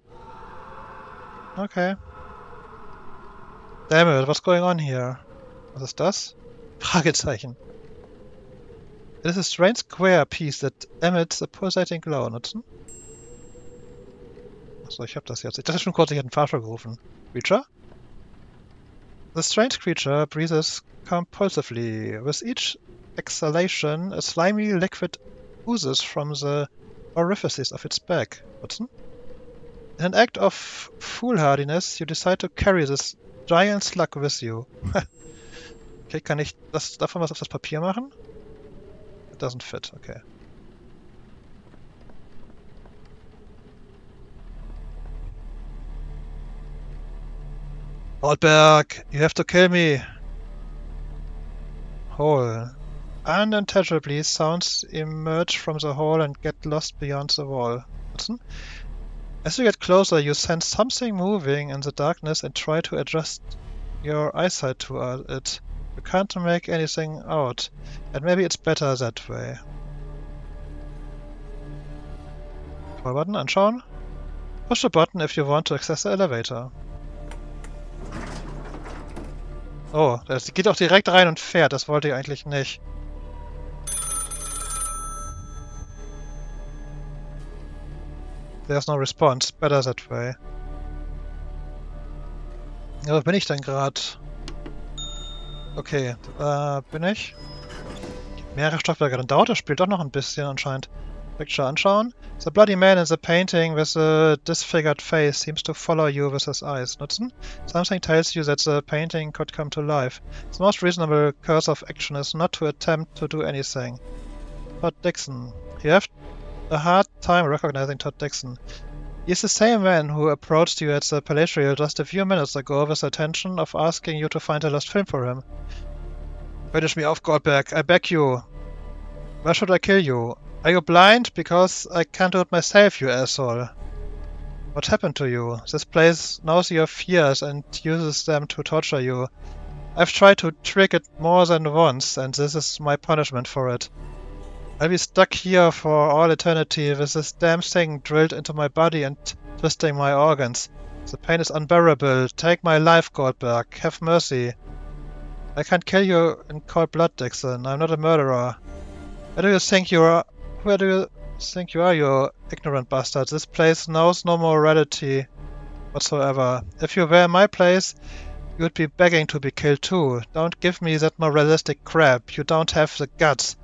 Okay. Damn it, what's going on here? Was ist das? Fragezeichen. It is a strange square piece that emits a pulsating glow. Nutzen? Achso, ich hab das jetzt. Ich dachte schon kurz, ich hätte einen Fahrstuhl gerufen. Creature? The strange creature breathes compulsively. With each exhalation, a slimy liquid oozes from the orifices of its back. Nutzen? In an act of foolhardiness, you decide to carry this giant slug with you. Okay, kann ich davon was auf das Papier machen? It doesn't fit, okay. Goldberg, you have to kill me! Hole. Unintelligibly, sounds emerge from the hole and get lost beyond the wall. Listen. As you get closer, you sense something moving in the darkness and try to adjust your eyesight to it. You can't make anything out, and maybe it's better that way. Control button, anschauen. Push the button if you want to access the elevator. Oh, das geht auch direkt rein und fährt, das wollte ich eigentlich nicht. There's no response, better that way. Ja, wo bin ich denn gerade? Okay, bin ich? Mehrere Stockwerke, dann dauert das Spiel doch noch ein bisschen anscheinend. Picture anschauen. The bloody man in the painting with a disfigured face seems to follow you with his eyes. Nutzen? Something tells you that the painting could come to life. The most reasonable course of action is not to attempt to do anything. Todd Dixon. You have a hard time recognizing Todd Dixon. He is the same man who approached you at the Palatial just a few minutes ago with the intention of asking you to find a lost film for him. Finish me off, Goldberg. I beg you. Why should I kill you? Are you blind? Because I can't do it myself, you asshole. What happened to you? This place knows your fears and uses them to torture you. I've tried to trick it more than once, and this is my punishment for it. I'll be stuck here for all eternity with this damn thing drilled into my body and twisting my organs. The pain is unbearable. Take my life, Goldberg. Have mercy. I can't kill you in cold blood, Dixon. I'm not a murderer. Where do you think you are? Where do you think you are, you ignorant bastard? This place knows no morality whatsoever. If you were in my place, you would be begging to be killed too. Don't give me that moralistic crap. You don't have the guts.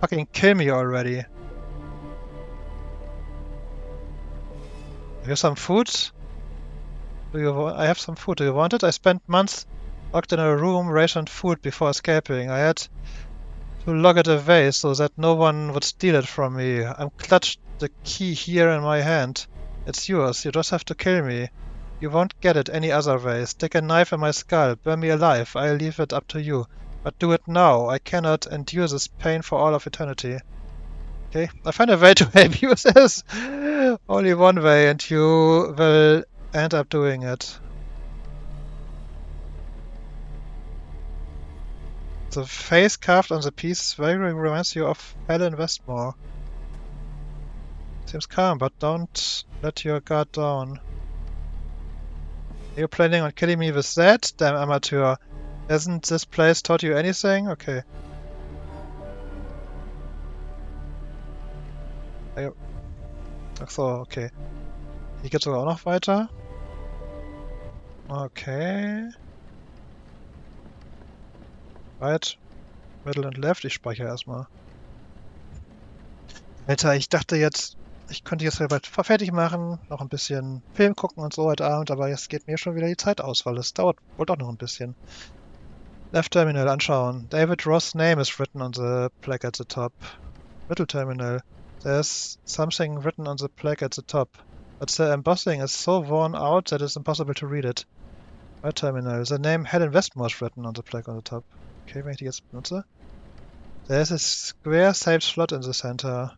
Fucking kill me already. Have you some food? I have some food. Do you want it? I spent months locked in a room rationed food before escaping. I had to lock it away so that no one would steal it from me. I'm clutched the key here in my hand. It's yours. You just have to kill me. You won't get it any other way. Stick a knife in my skull. Burn me alive. I'll leave it up to you. But do it now. I cannot endure this pain for all of eternity. Okay, I find a way to help you with this. Only one way, and you will end up doing it. The face carved on the piece vaguely reminds you of Helen Westmore. Seems calm, but don't let your guard down. Are you planning on killing me with that? Damn amateur. Hasn't this place taught you anything? Okay. Ach so, okay. Hier geht's sogar auch noch weiter. Okay. Right, middle und left. Ich speichere erstmal. Alter, ich dachte jetzt, ich könnte jetzt bald fertig machen, noch ein bisschen Film gucken und so heute Abend, aber jetzt geht mir schon wieder die Zeit aus, weil es dauert wohl doch noch ein bisschen. Left Terminal anschauen. David Ross' name is written on the plaque at the top. Middle Terminal. There's something written on the plaque at the top, but the embossing is so worn out that it's impossible to read it. Right Terminal. The name Helen Westmore is written on the plaque on the top. Okay, wenn ich die jetzt benutze. There's a square-shaped slot in the center.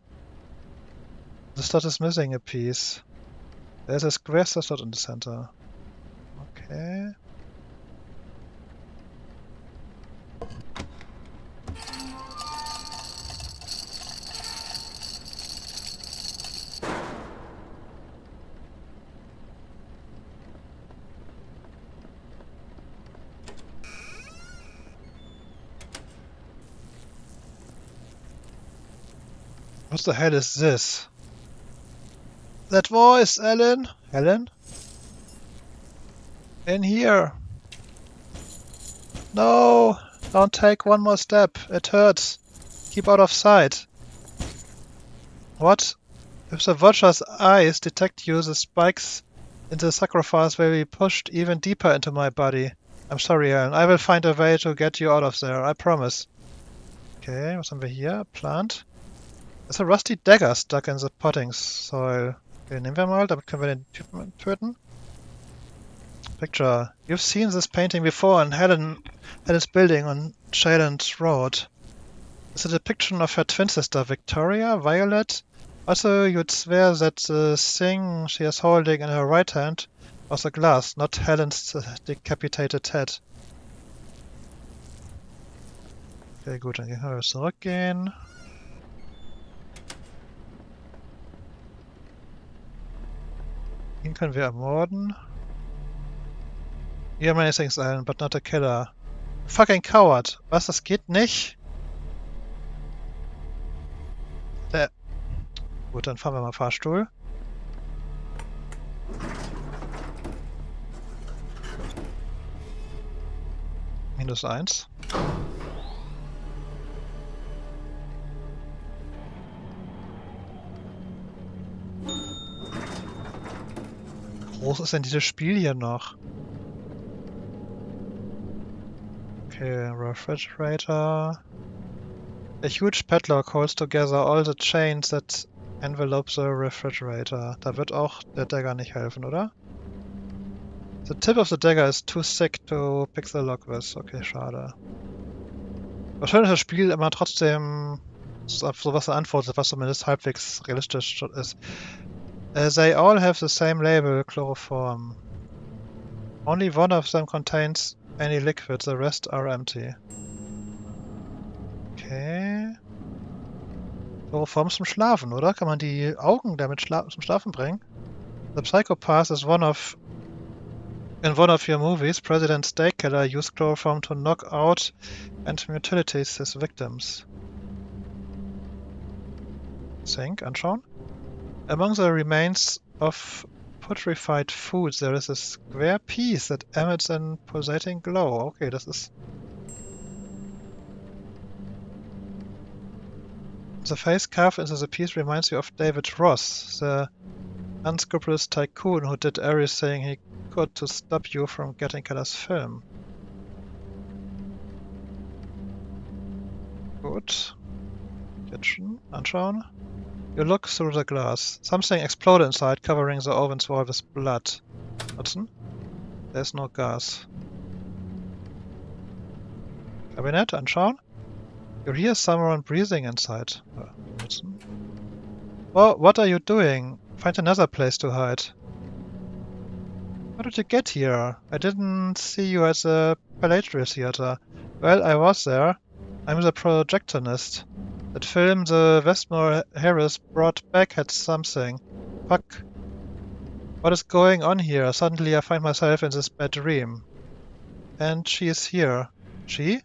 The slot is missing a piece. There's a square slot in the center. Okay. What the hell is this? That voice, Ellen? Helen? In here. No! Don't take one more step. It hurts. Keep out of sight. What? If the Watcher's eyes detect you, the spikes in the sacrifice will be pushed even deeper into my body. I'm sorry, Ellen. I will find a way to get you out of there. I promise. Okay, was haben wir hier? Plant. There's a rusty dagger stuck in the potting soil. Okay, nehmen wir mal, damit können wir den Typen töten. Picture. You've seen this painting before in Helen's building on Shaland Road. Is it a depiction of her twin sister, Victoria, Violet? Also, you'd swear that the thing she is holding in her right hand was a glass, not Helen's decapitated head. Okay, gut, dann können wir zurückgehen. Ihn können wir ermorden. You have many things, Alan, but not a killer. Fucking coward! Was, das geht nicht? Gut, dann fahren wir mal Fahrstuhl. -1. Wie groß ist denn dieses Spiel hier noch? Okay, refrigerator. A huge padlock holds together all the chains that envelope the refrigerator. Da wird auch der Dagger nicht helfen, oder? The tip of the dagger is too thick to pick the lock with. Okay, schade. Wahrscheinlich ist das Spiel immer trotzdem So was er antwortet, was zumindest halbwegs realistisch ist. They all have the same label, chloroform. Only one of them contains any liquid, the rest are empty. Okay. Chloroform zum Schlafen, oder? Kann man die Augen damit zum Schlafen bringen? The psychopath is in one of your movies, President Steakkiller used chloroform to knock out and mutilate his victims. Think, anschauen. Among the remains of putrefied foods, there is a square piece that emits a pulsating glow. Okay, das ist... The face carved into the piece reminds you of David Ross, the unscrupulous tycoon who did everything he could to stop you from getting Keller's film. Gut. Kitchen, anschauen. You look through the glass. Something exploded inside, covering the oven's wall with blood. Watson? There's no gas. Cabinet, anschauen. You hear someone breathing inside. Watson? Well, what are you doing? Find another place to hide. How did you get here? I didn't see you at the Palladium Theater. Well, I was there. I'm the projectionist. That film the Westmore Harris brought back had something. Fuck. What is going on here? Suddenly I find myself in this bad dream. And she is here. She?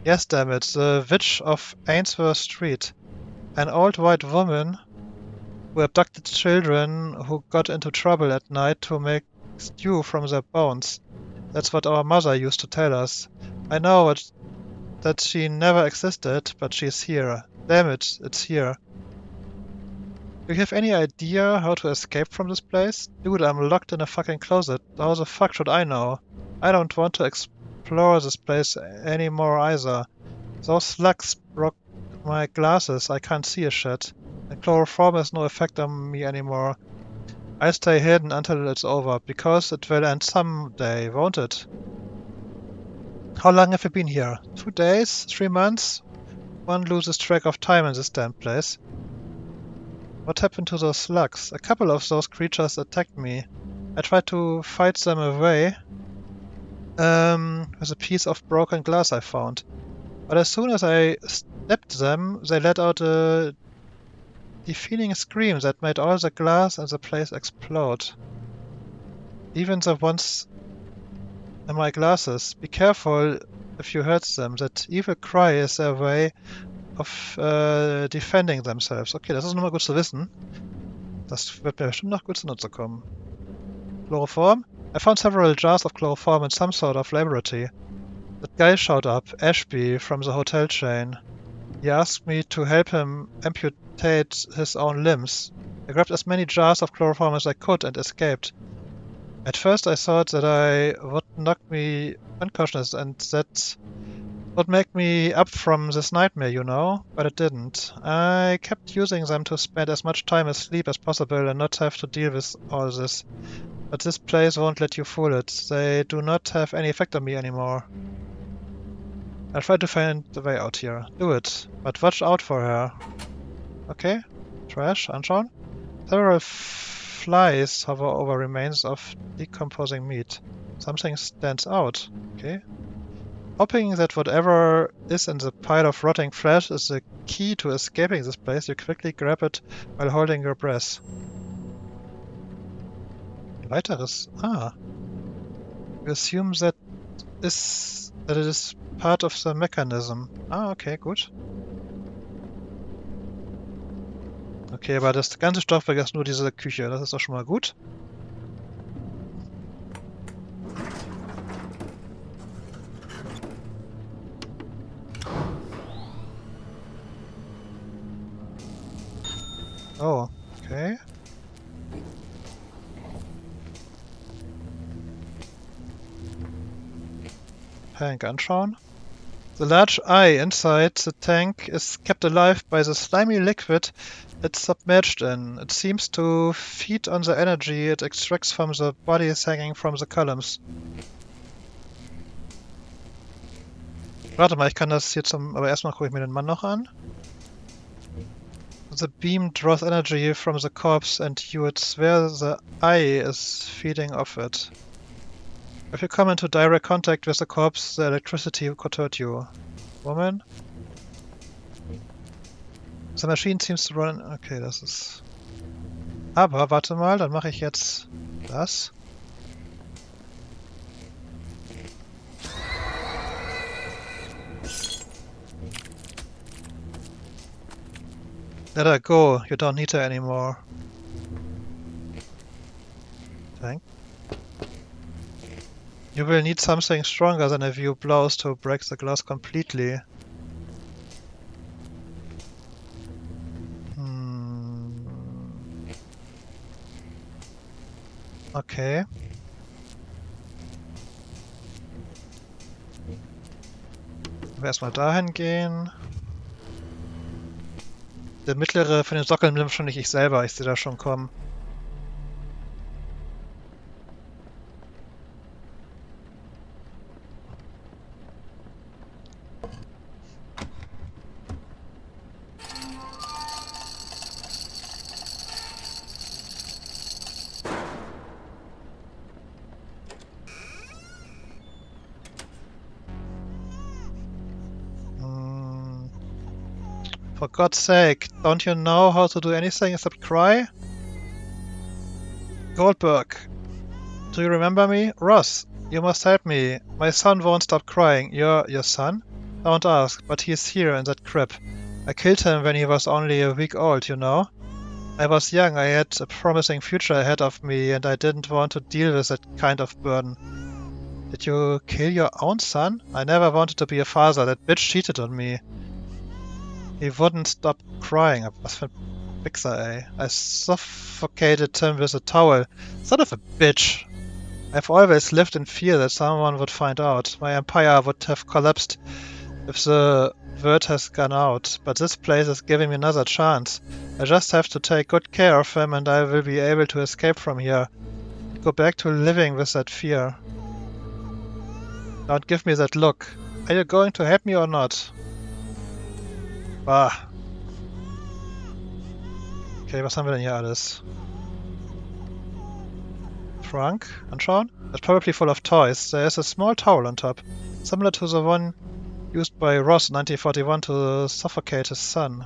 Yes, damn it, the witch of Ainsworth Street. An old white woman who abducted children who got into trouble at night to make stew from their bones. That's what our mother used to tell us. I know that she never existed, but she's here. Damn it, it's here. Do you have any idea how to escape from this place? Dude, I'm locked in a fucking closet. How the fuck should I know? I don't want to explore this place anymore either. Those slugs broke my glasses, I can't see a shit. And chloroform has no effect on me anymore. I'll stay hidden until it's over, because it will end someday, won't it? How long have you been here? 2 days? 3 months? One loses track of time in this damn place. What happened to those slugs? A couple of those creatures attacked me. I tried to fight them away with a piece of broken glass I found. But as soon as I stabbed them, they let out a deafening scream that made all the glass in the place explode. Even the ones in my glasses. Be careful if you hurt them. That evil cry is their way of defending themselves. Okay, das ist nochmal gut zu wissen. Das wird mir bestimmt noch gut zunutze kommen. Chloroform? I found several jars of chloroform in some sort of laboratory. That guy showed up, Ashby, from the hotel chain. He asked me to help him amputate his own limbs. I grabbed as many jars of chloroform as I could and escaped. At first I thought that I would knock me unconscious and that would make me up from this nightmare, you know, but it didn't. I kept using them to spend as much time asleep as possible and not have to deal with all this. But this place won't let you fool it. They do not have any effect on me anymore. I'll try to find the way out here. Do it. But watch out for her. Okay. Trash. Anschauen. Several flies hover over remains of decomposing meat. Something stands out. Okay. Hoping that whatever is in the pile of rotting flesh is the key to escaping this place, you quickly grab it while holding your breath. Weiteres. You assume that it is part of the mechanism. Okay, gut. Okay, aber das ganze Stoffwerk ist nur diese Küche. Das ist doch schon mal gut. Oh, okay. Tank anschauen. The large eye inside the tank is kept alive by the slimy liquid it's submerged in. It seems to feed on the energy it extracts from the bodies hanging from the columns. Warte mal, ich kann das hier aber erstmal gucke ich mir den Mann noch an. The beam draws energy from the corpse and you would swear the eye is feeding off it. If you come into direct contact with the corpse, the electricity could hurt you. Woman? The machine seems to run... Okay, das ist... Aber, warte mal, dann mache ich jetzt das. Let her go, you don't need her anymore. Thank. You will need something stronger than a few blows to break the glass completely. Okay. Erstmal dahin gehen. Der mittlere von den Sockeln bin wahrscheinlich ich selber, ich sehe da schon kommen. For God's sake, don't you know how to do anything except cry? Goldberg, do you remember me? Ross, you must help me. My son won't stop crying. Your son? Don't ask, but he's here in that crib. I killed him when he was only a week old, you know? I was young, I had a promising future ahead of me, and I didn't want to deal with that kind of burden. Did you kill your own son? I never wanted to be a father. That bitch cheated on me. He wouldn't stop crying. Was für ein Wichser, ey. I suffocated him with a towel. Son of a bitch. I've always lived in fear that someone would find out. My empire would have collapsed if the word has gone out. But this place is giving me another chance. I just have to take good care of him and I will be able to escape from here. Go back to living with that fear. Don't give me that look. Are you going to help me or not? Ah. Okay, was haben wir denn hier alles? Trunk? Anschauen? It's probably full of toys. There is a small towel on top, similar to the one used by Ross in 1941 to suffocate his son.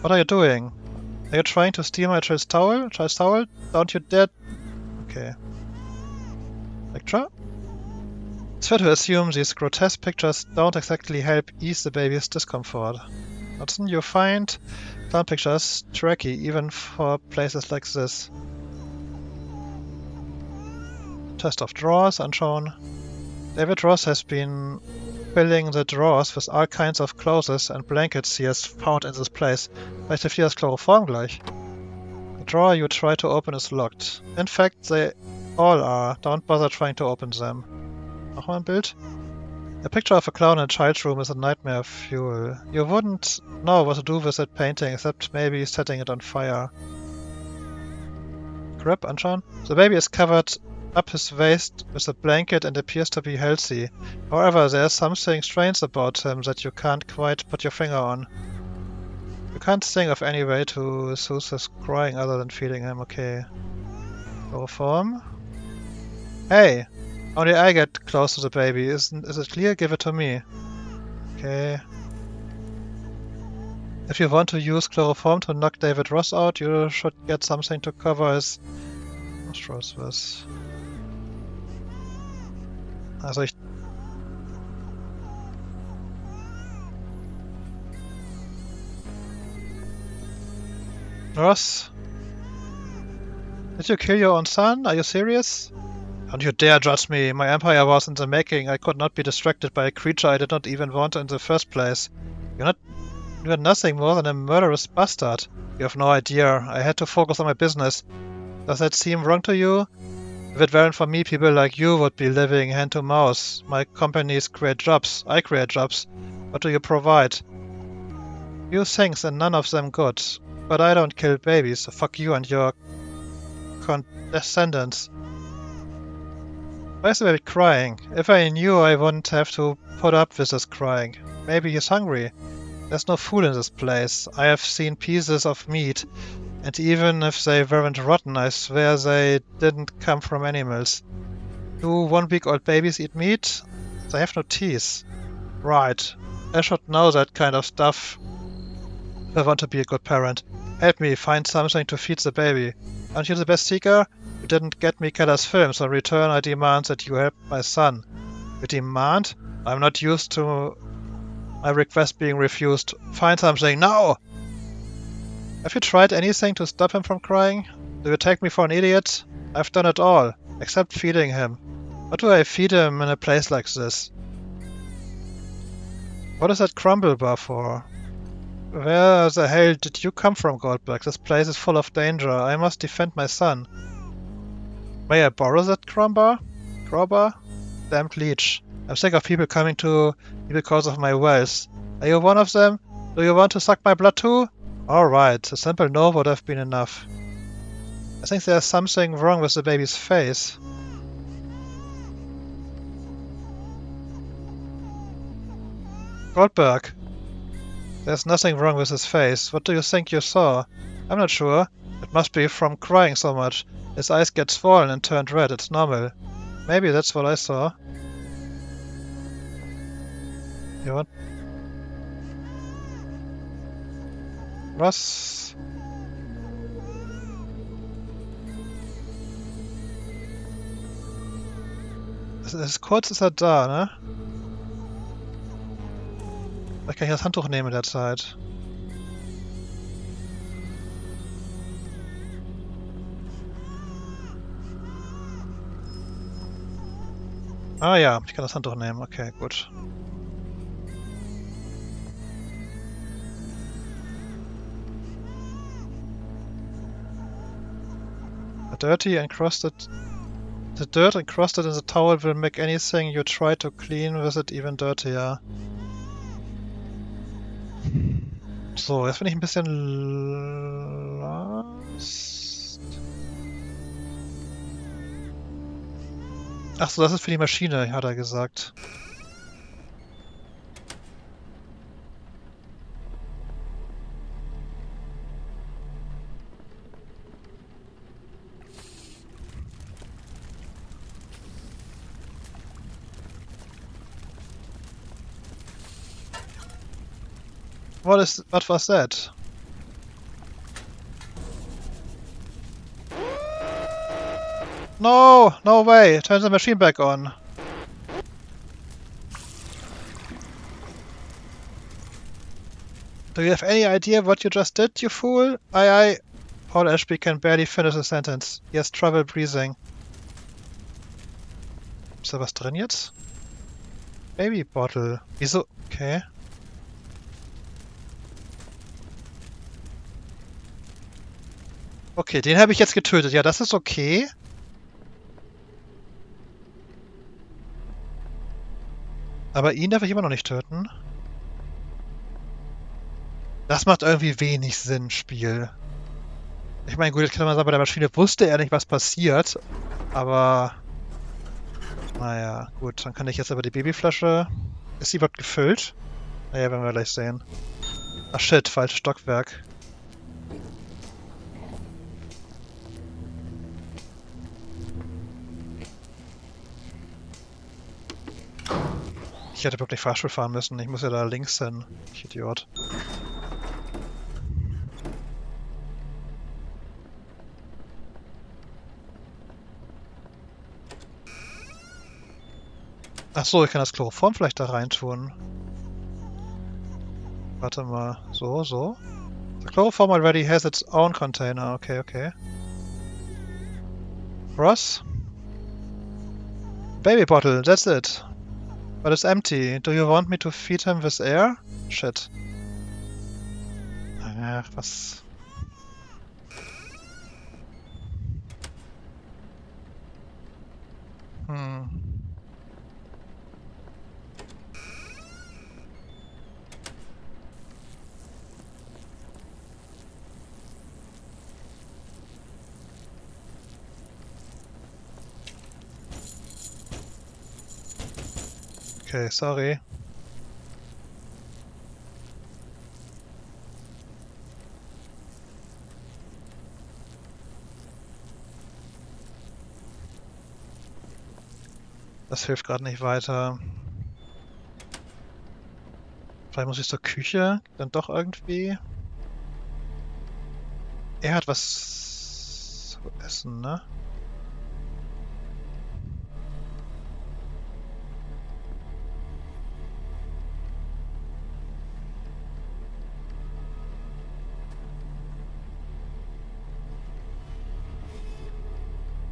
What are you doing? Are you trying to steal my child's towel? Don't you dare... Okay. Lecture? It's fair to assume these grotesque pictures don't exactly help ease the baby's discomfort. Watson, you find clown pictures tricky, even for places like this. Test of drawers, anschauen. David Ross has been filling the drawers with all kinds of clothes and blankets he has found in this place. Vielleicht hilft dir das Chloroform gleich. The drawer you try to open is locked. In fact, they all are. Don't bother trying to open them. Nochmal ein Bild. A picture of a clown in a child's room is a nightmare fuel. You wouldn't know what to do with that painting, except maybe setting it on fire. Grab, anschauen. The baby is covered up his waist with a blanket and appears to be healthy. However, there's something strange about him that you can't quite put your finger on. You can't think of any way to soothe his crying other than feeding him. Okay. Chloroform. Hey! Only I get close to the baby. Is it clear? Give it to me. Okay. If you want to use chloroform to knock David Ross out, you should get something to cover his nostrils with. Also ich... Ross? Did you kill your own son? Are you serious? Don't you dare judge me. My empire was in the making. I could not be distracted by a creature I did not even want in the first place. You're nothing more than a murderous bastard. You have no idea. I had to focus on my business. Does that seem wrong to you? If it weren't for me, people like you would be living hand to mouth. My companies create jobs. I create jobs. What do you provide? Few things and none of them good. But I don't kill babies, so fuck you and your condescendants. Why is the baby crying? If I knew, I wouldn't have to put up with his crying. Maybe he's hungry. There's no food in this place. I have seen pieces of meat, and even if they weren't rotten, I swear they didn't come from animals. Do 1-week-old babies eat meat? They have no teeth. Right. I should know that kind of stuff if I want to be a good parent. Help me find something to feed the baby. Aren't you the best seeker? You didn't get me Keller's film, so in return I demand that you help my son. You demand? I'm not used to my request being refused. Find something now! Have you tried anything to stop him from crying? Do you take me for an idiot? I've done it all, except feeding him. What do I feed him in a place like this? What is that crumble bar for? Where the hell did you come from, Goldberg? This place is full of danger. I must defend my son. May I borrow that crowbar? Crowbar? Damned leech. I'm sick of people coming to me because of my wealth. Are you one of them? Do you want to suck my blood too? Alright, a simple no would have been enough. I think there's something wrong with the baby's face. Goldberg! There's nothing wrong with his face. What do you think you saw? I'm not sure. It must be from crying so much. His eyes get swollen and turned red. It's normal. Maybe that's what I saw. You want... Was? Kurz ist er da, ne? Vielleicht kann ich das Handtuch nehmen in der Zeit. Ah ja, ich kann das Handtuch nehmen. Okay, gut. The dirt encrusted in the towel will make anything you try to clean with it even dirtier. So, jetzt bin ich ein bisschen lost. Achso, das ist für die Maschine, hat er gesagt. What was that? No! No way! Turn the machine back on. Do you have any idea what you just did, you fool? Aye. Paul Ashby can barely finish a sentence. He has trouble breathing. Ist da was drin jetzt? Baby Bottle. Wieso? Okay. Okay, den habe ich jetzt getötet. Ja, das ist okay. Aber ihn darf ich immer noch nicht töten. Das macht irgendwie wenig Sinn, Spiel. Ich meine, gut, jetzt kann man sagen, bei der Maschine wusste er nicht, was passiert. Aber... Naja, gut, dann kann ich jetzt aber die Babyflasche... Ist sie überhaupt gefüllt? Naja, werden wir gleich sehen. Ach shit, falsches Stockwerk. Ich hätte wirklich Fahrstuhl fahren müssen. Ich muss ja da links hin. Ich Idiot. Ach so, ich kann das Chloroform vielleicht da rein tun. Warte mal. So. The chloroform already has its own container. Okay. Ross? Baby bottle, that's it. But it's empty. Do you want me to feed him with air? Shit. Ach, was... Okay, sorry. Das hilft gerade nicht weiter. Vielleicht muss ich zur Küche dann doch irgendwie. Er hat was zu essen, ne?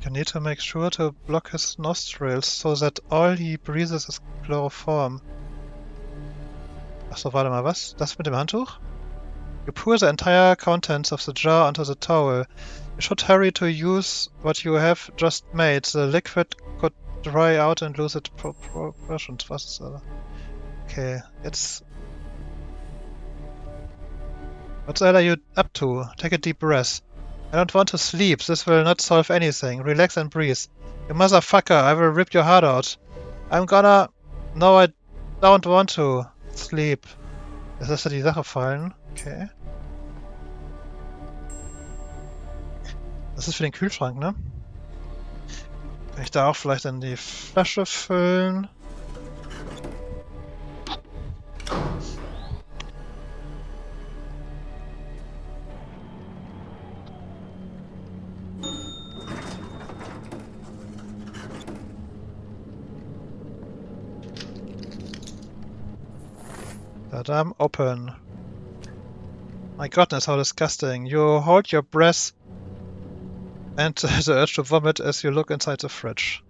You need to make sure to block his nostrils so that all he breathes is chloroform. Achso, warte mal, was? Das mit dem Handtuch? You pour the entire contents of the jar onto the towel. You should hurry to use what you have just made. The liquid could dry out and lose its proportions. Was ist das? Okay, jetzt. What the hell are you up to? Take a deep breath. I don't want to sleep. This will not solve anything. Relax and breathe. You motherfucker, I will rip your heart out. I'm gonna... No, I don't want to sleep. Jetzt lässt er die Sache fallen. Okay. Das ist für den Kühlschrank, ne? Kann ich da auch vielleicht in die Flasche füllen? Tadam, open. My goodness, how disgusting. You hold your breath and the urge to vomit as you look inside the fridge.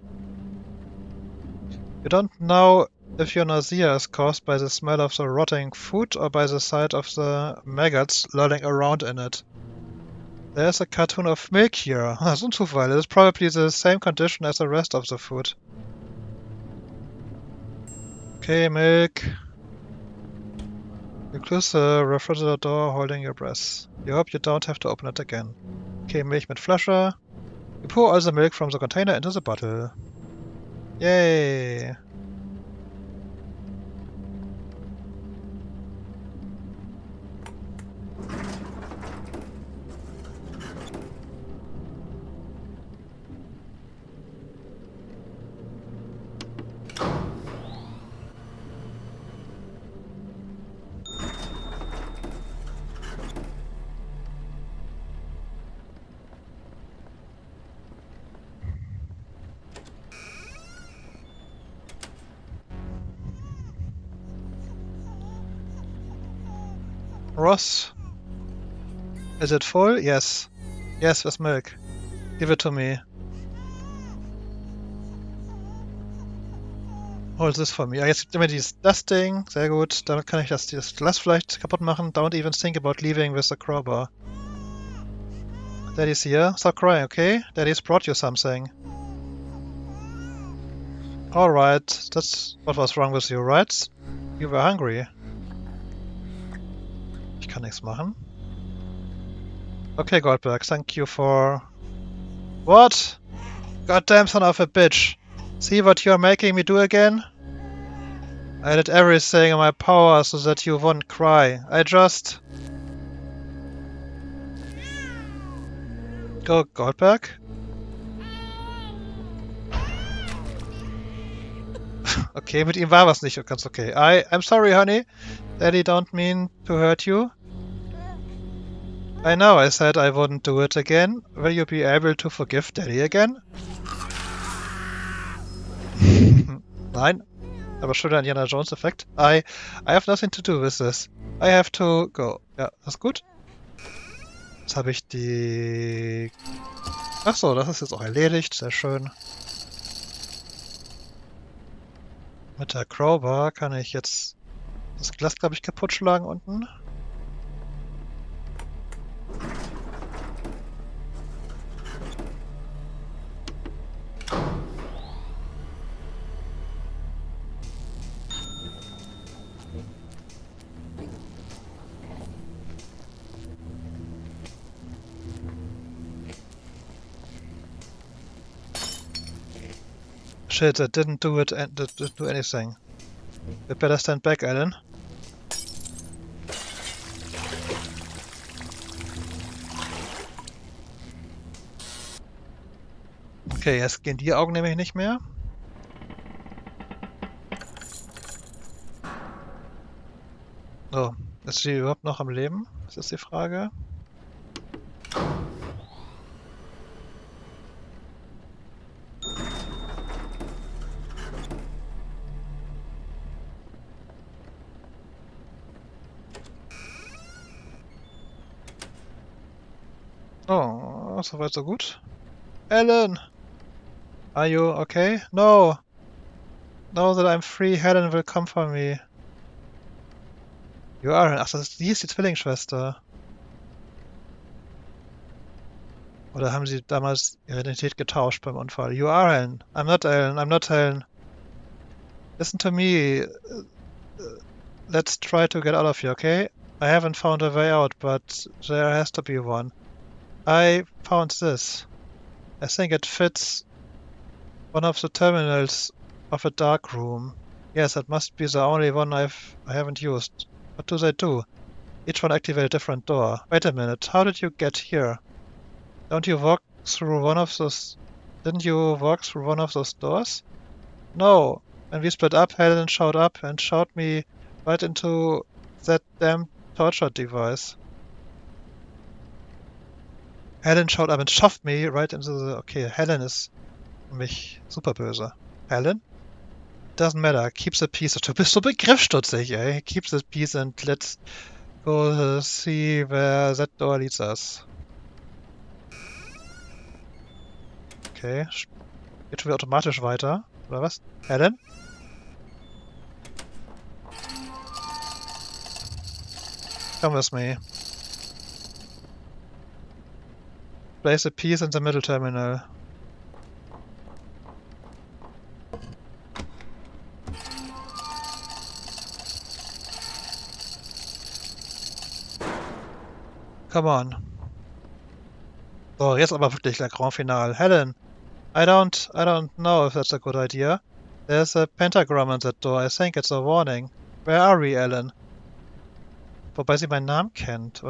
You don't know if your nausea is caused by the smell of the rotting food or by the sight of the maggots lolling around in it. There's a cartoon of milk here. That's ein Zufall. It is probably the same condition as the rest of the food. Okay, milk. You close the refrigerator door holding your breath. You hope you don't have to open it again. Okay, Milch mit Flasche. You pour all the milk from the container into the bottle. Yay! Ross, is it full? Yes. Yes, with milk. Give it to me. Hol this for me. Ah, jetzt gibt mir das Ding. Sehr gut. Damit kann ich dieses Glas vielleicht kaputt machen. Don't even think about leaving with the crowbar. Daddy's here. Stop crying, okay? Daddy's brought you something. Alright. That's what was wrong with you, right? You were hungry. Ich kann nichts machen. Okay, Goldberg, thank you for... What? Goddamn son of a bitch. See what you're making me do again? I did everything in my power so that you won't cry. I just... Go, Goldberg? Okay, mit ihm war was nicht ganz okay. I'm sorry, honey. Daddy don't mean to hurt you. I know I said I wouldn't do it again. Will you be able to forgive Daddy again? Nein. Aber schon der Indiana Jones Effekt. I have nothing to do with this. I have to go. Ja, das ist gut. Jetzt habe ich die... Achso, das ist jetzt auch erledigt. Sehr schön. Mit der Crowbar kann ich jetzt das Glas, glaube ich, kaputt schlagen unten. Shit, that didn't do it and didn't do anything. We better stand back, Alan. Okay, jetzt gehen die Augen nämlich nicht mehr. Oh, ist sie überhaupt noch am Leben? Das ist die Frage. Oh, soweit so gut. Helen! Are you okay? No! Now that I'm free, Helen will come for me. You are. Ach, die ist die Zwillingsschwester. Oder haben sie damals ihre Identität getauscht beim Unfall? You are Helen. I'm not Helen. I'm not Helen. Listen to me. Let's try to get out of here, okay? I haven't found a way out, but there has to be one. I found this. I think it fits one of the terminals of a dark room. Yes, that must be the only one I haven't used. What do they do? Each one activate a different door. Wait a minute, how did you get here? Don't you walk through one of those... Didn't you walk through one of those doors? No. When we split up, Helen showed up and shot me right into that damn torture device. Helen showed up and shoved me right into the... Okay, Helen ist für mich super böse. Helen? Doesn't matter. Keep the peace. Du bist so begriffsstutzig, ey. Keep the peace and let's go see where that door leads us. Okay. Geht schon wieder automatisch weiter. Oder was? Helen? Come with me. Place the piece in the middle terminal. Come on. So, jetzt aber wirklich der Grand Finale. Helen, I don't know if that's a good idea. There's a pentagram on that door. I think it's a warning. Where are we, Ellen? Wobei sie meinen Namen kennt.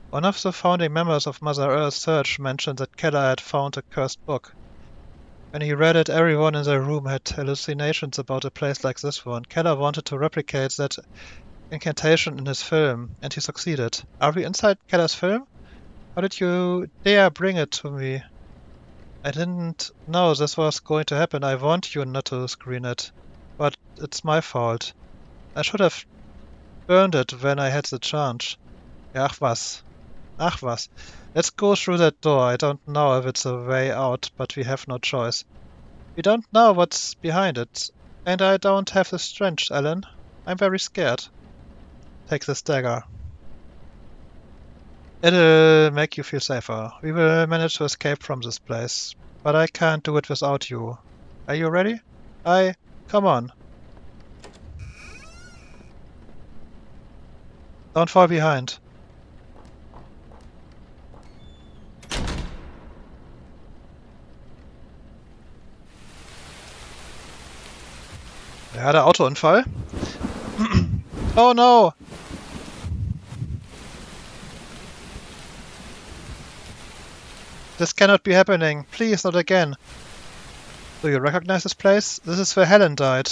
One of the founding members of Mother Earth's Search mentioned that Keller had found a cursed book. When he read it, everyone in the room had hallucinations about a place like this one. Keller wanted to replicate that incantation in his film, and he succeeded. Are we inside Keller's film? How did you dare bring it to me? I didn't know this was going to happen. I warned you not to screen it. But it's my fault. I should have burned it when I had the chance. Ja, ach was. Ach was. Let's go through that door. I don't know if it's a way out, but we have no choice. We don't know what's behind it. And I don't have the strength, Ellen. I'm very scared. Take this dagger. It'll make you feel safer. We will manage to escape from this place. But I can't do it without you. Are you ready? Come on. Don't fall behind. Ja, der Autounfall. Oh no! This cannot be happening. Please, not again. Do you recognize this place? This is where Helen died.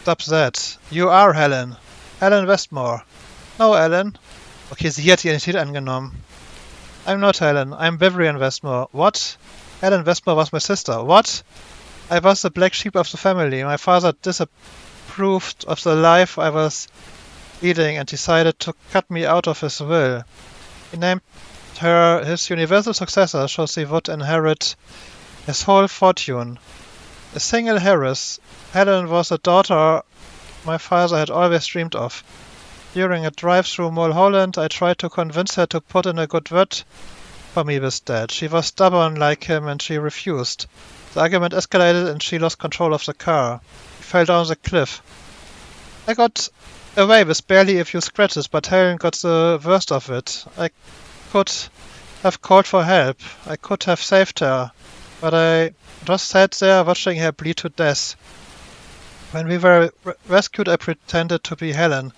Stop that. You are Helen. Helen Westmore. No, Ellen. Okay, sie hat die Identität angenommen. I'm not Helen. I'm Vivian Westmore. What? Helen Westmore was my sister. What? I was the black sheep of the family. My father disapproved of the life I was leading and decided to cut me out of his will. He named her his universal successor so she would inherit his whole fortune. A single heiress, Helen was a daughter my father had always dreamed of. During a drive through Mulholland, I tried to convince her to put in a good word for me with Dad. She was stubborn like him and she refused. The argument escalated and she lost control of the car. He fell down the cliff. I got away with barely a few scratches, but Helen got the worst of it. I could have called for help. I could have saved her. But I just sat there watching her bleed to death. When we were rescued, I pretended to be Helen.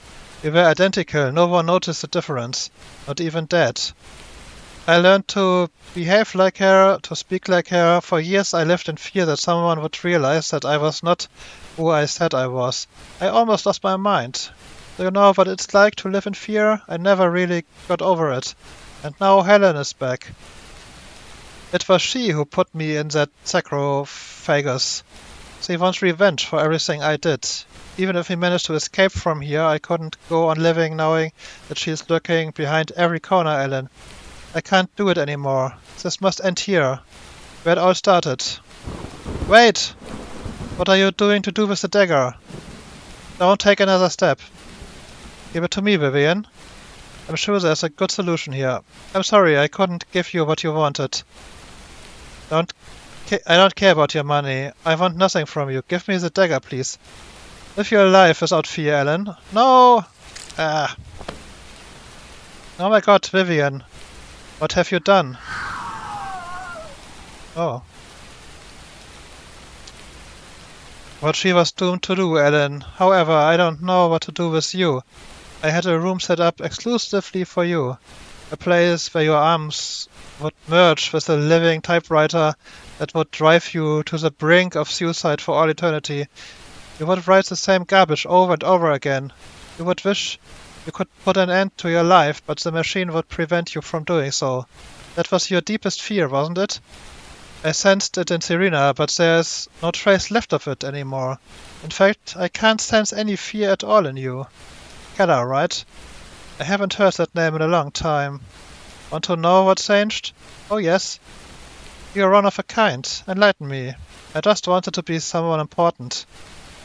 We were identical. No one noticed the difference. Not even Dad. I learned to behave like her, to speak like her. For years I lived in fear that someone would realize that I was not who I said I was. I almost lost my mind. Do you know what it's like to live in fear? I never really got over it. And now Helen is back. It was she who put me in that sarcophagus. She wants revenge for everything I did. Even if we managed to escape from here, I couldn't go on living knowing that she's lurking behind every corner, Ellen. I can't do it anymore. This must end here, where it all started. Wait! What are you doing to do with the dagger? Don't take another step. Give it to me, Vivian. I'm sure there's a good solution here. I'm sorry, I couldn't give you what you wanted. I don't care about your money. I want nothing from you. Give me the dagger, please. Live your life without fear, Ellen. No! Ah. Oh my god, Vivian. What have you done? Oh. What she was doomed to do, Ellen. However, I don't know what to do with you. I had a room set up exclusively for you. A place where your arms would merge with a living typewriter that would drive you to the brink of suicide for all eternity. You would write the same garbage over and over again. You would wish you could put an end to your life, but the machine would prevent you from doing so. That was your deepest fear, wasn't it? I sensed it in Serena, but there's no trace left of it anymore. In fact, I can't sense any fear at all in you. Keller, right? I haven't heard that name in a long time. Want to know what changed? Oh yes. You're one of a kind. Enlighten me. I just wanted to be someone important.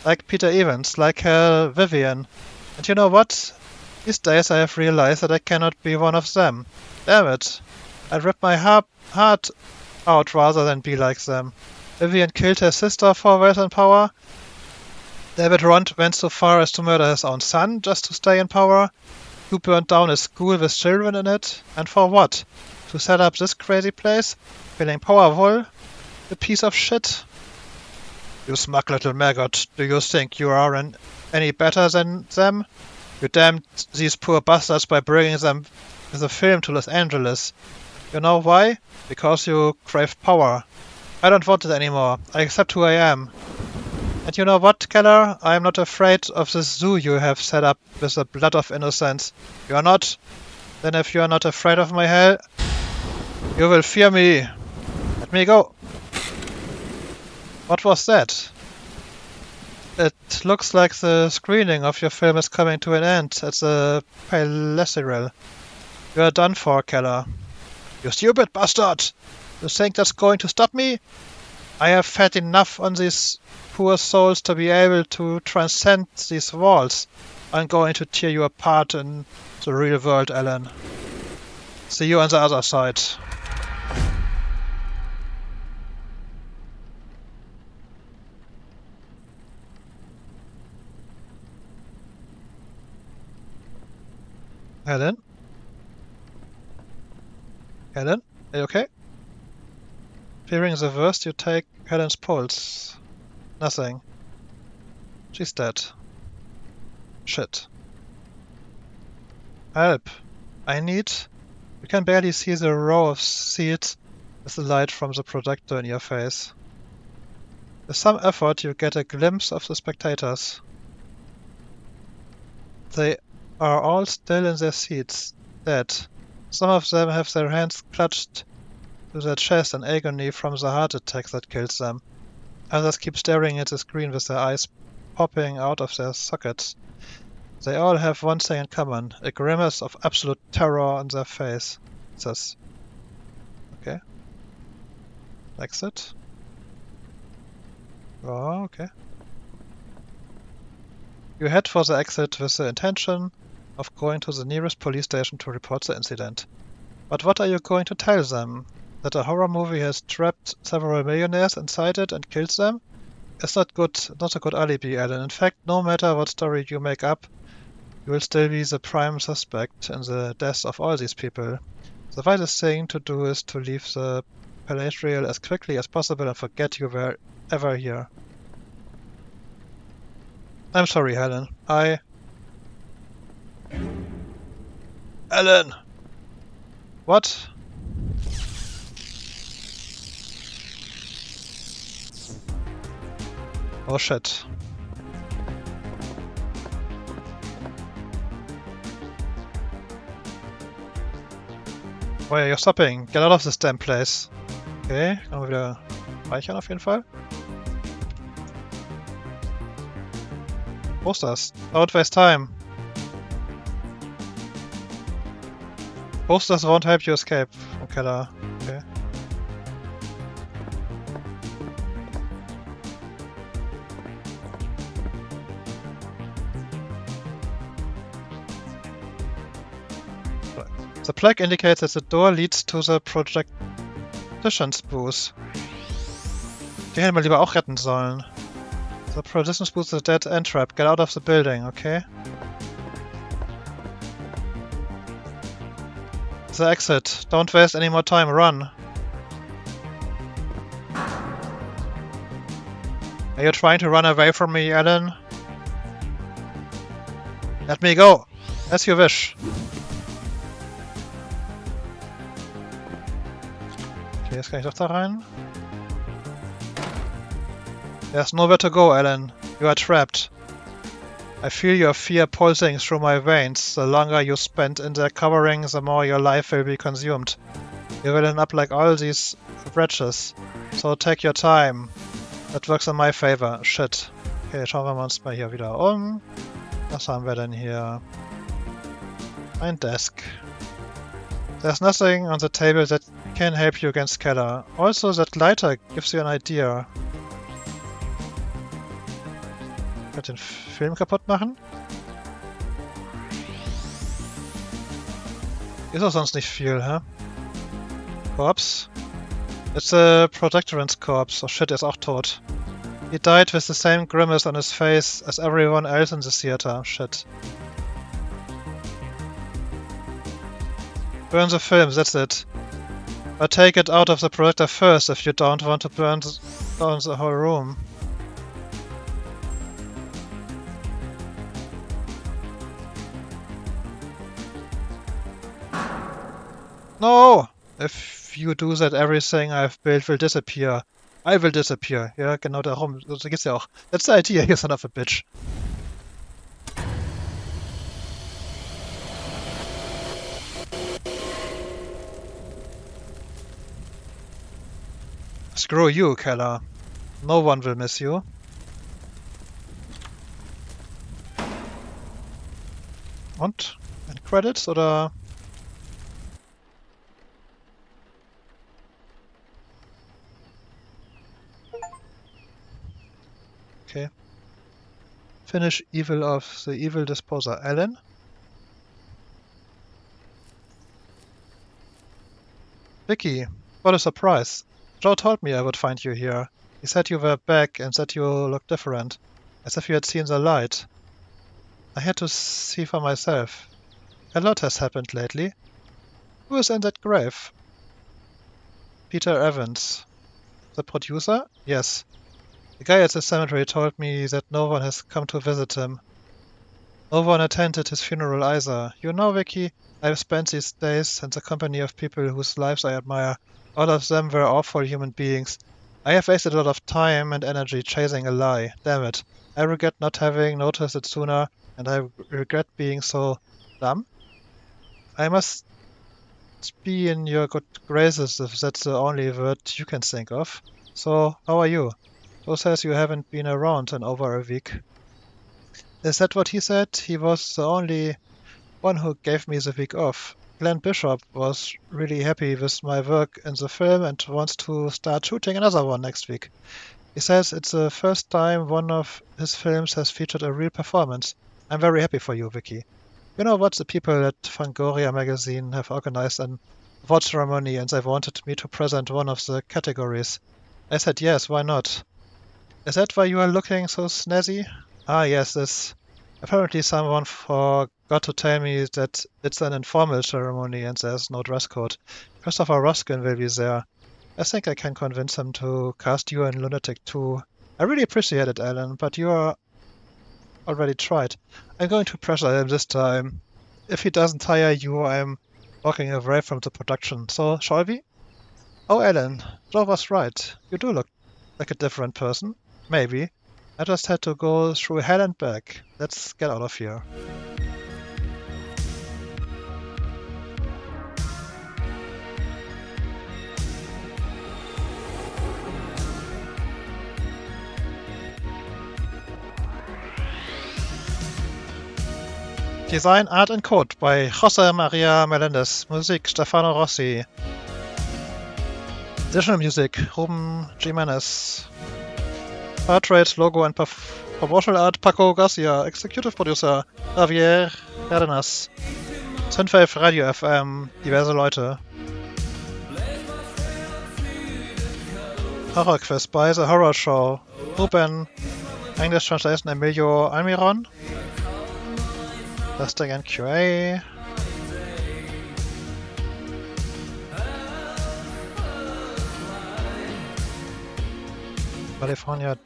Like Peter Evans, like Vivian. And you know what? These days I have realized that I cannot be one of them. Damn it. I'd rip my heart out rather than be like them. Vivian killed her sister for wealth and power. David Rond went so far as to murder his own son just to stay in power. You burned down a school with children in it. And for what? To set up this crazy place? Feeling powerful? A piece of shit? You smug little maggot. Do you think you are any better than them? You damned these poor bastards by bringing them with a film to Los Angeles. You know why? Because you crave power. I don't want it anymore. I accept who I am. And you know what, Keller? I am not afraid of this zoo you have set up with the blood of innocence. You are not? Then if you are not afraid of my hell, you will fear me. Let me go. What was that? It looks like the screening of your film is coming to an end at the Palais. You are done for, Keller. You stupid bastard! You think that's going to stop me? I have had enough on these poor souls to be able to transcend these walls. I'm going to tear you apart in the real world, Ellen. See you on the other side. Helen? Helen? Are you okay? Fearing the worst, you take Helen's pulse. Nothing. She's dead. Shit. Help. I need... You can barely see the row of seats with the light from the projector in your face. With some effort, you get a glimpse of the spectators. They are all still in their seats, dead. Some of them have their hands clutched to their chest in agony from the heart attack that killed them. Others keep staring at the screen with their eyes popping out of their sockets. They all have one thing in common, a grimace of absolute terror on their faces. Okay. Exit. Oh, okay. You head for the exit with the intention of going to the nearest police station to report the incident. But what are you going to tell them? That a horror movie has trapped several millionaires inside it and killed them? It's not a good alibi, Ellen. In fact, no matter what story you make up, you will still be the prime suspect in the deaths of all these people. The wisest thing to do is to leave the Palais as quickly as possible and forget you were ever here. I'm sorry, Helen. Ellen! What? Oh shit. Why are you stopping? Get out of this damn place. Okay, können wir wieder speichern auf jeden Fall. Wo ist das? Don't waste time. Posters won't help you escape vom Keller. Okay. The plaque indicates that the door leads to the projectician's booth. Die hätten wir lieber auch retten sollen. The projectician's booth is a dead end trap. Get out of the building, okay? The exit. Don't waste any more time. Run. Are you trying to run away from me, Alan? Let me go. As you wish. Okay, jetzt kann ich doch da rein. There's nowhere to go, Alan. You are trapped. I feel your fear pulsing through my veins. The longer you spend in their covering, the more your life will be consumed. You will end up like all these wretches. So take your time. That works in my favor. Shit. Okay, schauen wir uns mal hier wieder um. Was haben wir denn hier? Ein Desk. There's nothing on the table that can help you against Keller. Also, that lighter gives you an idea. Ich kann den Film kaputt machen. Ist auch sonst nicht viel, hä? Corpse. It's a Protectorant's corpse. Oh shit, er ist auch tot. He died with the same grimace on his face as everyone else in the theater. Shit. Burn the film, that's it. But take it out of the projector first if you don't want to burn down the whole room. No! If you do that, everything I've built will disappear. I will disappear. Ja, genau darum. So geht's ja auch. That's the idea, you son of a bitch. Screw you, Keller. No one will miss you. Und? Ein Credits oder? Okay. Finish evil of the evil disposer. Alan? Vicky, what a surprise. Joe told me I would find you here. He said you were back and that you looked different, as if you had seen the light. I had to see for myself. A lot has happened lately. Who is in that grave? Peter Evans. The producer? Yes. The guy at the cemetery told me that no one has come to visit him. No one attended his funeral either. You know, Vicky, I've spent these days in the company of people whose lives I admire. All of them were awful human beings. I have wasted a lot of time and energy chasing a lie. Damn it. I regret not having noticed it sooner, and I regret being so dumb. I must be in your good graces if that's the only word you can think of. So, how are you? Joe says you haven't been around in over a week. Is that what he said? He was the only one who gave me the week off. Glenn Bishop was really happy with my work in the film and wants to start shooting another one next week. He says it's the first time one of his films has featured a real performance. I'm very happy for you, Vicky. You know what? The people at Fangoria magazine have organized an award ceremony and they wanted me to present one of the categories. I said yes, why not? Is that why you are looking so snazzy? Ah, yes, this. Apparently someone forgot to tell me that it's an informal ceremony and there's no dress code. Christopher Ruskin will be there. I think I can convince him to cast you in Lunatic 2. I really appreciate it, Alan, but you are already tried. I'm going to pressure him this time. If he doesn't hire you, I'm walking away from the production. So, shall we? Oh, Alan, Joe was right. You do look like a different person. Maybe. I just had to go through hell and back. Let's get out of here. Design, Art and Code bei José María Melendez. Musik Stefano Rossi. Additional Music Ruben Jimenez. Portrait, Logo and Promotional Art Paco Garcia. Executive Producer Javier Cardenas. Synthwave Radio FM. Diverse Leute. Horror Quiz bei The Horror Show. Ruben. English Translation Emilio Almiron. Testing and QA. California.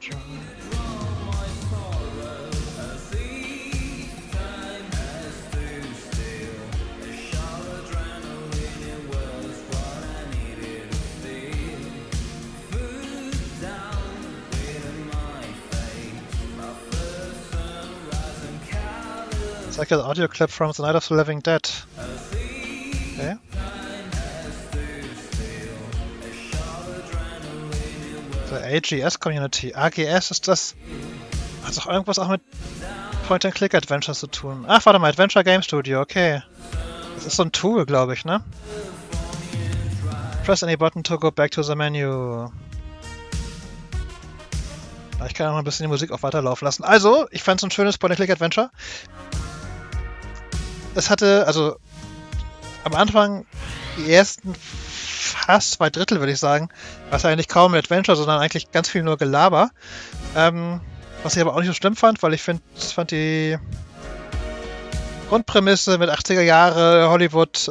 It's like an audio clip from The Night of the Living Dead. Okay. The AGS Community. AGS ist das. Hat doch irgendwas auch mit Point and Click-Adventure zu tun. Ach, warte mal, Adventure Game Studio, okay. Das ist so ein Tool, glaube ich, ne? Press any button to go back to the menu. Ich kann auch noch ein bisschen die Musik auch weiterlaufen lassen. Also, ich fand es ein schönes Point and Click-Adventure. Es hatte, also am Anfang die ersten fast 2/3, würde ich sagen, war es eigentlich kaum ein Adventure, sondern eigentlich ganz viel nur Gelaber. Was ich aber auch nicht so schlimm fand, weil ich fand die Grundprämisse mit 80er Jahre, Hollywood,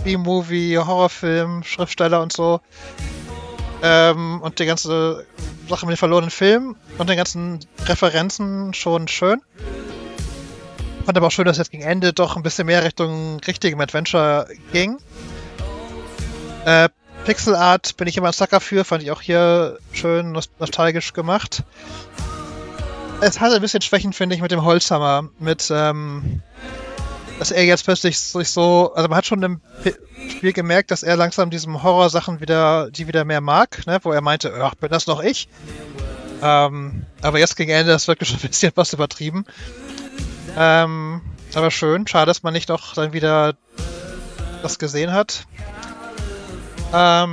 B-Movie, Horrorfilm, Schriftsteller und so, und die ganze Sache mit den verlorenen Filmen und den ganzen Referenzen schon schön. Fand aber auch schön, dass jetzt gegen Ende doch ein bisschen mehr Richtung richtigem Adventure ging. Pixel Art bin ich immer ein Sucker für, fand ich auch hier schön nostalgisch gemacht. Es hatte ein bisschen Schwächen, finde ich, mit dem Holzhammer, dass er jetzt plötzlich sich so, also man hat schon im Spiel gemerkt, dass er langsam diesen Horrorsachen wieder mehr mag, ne, wo er meinte, ach, bin das noch ich? Aber jetzt gegen Ende ist wirklich schon ein bisschen was übertrieben. Aber schön. Schade, dass man nicht noch dann wieder das gesehen hat. Ja,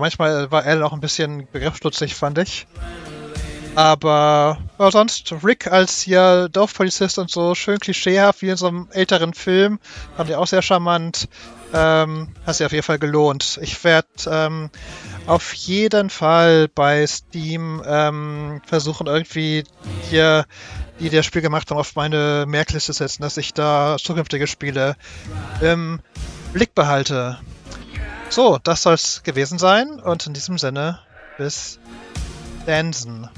manchmal war er auch ein bisschen begriffsstutzig, fand ich. Aber sonst, Rick als hier Dorfpolizist und so, schön klischeehaft, wie in so einem älteren Film. Fand ich auch sehr charmant. Hat sich auf jeden Fall gelohnt. Ich werde auf jeden Fall bei Steam versuchen, irgendwie hier, die das Spiel gemacht haben, auf meine Merkliste setzen, dass ich da zukünftige Spiele im Blick behalte. So, das soll es gewesen sein und in diesem Sinne, bis Dansen.